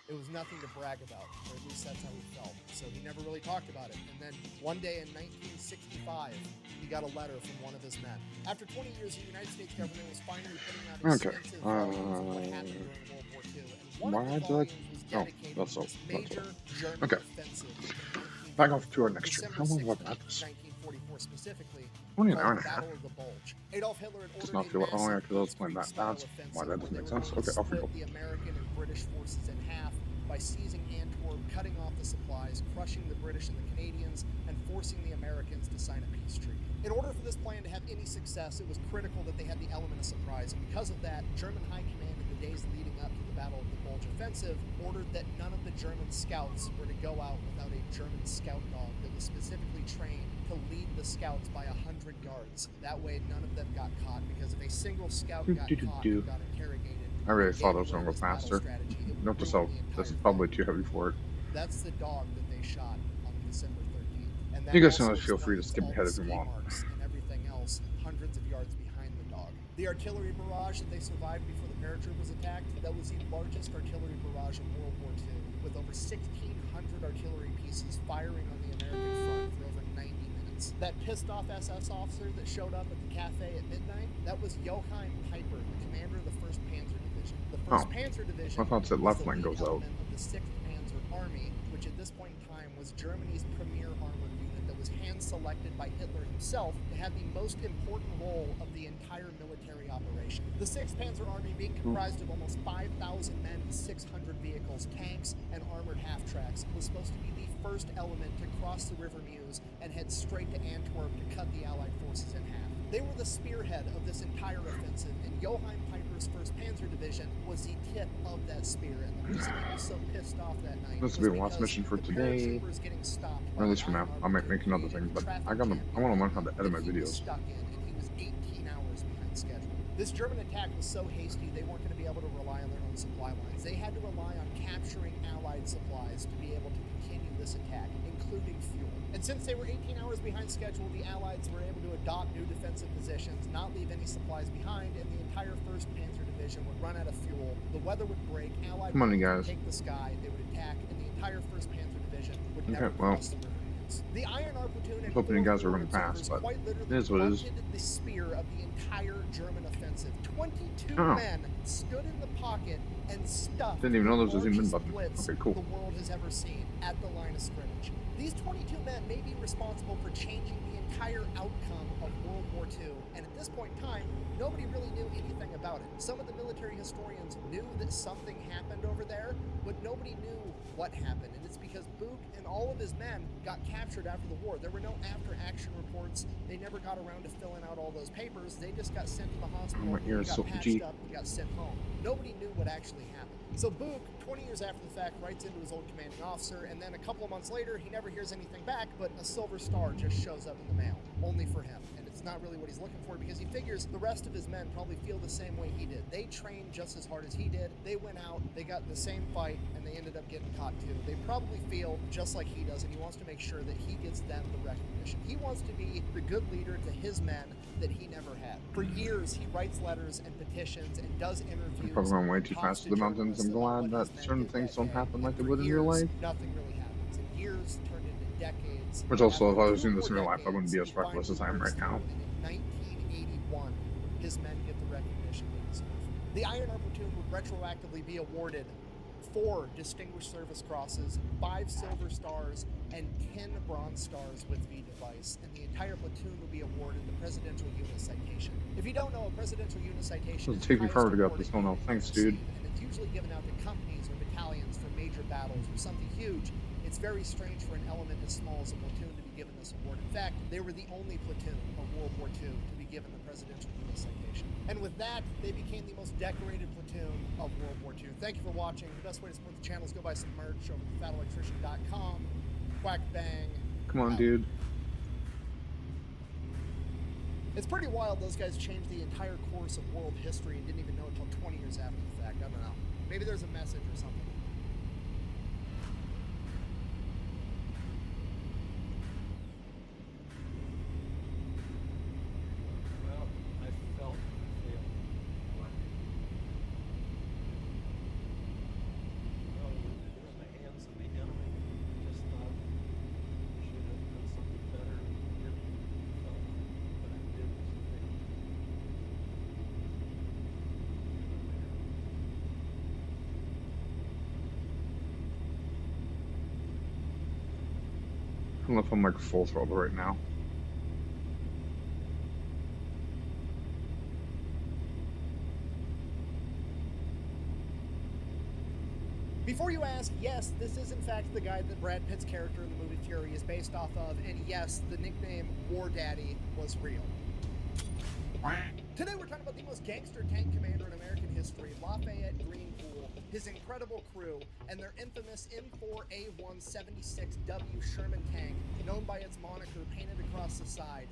It was nothing to brag about, or at least that's how he felt. So he never really talked about it. And then one day in 1965, he got a letter from one of his men. After 20 years, the United States government was finally putting out extensive volumes of what happened during World War II. And one of the volumes was dedicated to this major German offensive in Back off to our next trip. December How long 6th, have I got this? 1944 specifically, Only an called hour and the a half. Battle of the Bulge. Adolf Hitler had Does ordered not feel a like, oh yeah, massive because I was playing that. Blitzkrieg-style That's offensive why that where doesn't they make were sense. going to Okay, off we split go. the American and British forces in half by seizing Antwerp, cutting off the supplies, crushing the British and the Canadians, and forcing the Americans to sign a peace treaty. In order for this plan to have any success, it was critical that they had the element of surprise, and because of that, German High Command in the days leading up to the Battle of the Bulge offensive ordered that none of the German scouts were to go out without a German scout dog that was specifically trained to lead the scouts by 100 yards. That way, none of them got caught, because if a single scout got caught and got interrogated, I really and thought gave I was going away to go his battle faster. strategy, it would Note to ruin self, the this is entire probably thing. too heavy for it. That's the dog that they shot on December 13th. And that You guys can also always feel free to explains skip all ahead the if you ski want. marks and everything else hundreds of yards behind the dog. The artillery barrage that they survived before the paratroopers attacked, that was the largest artillery barrage in World War II, with over 1,600 artillery pieces firing on the American front for over 90 minutes. That pissed off SS officer that showed up at the cafe at midnight, that was Johann Piper, the commander of the 1st Panzer Division. The 1st Panzer Division I thought that was left the lane lead goes out. element of the 6th Panzer Army, which at this point in time was Germany's premier armored unit that was hand-selected by Hitler himself to have the most important role of the entire military operation. The 6th Panzer Army, being comprised of almost 5,000 men and 600 vehicles, tanks, and armored half-tracks, was supposed to be the first element to cross the River Meuse and head straight to Antwerp to cut the Allied forces in half. They were the spearhead of this entire offensive, and Johann Piper's 1st Panzer Division was the tip of that spear. And the reason he was so pissed off that night This was will be the last because mission for the today. paratroopers getting stopped Or at by least for now. I might make another thing, but I want to learn how to edit my that he was videos. stuck in, and he was 18 hours behind schedule. This German attack was so hasty they weren't going to be able to rely on their own supply lines. They had to rely on capturing Allied supplies to be able to continue this attack, including fuel. And since they were 18 hours behind schedule, the Allies were able to adopt new defensive positions, not leave any supplies behind, and the entire 1st Panzer Division would run out of fuel. The weather would break, Allied Come on, you planes would guys. take the sky, they would attack, and the entire 1st Panzer Division would Okay, never well, cross the River Meuse. The Iron Arm Platoon and hoping you guys are 4 going to pass, observers but quite literally it is what it is. blunted the spear of the entire German offensive. 22 Oh. men stood in the pocket and stuffed Didn't even know there was a the zoom in largest button. blitz Okay, cool. the world has ever seen at the line of scrimmage. These 22 men may be responsible for changing the entire outcome of World War II, and at this point in time, nobody really knew anything about it. Some of the military historians knew that something happened over there, but nobody knew what happened, and it's because Book and all of his men got captured after the war. There were no after-action reports. They never got around to filling out all those papers. They just got sent to the hospital, my ear is got so patched itchy. up, and got sent home. Nobody knew what actually happened. So Book, 20 years after the fact, writes into his old commanding officer, and then a couple of months later, he never hears anything back, but a silver star just shows up in the mail, only for him. And it's not really what he's looking for, because he figures the rest of his men probably feel the same way he did. They trained just as hard as he did. They went out, they got the same fight, and they ended up getting caught too. They probably feel just like he does, and he wants to make sure that he gets them the recognition. He wants to be the good leader to his men that he never had. For years, he writes letters and petitions and does interviews. I'm probably going way too fast to the mountains. I'm glad that certain things don't happen like they would in real life. Nothing really happens. And years turned into decades. Which also, if I was doing this in real life, I wouldn't be as reckless as I am right now. And in 1981, his men get the recognition they deserve. The Iron Armor platoon would retroactively be awarded 4 Distinguished Service Crosses, 5 Silver Stars, and 10 Bronze Stars with V device, and the entire platoon will be awarded the Presidential Unit Citation. If you don't know, a Presidential Unit Citation It'll take me forever to go up this hill now. Thanks, dude. And it's usually given out to companies or battalions for major battles or something huge. It's very strange for an element as small as a platoon to be given this award. In fact, they were the only platoon of World War II to be given the Presidential Unit Citation. And with that, they became the most decorated platoon of World War II. Thank you for watching. The best way to support the channel is go buy some merch over at fatelectrician.com. Quack bang. Come on, dude. It's pretty wild those guys changed the entire course of world history and didn't even know until 20 years after the fact. I don't know. Maybe there's a message or something. Well, I felt failed. What? Well, it was in the hands of the enemy. I just thought I should have done something better and didn't. Felt what I did was a failure. I don't know if I'm like full throttle right now. Before you ask, yes, this is in fact the guy that Brad Pitt's character in the movie Fury is based off of, and yes, the nickname War Daddy was real. Today we're talking about the most gangster tank commander in American history, Lafayette Greenpool, his incredible crew, and their infamous M4A176W Sherman tank, known by its moniker painted across the side,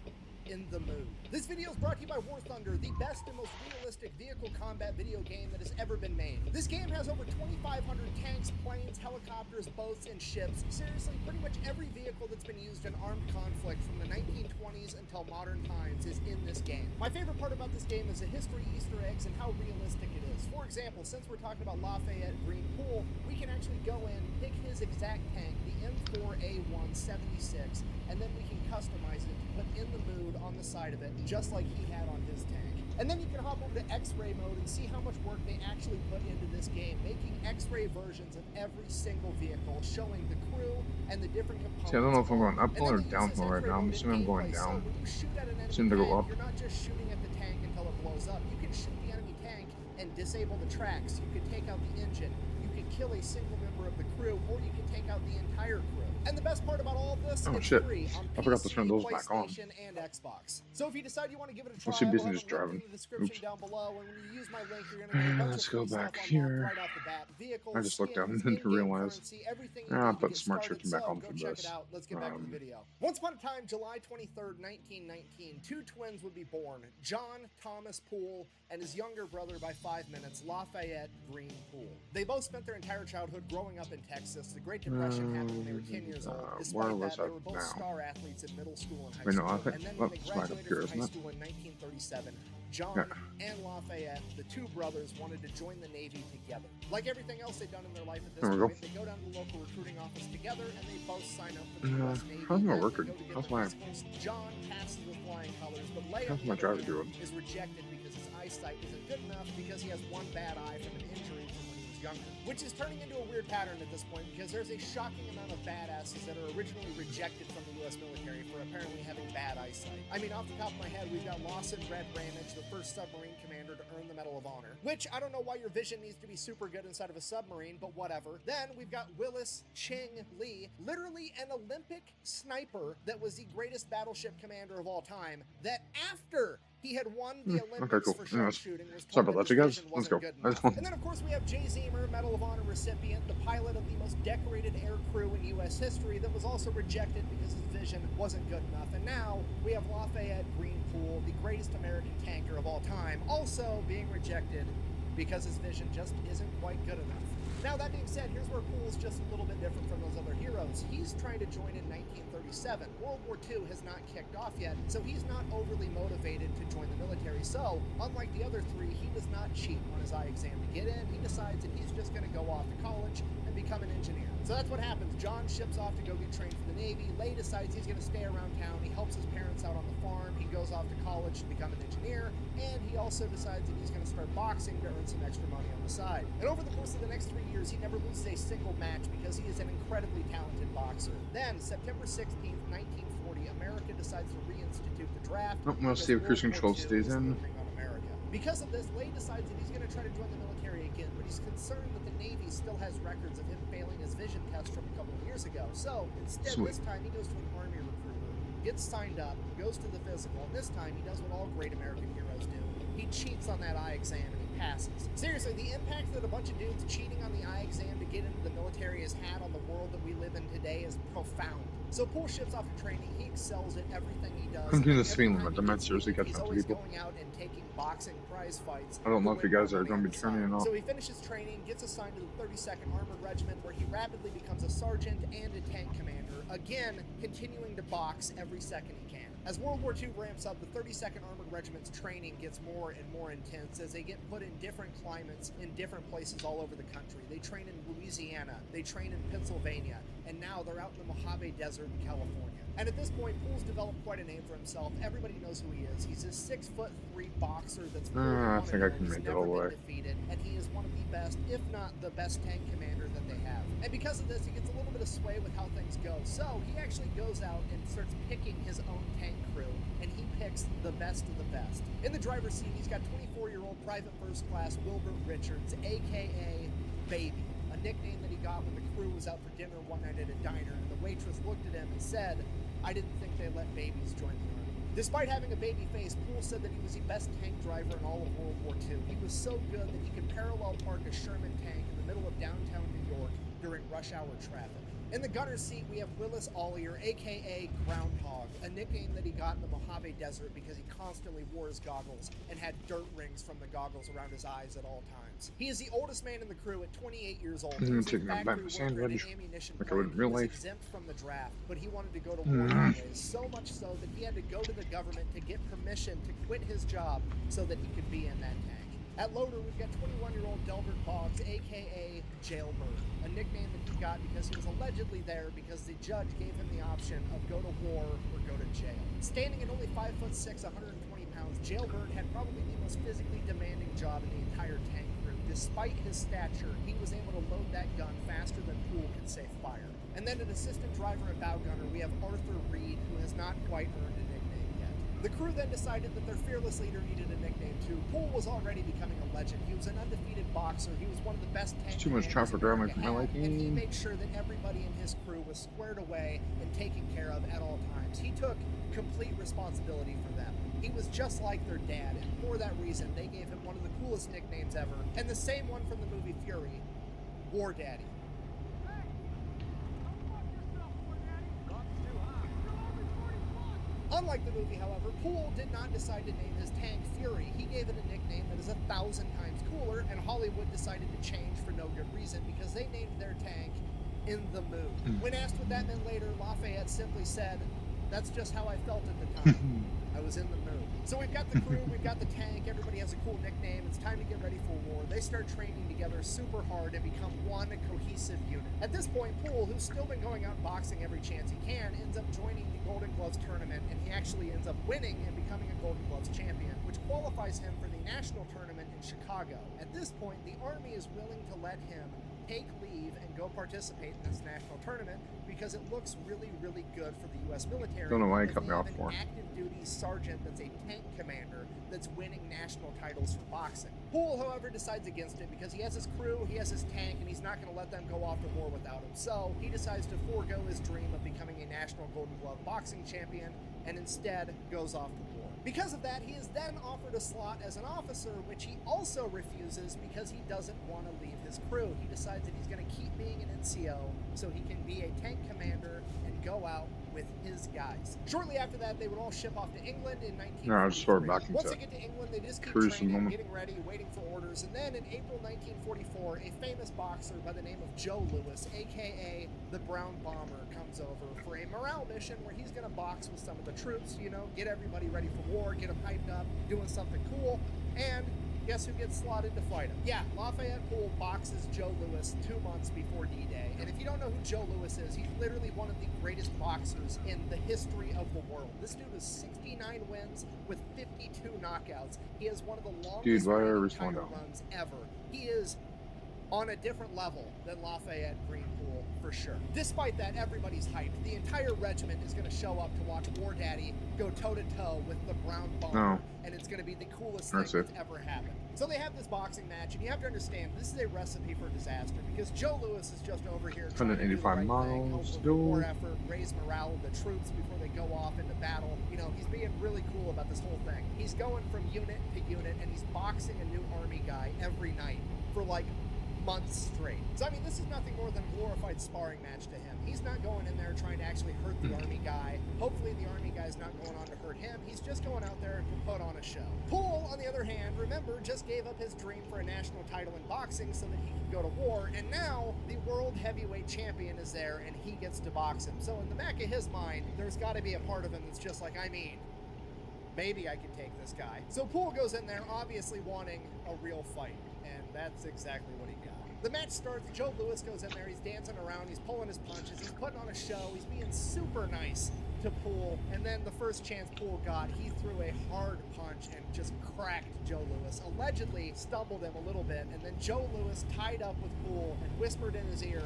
In the Mood. This video is brought to you by War Thunder, the best and most realistic vehicle combat video game that has ever been made. This game has over 2,500 tanks, planes, helicopters, boats, and ships. Seriously, pretty much every vehicle that's been used in armed conflict from the 1920s until modern times is in this game. My favorite part about this game is the history, Easter eggs, and how realistic it is. For example, since we're talking about Lafayette Greenpool, we can actually go in, pick his exact tank, the M4A176, and then we can customize it to put In the Mood on the side of it, just like he had on his tank. And then you can hop over to X-ray mode and see how much work they actually put into this game, making X-ray versions of every single vehicle, showing the crew and the different components. See, I don't know if I'm going uphill or downhill right now. I'm assuming I'm going down. So when you shoot at an enemy Seem to go tank, up. you're not just shooting at the tank until it blows up. You can shoot the enemy tank and disable the tracks. You can take out the engine. You can kill a single member of the crew, or you can take out the entire crew. And the best part about all of this, Oh it's shit! free on I forgot to PC, turn those back on. PlayStation, and Xbox. So if you decide you want to give it a try, Let's see, I'll busy have just a link driving. in the description Oops. down below. And when you use my link, you're gonna get a bunch Let's of go free back stuff here. unlocked right off the bat. Vehicles, I just looked down skins, and didn't in-game realize. currency, everything you Ah, need to put get smart started. shifting back So on go for check this. it out. Let's get back to the video. Once upon a time, July 23rd, 1919, 2 twins would be born: John Thomas Poole and his younger brother by 5 minutes, Lafayette Greenpool. They both spent their entire childhood growing up in Texas. The Great Depression happened when they were 10 years old. Where Despite was that, I they were both now? star athletes in middle school and high Wait, no, school. I think- And then oh, when they it's back up graduated here, from isn't high it? school in 1937, John Yeah. and Lafayette, the two brothers, wanted to join the Navy together. Like everything else they've done in their life at this There we go. point, they go down to the local recruiting office together, and they both sign up for the U.S. Navy. how's my and record? they go to get How's their my- physicals. John passes with flying colors, but Leia, How's my on the other driver hand, doing? is rejected because his eyesight isn't good enough because he has one bad eye from an injury from when he was younger. Which is turning into a weird pattern at this point because there's a shocking amount of badasses that are originally rejected from the U.S. military for apparently having bad eyesight. I mean, off the top of my head, we've got Lawson Red Ramage, the first submarine commander to earn the Medal of Honor. Which, I don't know why your vision needs to be super good inside of a submarine, but whatever. Then we've got Willis Ching Lee, literally an Olympic sniper that was the greatest battleship commander of all time, that after He had won the Okay, Olympics cool. for Anyways, sharpshooting, was sorry told about that that, you his guys. vision Let's wasn't go. good enough. And then, of course, we have Jay Zemer, Medal of Honor recipient, the pilot of the most decorated air crew in U.S. history that was also rejected because his vision wasn't good enough. And now we have Lafayette Greenpool, the greatest American tanker of all time, also being rejected because his vision just isn't quite good enough. Now, that being said, here's where Pool's just a little bit different from those other heroes. He's trying to join in 1937. World War II has not kicked off yet, so he's not overly motivated to join the military. So, unlike the other three, he does not cheat on his eye exam to get in. He decides that he's just going to go off to college and become an engineer. So that's what happens. John ships off to go get trained for the Navy. Lay decides he's going to stay around town. He helps his parents out on the farm. He goes off to college to become an engineer. And he also decides that he's going to start boxing to earn some extra money on the side. And over the course of the next 3 years, he never loses a single match because he is an incredibly talented boxer. Then, September 16th, 1940, America decides to reinstitute the draft. Oh, we'll see if cruise control stays in. Because of this, Lay decides that he's going to try to join the military again, but he's concerned that the Navy still has records of him failing his vision test from a couple of years ago. So, instead, this time he goes to an Army recruiter, gets signed up, goes to the physical, and this time he does what all great American heroes do. He cheats on that eye exam and he passes. Seriously, the impact that a bunch of dudes cheating on the eye exam to get into the military has had on the world that we live in today is profound. So Poole ships off to training. He excels at everything he does. I'm getting this feeling like I'm not seriously catching up to people. Going out and taking boxing prize fights. I don't know if you guys are going to be turning or not. So he finishes training, gets assigned to the 32nd Armored Regiment, where he rapidly becomes a sergeant and a tank commander, again continuing to box every second he can. As World War II ramps up, the 32nd Armored Regiment's training gets more and more intense as they get put in different climates in different places all over the country. They train in Louisiana, they train in Pennsylvania, and now they're out in the Mojave Desert in California. And at this point, Poole's developed quite a name for himself. Everybody knows who he is. He's a 6'3" boxer that's I think I can make it all the way. Defeated, and he is one of the best, if not the best tank commander that they have. And because of this, he gets a little bit of sway with how things go. So he actually goes out and starts picking his own tank crew, and he picks the best of the best. In the driver's seat, he's got 24-year-old Private First Class Wilbert Richards, a.k.a. Baby, a nickname that he got when the crew was out for dinner one night at a diner, and the waitress looked at him and said, "I didn't think they let babies join the Army." Despite having a baby face, Poole said that he was the best tank driver in all of World War II. He was so good that he could parallel park a Sherman tank in the middle of downtown New York during rush hour traffic. In the gunner's seat, we have Willis Ollier, a.k.a. Groundhog, a nickname that he got in the Mojave Desert because he constantly wore his goggles and had dirt rings from the goggles around his eyes at all times. He is the oldest man in the crew at 28 years old. He was a factory worker in an ammunition plant. He was exempt from the draft, but he wanted to go to war anyways, so much so that he had to go to the government to get permission to quit his job so that he could be in that tank. At loader, we've got 21-year-old Delbert Boggs, a.k.a. Jailbird, a nickname that he got because he was allegedly there because the judge gave him the option of go to war or go to jail. Standing at only 5'6", 120 pounds, Jailbird had probably the most physically demanding job in the entire tank crew. Despite his stature, he was able to load that gun faster than Poole could say fire. And then an assistant driver and bow gunner, we have Arthur Reed, who has not quite earned a nickname yet. The crew then decided that their fearless leader needed a nickname too. Poole was already becoming a legend. He was an undefeated boxer. He was one of the best tank too much traffic around for my liking. And he made sure that everybody in his crew was squared away and taken care of at all times. He took complete responsibility for them. He was just like their dad, and for that reason, they gave him one of the coolest nicknames ever, and the same one from the movie Fury, War Daddy. Unlike the movie, however, Poole did not decide to name his tank Fury. He gave it a nickname that is 1,000 times cooler, and Hollywood decided to change for no good reason because they named their tank In the Mood. When asked what that meant later, Lafayette simply said, "That's just how I felt at the time. I was in the mood." So we've got the crew, we've got the tank, everybody has a cool nickname, it's time to get ready for war. They start training together super hard and become one cohesive unit. At this point, Poole, who's still been going out boxing every chance he can, ends up joining the Golden Gloves tournament, and he actually ends up winning and becoming a Golden Gloves champion, which qualifies him for the national tournament in Chicago. At this point, the Army is willing to let him take leave and go participate in this national tournament because it looks really, really good for the U.S. military. Don't know why he cut me off for. An active duty sergeant that's a tank commander that's winning national titles for boxing. Poole, however, decides against it because he has his crew, he has his tank, and he's not going to let them go off to war without him. So he decides to forego his dream of becoming a national Golden Glove boxing champion and instead goes off to war. Because of that, he is then offered a slot as an officer, which he also refuses because he doesn't want to leave his crew. He decides that he's going to keep being an NCO so he can be a tank commander and go out with his guys. Shortly after that, they would all ship off to England in 1943. No, I just sort of back Once into they get to England, they just keep cruise training, moment. getting ready, waiting for orders, and then in April 1944, a famous boxer by the name of Joe Louis, aka the Brown Bomber, comes over for a morale mission where he's going to box with some of the troops, you know, get everybody ready for war, get them hyped up, doing something cool, and guess who gets slotted to fight him? Yeah, Lafayette Poole boxes Joe Louis 2 months before D-Day. And if you don't know who Joe Louis is, he's literally one of the greatest boxers in the history of the world. This dude has 69 wins with 52 knockouts. He has one of the longest title runs ever. He is on a different level than Lafayette Greenpool, for sure. Despite that, everybody's hyped. The entire regiment is going to show up to watch War Daddy go toe-to-toe with the Brown Bomber, and it's going to be the coolest thing that's ever happened. So they have this boxing match, and you have to understand, this is a recipe for disaster, because Joe Louis is just over here trying to do the right thing, hope for more effort, raise morale of the troops before they go off into battle. You know, he's being really cool about this whole thing. He's going from unit to unit, and he's boxing a new army guy every night for like months straight. So I mean, this is nothing more than a glorified sparring match to him. He's not going in there trying to actually hurt the army guy. Hopefully the army guy's not going on to hurt him. He's just going out there to put on a show. Poole, on the other hand, remember, just gave up his dream for a national title in boxing so that he could go to war, and now the world heavyweight champion is there and he gets to box him. So in the back of his mind, there's got to be a part of him that's just like, I mean, maybe I can take this guy. So Poole goes in there obviously wanting a real fight, and that's exactly what he got. The match starts, Joe Louis goes in there, he's dancing around, he's pulling his punches, he's putting on a show, he's being super nice to Poole, and then the first chance Poole got, he threw a hard punch and just cracked Joe Louis, allegedly stumbled him a little bit, and then Joe Louis tied up with Poole and whispered in his ear,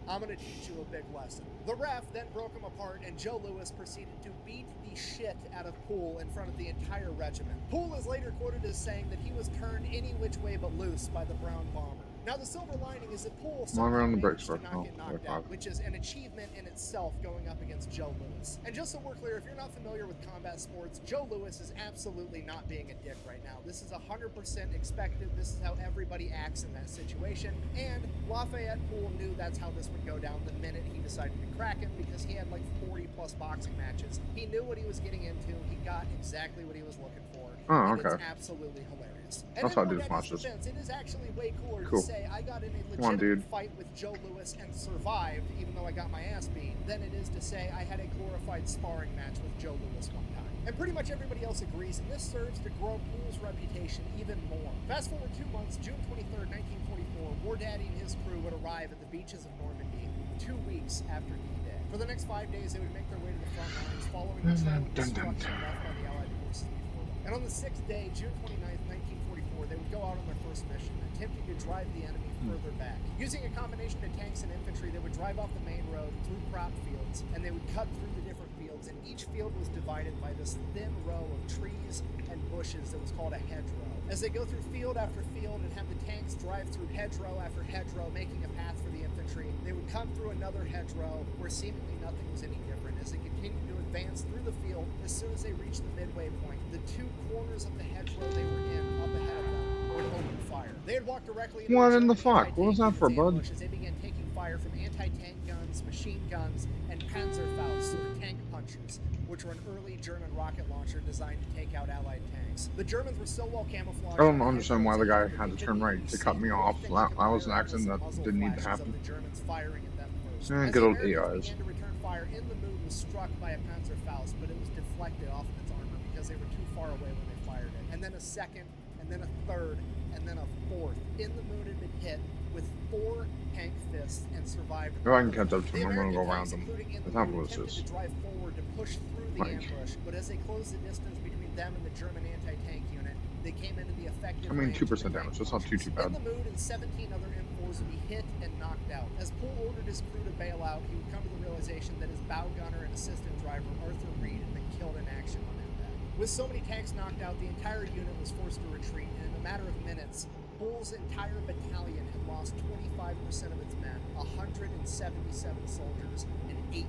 I'm going to teach you a big lesson. The ref then broke him apart, and Joe Louis proceeded to beat the shit out of Poole in front of the entire regiment. Poole is later quoted as saying that he was turned any which way but loose by the Brown Bomber. Now, the silver lining is that Poole somehow managed to not get knocked out, which is an achievement in itself going up against Joe Louis. And just so we're clear, if you're not familiar with combat sports, Joe Louis is absolutely not being a dick right now. This is 100% expected. This is how everybody acts in that situation. And Lafayette Poole knew that's how this would go down the minute he decided to crack him, because he had like 40-plus boxing matches. He knew what he was getting into. He got exactly what he was looking for. Oh, and okay. it's absolutely hilarious. And that's how I do matches. It is actually way cooler to say I got in a legitimate fight with Joe Louis and survived, even though I got my ass beat, than it is to say I had a glorified sparring match with Joe Louis one time. And pretty much everybody else agrees, and this serves to grow Poole's reputation even more. Fast forward 2 months, June 23rd, 1944, War Daddy and his crew would arrive at the beaches of Normandy 2 weeks after D-Day. For the next 5 days, they would make their way to the front lines, following the trail of destruction left by the Allied forces before them. And on the 6th day, June 29th, 1944, they would go out on their first mission, attempting to drive the enemy further back. Using a combination of tanks and infantry, they would drive off the main road through crop fields, and they would cut through the different fields, and each field was divided by this thin row of trees and bushes that was called a hedgerow. As they go through field after field and have the tanks drive through hedgerow after hedgerow, making a path for the infantry, they would come through another hedgerow where seemingly nothing was any different. As they continued to advance through the field, as soon as they reached the midway point, the 2 corners of the hedgerow they were in up ahead of them would open fire. They had walked directly into what in the fuck? What was that for, bud? As they began taking fire from anti-tank guns, machine guns, and Panzerfaust, or tank punchers, which were an early German rocket launcher designed to take out Allied tanks. The Germans were so well camouflaged. I don't understand why the guy had to turn right to cut me off. That was an accident that didn't need to happen. The Germans firing at them first. Good old AIs. Began to return fire. In the mood was struck by a Panzerfaust, but it was deflected off of its armor because they were too far away when they fired it. And then a second, and then a third, and then a fourth. In the moon had been hit with 4 tank fists and survived. If I can catch up to them, I'm gonna go around them. That's not what this is. To drive forward to push through the ambush, but as they closed the distance between them and the German anti-tank unit, they came into the effective. I mean, 2% damage. That's not too bad. In the mood, and 17 other M4s would be hit and knocked out. As Poole ordered his crew to bail out, he would come to the realization that his bow gunner and assistant driver Arthur Reed had been killed in action on impact. With so many tanks knocked out, the entire unit was forced to retreat, and in a matter of minutes, Bull's entire battalion had lost 25% of its men, 177 soldiers, and 18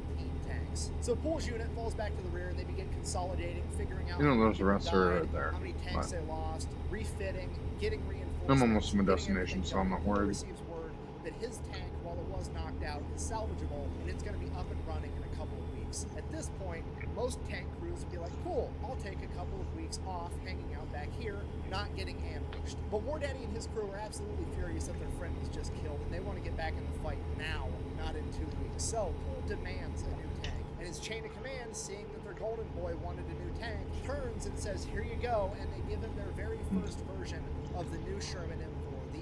tanks. So Bull's unit falls back to the rear, and they begin consolidating, figuring out You know, how many those people rest are died, there. how many tanks But they lost, refitting, getting reinforcements. I'm almost to my getting destination, everything so I'm done. not Bull worried. receives word that his tank, while it was knocked out, is salvageable, and it's going to be up and running in a couple of weeks. At this point, most tank crews would be like, cool, I'll take a couple of weeks off hanging out back here, not getting ambushed. But War Daddy and his crew are absolutely furious that their friend was just killed, and they want to get back in the fight now, not in 2 weeks. So Bull demands a new tank, and his chain of command, seeing that their golden boy wanted a new tank, turns and says, here you go, and they give him their very first version of the new Sherman M4, the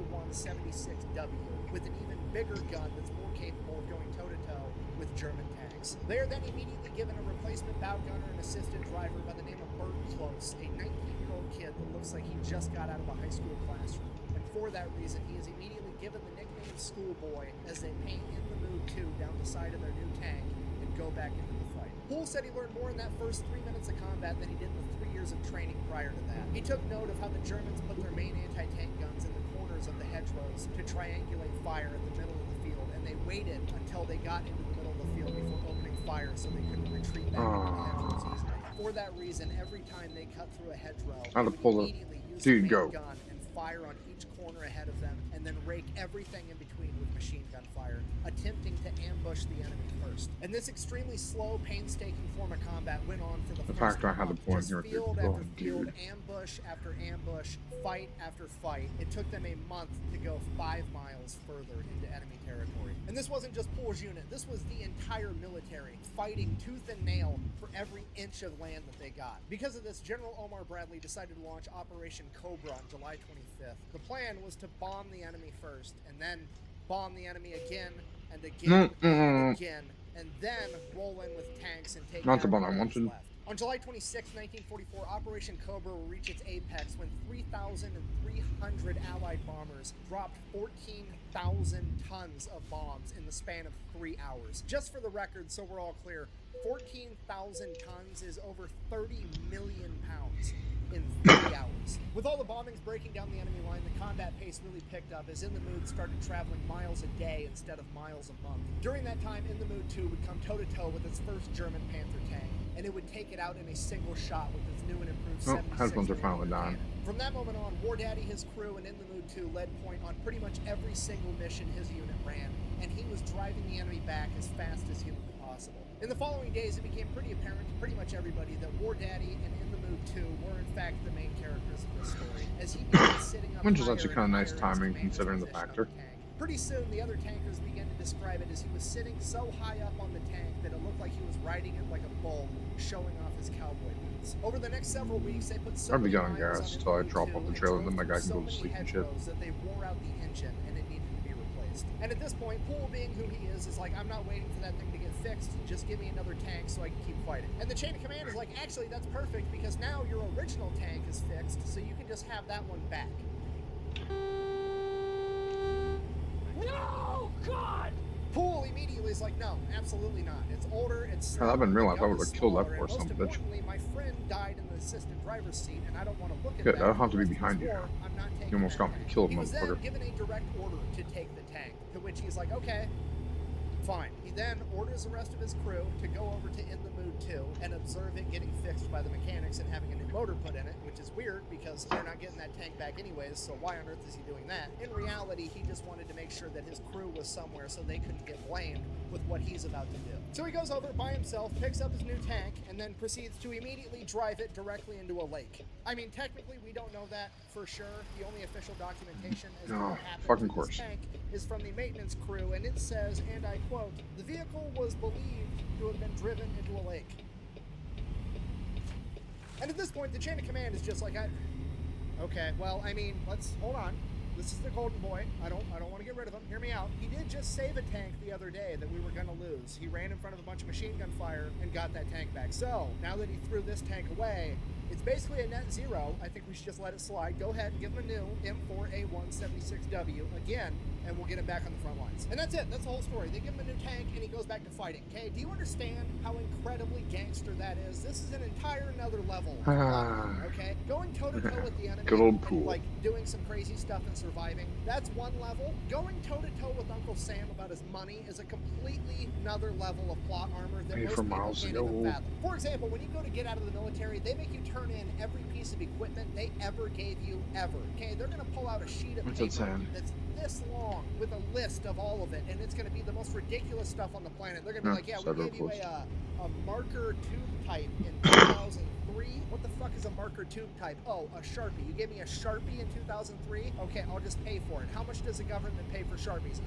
M4A176W, with an even bigger gun that's more capable of going toe-to-toe with German tanks. They are then immediately given a replacement bow gunner and assistant driver by the name of Bert Close, a 19-year-old kid that looks like he just got out of a high school classroom. And for that reason, he is immediately given the nickname Schoolboy as they paint In the Mood 2 down the side of their new tank and go back into the fight. Poole said he learned more in that first 3 minutes of combat than he did in the 3 years of training prior to that. He took note of how the Germans put their main anti-tank guns in the corners of the hedgerows to triangulate fire at the middle of the field, and they waited until they got into the middle of the field before opening fire so they couldn't retreat back into the hedgerows easily. For that reason, every time they cut through a hedgerow, they would immediately use the main gun and fire on each corner ahead of them, and then rake everything in between with machine gun fire, attempting to ambush the enemy first. And this extremely slow, painstaking form of combat went on for the first fact I had the month, point just here, field dude. after Oh, field, dude. ambush after ambush, fight after fight. It took them a month to go 5 miles further into enemy territory. And this wasn't just Pool's unit, this was the entire military fighting tooth and nail for every inch of land that they got. Because of this, General Omar Bradley decided to launch Operation Cobra on July 25th. The plan was to bomb the enemy first, and then bomb the enemy again, and again, and again, and then roll in with tanks and take Not care the of one I what was wanted. left. On July 26, 1944, Operation Cobra will reach its apex when 3,300 Allied bombers dropped 14,000 tons of bombs in the span of 3 hours. Just for the record, so we're all clear, 14,000 tons is over 30 million pounds in 3 hours. With all the bombings breaking down the enemy line, the combat pace really picked up as In the Mood started traveling miles a day instead of miles a month. During that time, In the Mood 2 would come toe-to-toe with its first German Panther tank, and it would take it out in a single shot with its new and improved 76 headphones are finally millimeter done. cannon. From that moment on, War Daddy, his crew, and In the Mood 2 led point on pretty much every single mission his unit ran, and he was driving the enemy back as fast as humanly possible. In the following days, it became pretty apparent to pretty much everybody that War Daddy and In the Mood 2 were in fact the main characters of this story, as he began sitting up Which is higher actually and kind of nice higher in his timing commander's considering the position on factor. tank. Pretty soon, the other tankers began to describe it as he was sitting so high up on the tank that it looked like he was riding it like a bull, showing off his cowboy boots. Over the next several weeks, they put so I'll be many getting miles gas on till I In the drop Mood off the 2 trailer, and then my drove guy can through go to so sleep many and shit. hedgerows that they wore out the engine and it needed to be replaced. And at this point, Poole, being who he is like, I'm not waiting for that thing to get fixed, just give me another tank so I can keep fighting. And the chain of command is like, actually, that's perfect because now your original tank is fixed, so you can just have that one back. No! God! Poole immediately is like, no, absolutely not. It's older, it's Hell, I didn't realize I the gun would've is killed that smaller, poor and most son of a bitch. importantly, my friend died in the assistant driver's seat, and I don't want to look at Good, that. I don't for have to the be rest of behind this you. war. I'm not taking You almost that got me tank. killed, He was then motherfucker. given a direct order to take the tank, to which he's like, okay, fine. He then orders the rest of his crew to go over to In the Mood 2 and observe it getting fixed by the mechanics and having a new motor put in it, which is weird because they're not getting that tank back anyways, so why on earth is he doing that? In reality, he just wanted to make sure that his crew was somewhere so they couldn't get blamed with what he's about to do. So he goes over by himself, picks up his new tank, and then proceeds to immediately drive it directly into a lake. I mean, technically, we don't know that for sure. The only official documentation as to what happened fucking to this course. tank is from the maintenance crew, and it says, and I quote, the vehicle was believed to have been driven into a lake. And at this point, the chain of command is just like, okay, well, I mean, let's, hold on. This is the golden boy. I don't want to get rid of him. Hear me out. He did just save a tank the other day that we were going to lose. He ran in front of a bunch of machine gun fire and got that tank back. So, now that he threw this tank away, It's basically a net zero. I think we should just let it slide. Go ahead and give him a new M4A176W again, and we'll get him back on the front lines. And that's it. That's the whole story. They give him a new tank, and he goes back to fighting. Okay, do you understand how incredibly gangster that is? This is an entire another level. Okay, going toe-to-toe with the enemy Good old and, pool. like, doing some crazy stuff and surviving, that's one level. Going toe-to-toe with Uncle Sam about his money is a completely another level of plot armor that Hey, most for people miles can't to even go. fathom. For example, when you go to get out of the military, they make you turn in every piece of equipment they ever gave you, ever. Okay, they're gonna pull out a sheet of What's that paper saying? that's this long with a list of all of it, and it's gonna be the most ridiculous stuff on the planet. They're gonna be like, yeah, we gave you a marker tube type in 2003. What the fuck is a marker tube type? Oh, a Sharpie. You gave me a Sharpie in 2003? Okay, I'll just pay for it. How much does the government pay for Sharpies?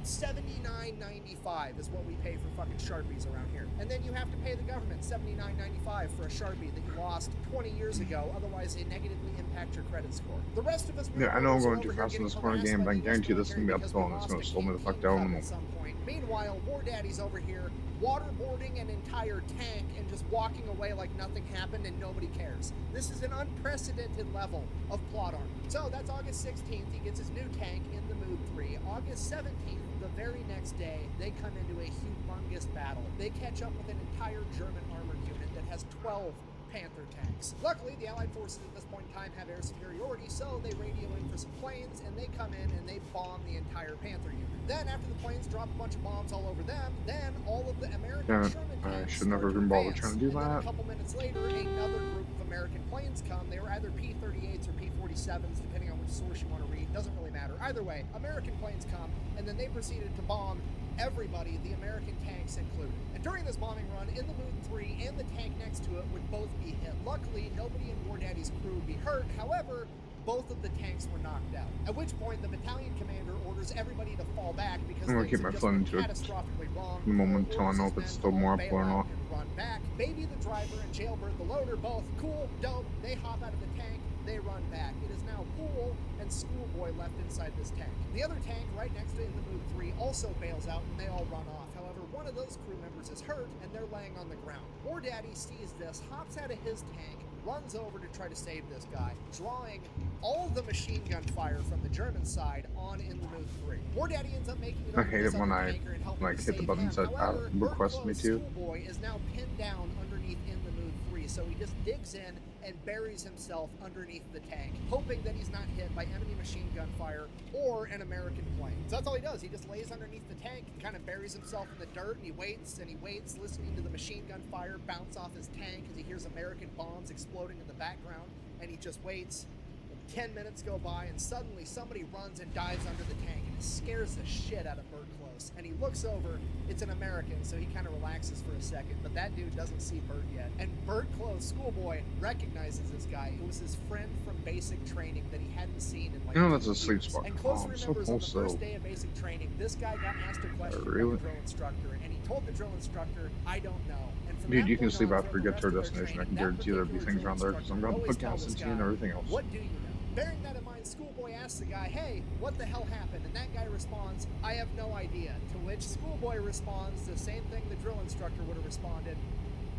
$79.95 is what we pay for fucking Sharpies around here. And then you have to pay the government $79.95 for a Sharpie that you lost 20 years ago, otherwise it negatively impacts your credit score. The rest of us, Yeah, I know I'm going too fast in this corner game, but I guarantee this is gonna be up to and it's gonna slow me the fuck down in a moment. Meanwhile, War Daddy's over here waterboarding an entire tank and just walking away like nothing happened and nobody cares. This is an unprecedented level of plot armor. So that's August 16th. He gets his new tank in the Mood 3. August 17th, the very next day, they come into a humongous battle. They catch up with an entire German armored unit that has 12 Panther tanks. Luckily, the Allied forces at this point in time have air superiority, so they radio in for some planes, and they come in and they bomb the entire Panther unit. Then, after the planes drop a bunch of bombs all over them, then all of the American Sherman tanks I should never start to even bother advance. trying to do And then that. a couple minutes later, another group of American planes come. They were either P-38s or P-47s, depending on which source you want to read. Doesn't really matter. Either way, American planes come, and then they proceeded to bomb everybody, the American tanks included. And during this bombing run, in the Moon 3 and the tank next to it would both be hit. Luckily, nobody in War Daddy's crew would be hurt. However, both of the tanks were knocked out. At which point, the battalion commander orders everybody to fall back because I'm gonna things keep have my just foot been into it catastrophically wrong. in the moment until I Orders know his if it's men still to more all up bail or out not. and run back. Baby the driver and Jailbird the loader, both cool, dope. They hop out of the tank. They run back. It is now Pool and Schoolboy left inside this tank. The other tank right next to it in the Mood 3 also bails out and they all run off. However, one of those crew members is hurt and they're laying on the ground. War Daddy sees this, hops out of his tank, runs over to try to save this guy, drawing all the machine gun fire from the German side on in the Mood 3. War Daddy ends up making it I over to hate this it when other I tanker and helping like to hit the save buttons him. that However, request me Bert to. Schoolboy is now pinned down underneath in the Mood 3, so he just digs in and buries himself underneath the tank, hoping that he's not hit by enemy machine gun fire or an American plane. So that's all he does. He just lays underneath the tank, kind of buries himself in the dirt, and he waits, listening to the machine gun fire bounce off his tank as he hears American bombs exploding in the background, and he just waits. 10 minutes go by, and suddenly somebody runs and dives under the tank, and it scares the shit out of Bert Close. And he looks over, it's an American, so he kind of relaxes for a second, but that dude doesn't see Bert yet. And Bert Close, Schoolboy, recognizes this guy. It was his friend from basic training that he hadn't seen in like 2 that's a sleep years. spot. And Close Oh, I'm so remembers on the close, first though. day of basic training, this guy got asked a question by really? the drill instructor, and he told the drill instructor, I don't know. And from Dude, that you can point sleep on, after throughout you the get to our rest of their destination. I training, can that guarantee there'll be particular things drill around there because I'm instructor going to always put gas told this into you and guy, everything else. what do you know? Bearing that in mind, Schoolboy asks the guy, hey, what the hell happened? And that guy responds, I have no idea. To which Schoolboy responds the same thing the drill instructor would have responded,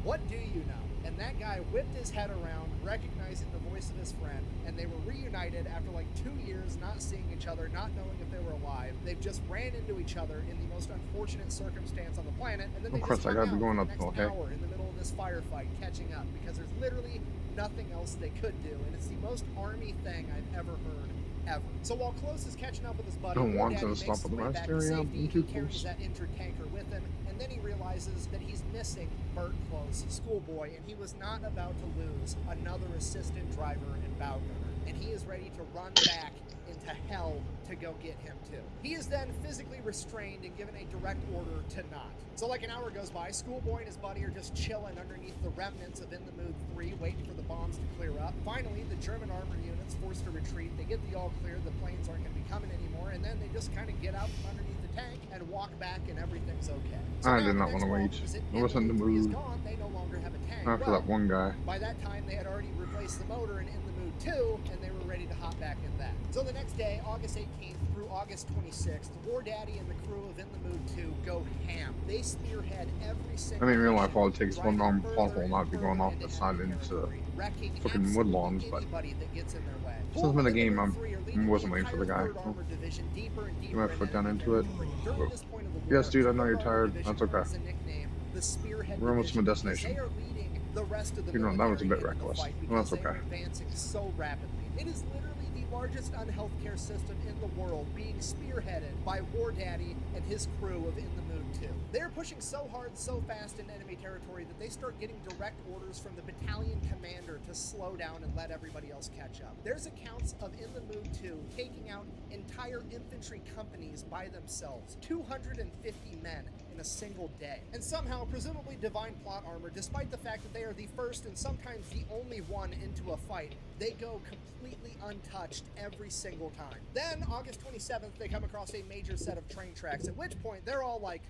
what do you know? And that guy whipped his head around, recognizing the voice of his friend, and they were reunited after like 2 years not seeing each other, not knowing if they were alive. They've just ran into each other in the most unfortunate circumstance on the planet, and then they Of course, just I hung gotta be out going for the uphill, next hey? hour in the middle of this firefight, catching up, because there's literally nothing else they could do, and it's the most army thing I've ever heard. Ever. So while Close is catching up with his buddy, Don't War want Daddy to makes stop his at the way rest back to area. safety. I'm He too carries close. that injured tanker with him, and then he realizes that he's missing Bert Close, Schoolboy, and he was not about to lose another assistant driver and bow gunner, and he is ready to run back into hell to go get him too. He is then physically restrained and given a direct order to not. So like an hour goes by, Schoolboy and his buddy are just chilling underneath the remnants of In the Mood 3, waiting for the bombs to clear up. Finally, the German armor unit's forced to retreat. They get the all clear, the planes aren't going to be coming anymore, and then they just kind of get out from underneath the tank and walk back, and everything's okay. So I now did the not next want to problem wait. is that I wasn't in the In the Mood 3 is mood gone, they no longer have a tank. after that one guy. By that time, they had already replaced the motor in the Mood 2, and they were ready to hop back in that. So the next day, August 18th through August 26th, War Daddy and the crew of In the Mood 2 go ham. They spearhead every single I mean, in real life, mission, all it takes is one driving normal further will and not be going further off the side enemy into territory, wrecking fucking absolutely woodlawns, but anybody that gets in their way. since I'm in the Pool and game, the I Mood 3 are leading wasn't the waiting for the entire guy. 3rd Armored Division deeper and Get deeper my into foot down enemy into it. territory. During Whoa. this point of the war, Yes, dude, I know 3rd you're Armored tired. Division That's okay. earns the nickname the Spearhead We're almost to Division my because destination. they are leading the rest of the You know, military that was a bit into reckless. the fight Well, because that's they okay. are advancing so rapidly. It is literally the largest unhealthcare system in the world being spearheaded by War Daddy and his crew of In the Mood 2. They're pushing so hard, so fast into enemy territory that they start getting direct orders from the battalion commander to slow down and let everybody else catch up. There's accounts of In the Mood 2 taking out entire infantry companies by themselves, 250 men in a single day. And somehow, presumably divine plot armor, despite the fact that they are the first and sometimes the only one into a fight, they go completely untouched every single time. Then, August 27th, they come across a major set of train tracks, at which point they're all like,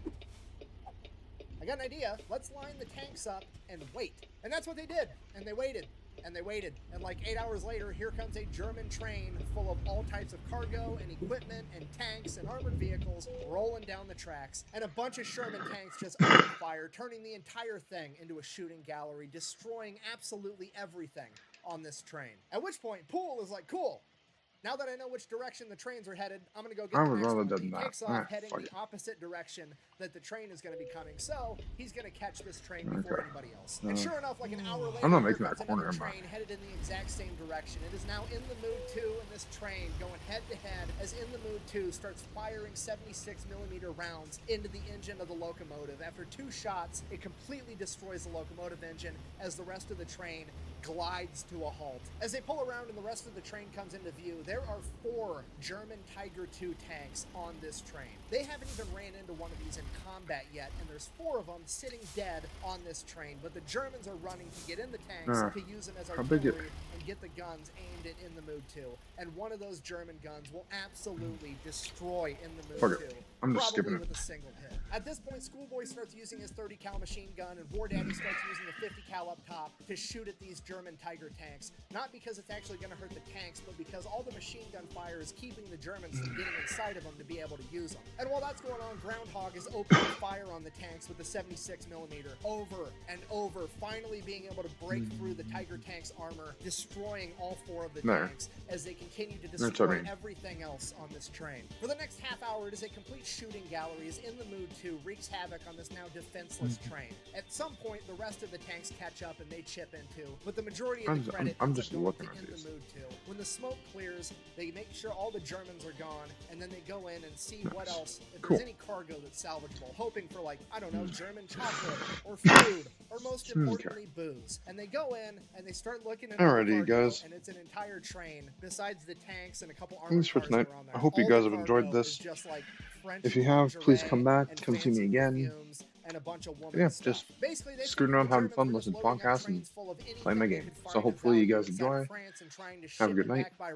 I got an idea, let's line the tanks up and wait. And that's what they did, and they waited. And they waited, and like 8 hours later, here comes a German train full of all types of cargo and equipment and tanks and armored vehicles rolling down the tracks, and a bunch of Sherman tanks just open fire, turning the entire thing into a shooting gallery, destroying absolutely everything on this train. At which point, Poole is like, cool. Now that I know which direction the trains are headed, I'm going to go get I the would next rather one. done He that. takes off heading Fuck the it. opposite direction that the train is going to be coming. So he's going to catch this train before anybody else. And sure enough, like an hour later, I'm not here making comes that corner, another am I? train headed in the exact same direction. It is now In the Mood 2 and this train going head to head as In the Mood 2 starts firing 76mm rounds into the engine of the locomotive. After 2 shots, it completely destroys the locomotive engine as the rest of the train glides to a halt. As they pull around and the rest of the train comes into view, there are 4 German Tiger II tanks on this train. They haven't even ran into one of these in combat yet, and there's 4 of them sitting dead on this train, but the Germans are running to get in the tanks to use them as artillery and get the guns aimed at In the Mood 2. And one of those German guns will absolutely destroy In the Mood 2. I'm just probably skipping it. with a single hit. At this point, Schoolboy starts using his 30 cal machine gun, and War Daddy starts using the 50 cal up top to shoot at these German Tiger tanks. Not because it's actually going to hurt the tanks, but because all the machine gun fire is keeping the Germans from getting inside of them to be able to use them. And while that's going on, Groundhog is opening fire on the tanks with the 76mm over and over, finally being able to break through the Tiger tanks' armor, destroying all 4 of the tanks as they continue to destroy everything else on this train. For the next half hour, it is a complete shooting gallery as In the Mood 2 wreaks havoc on this now defenseless train. At some point, the rest of the tanks catch up and they chip into, but the majority of the credit I'm ends just up going looking to at In these. the Mood 2. When the smoke clears, they make sure all the Germans are gone, and then they go in and see what else, if there's any cargo that's salvageable, hoping for, like, I don't know, German chocolate, or food, or most importantly, booze. And they go in, and they start looking at the Alrighty, cargo, guys. and it's an entire train, besides the tanks and a couple armored Thanks for cars tonight. that are on there. I hope you All guys the have enjoyed cargo this. is just, like, French If you have, please come back, and come see fancy me again. perfumes and a bunch of woman Yeah, stuff. just Basically, they screwing figured around, the having Germans fun, were just listening to loading up podcasts, and trains full of anything playing my they game. could So find of hopefully you value guys inside of enjoy. France and trying to Have a ship good it night. back by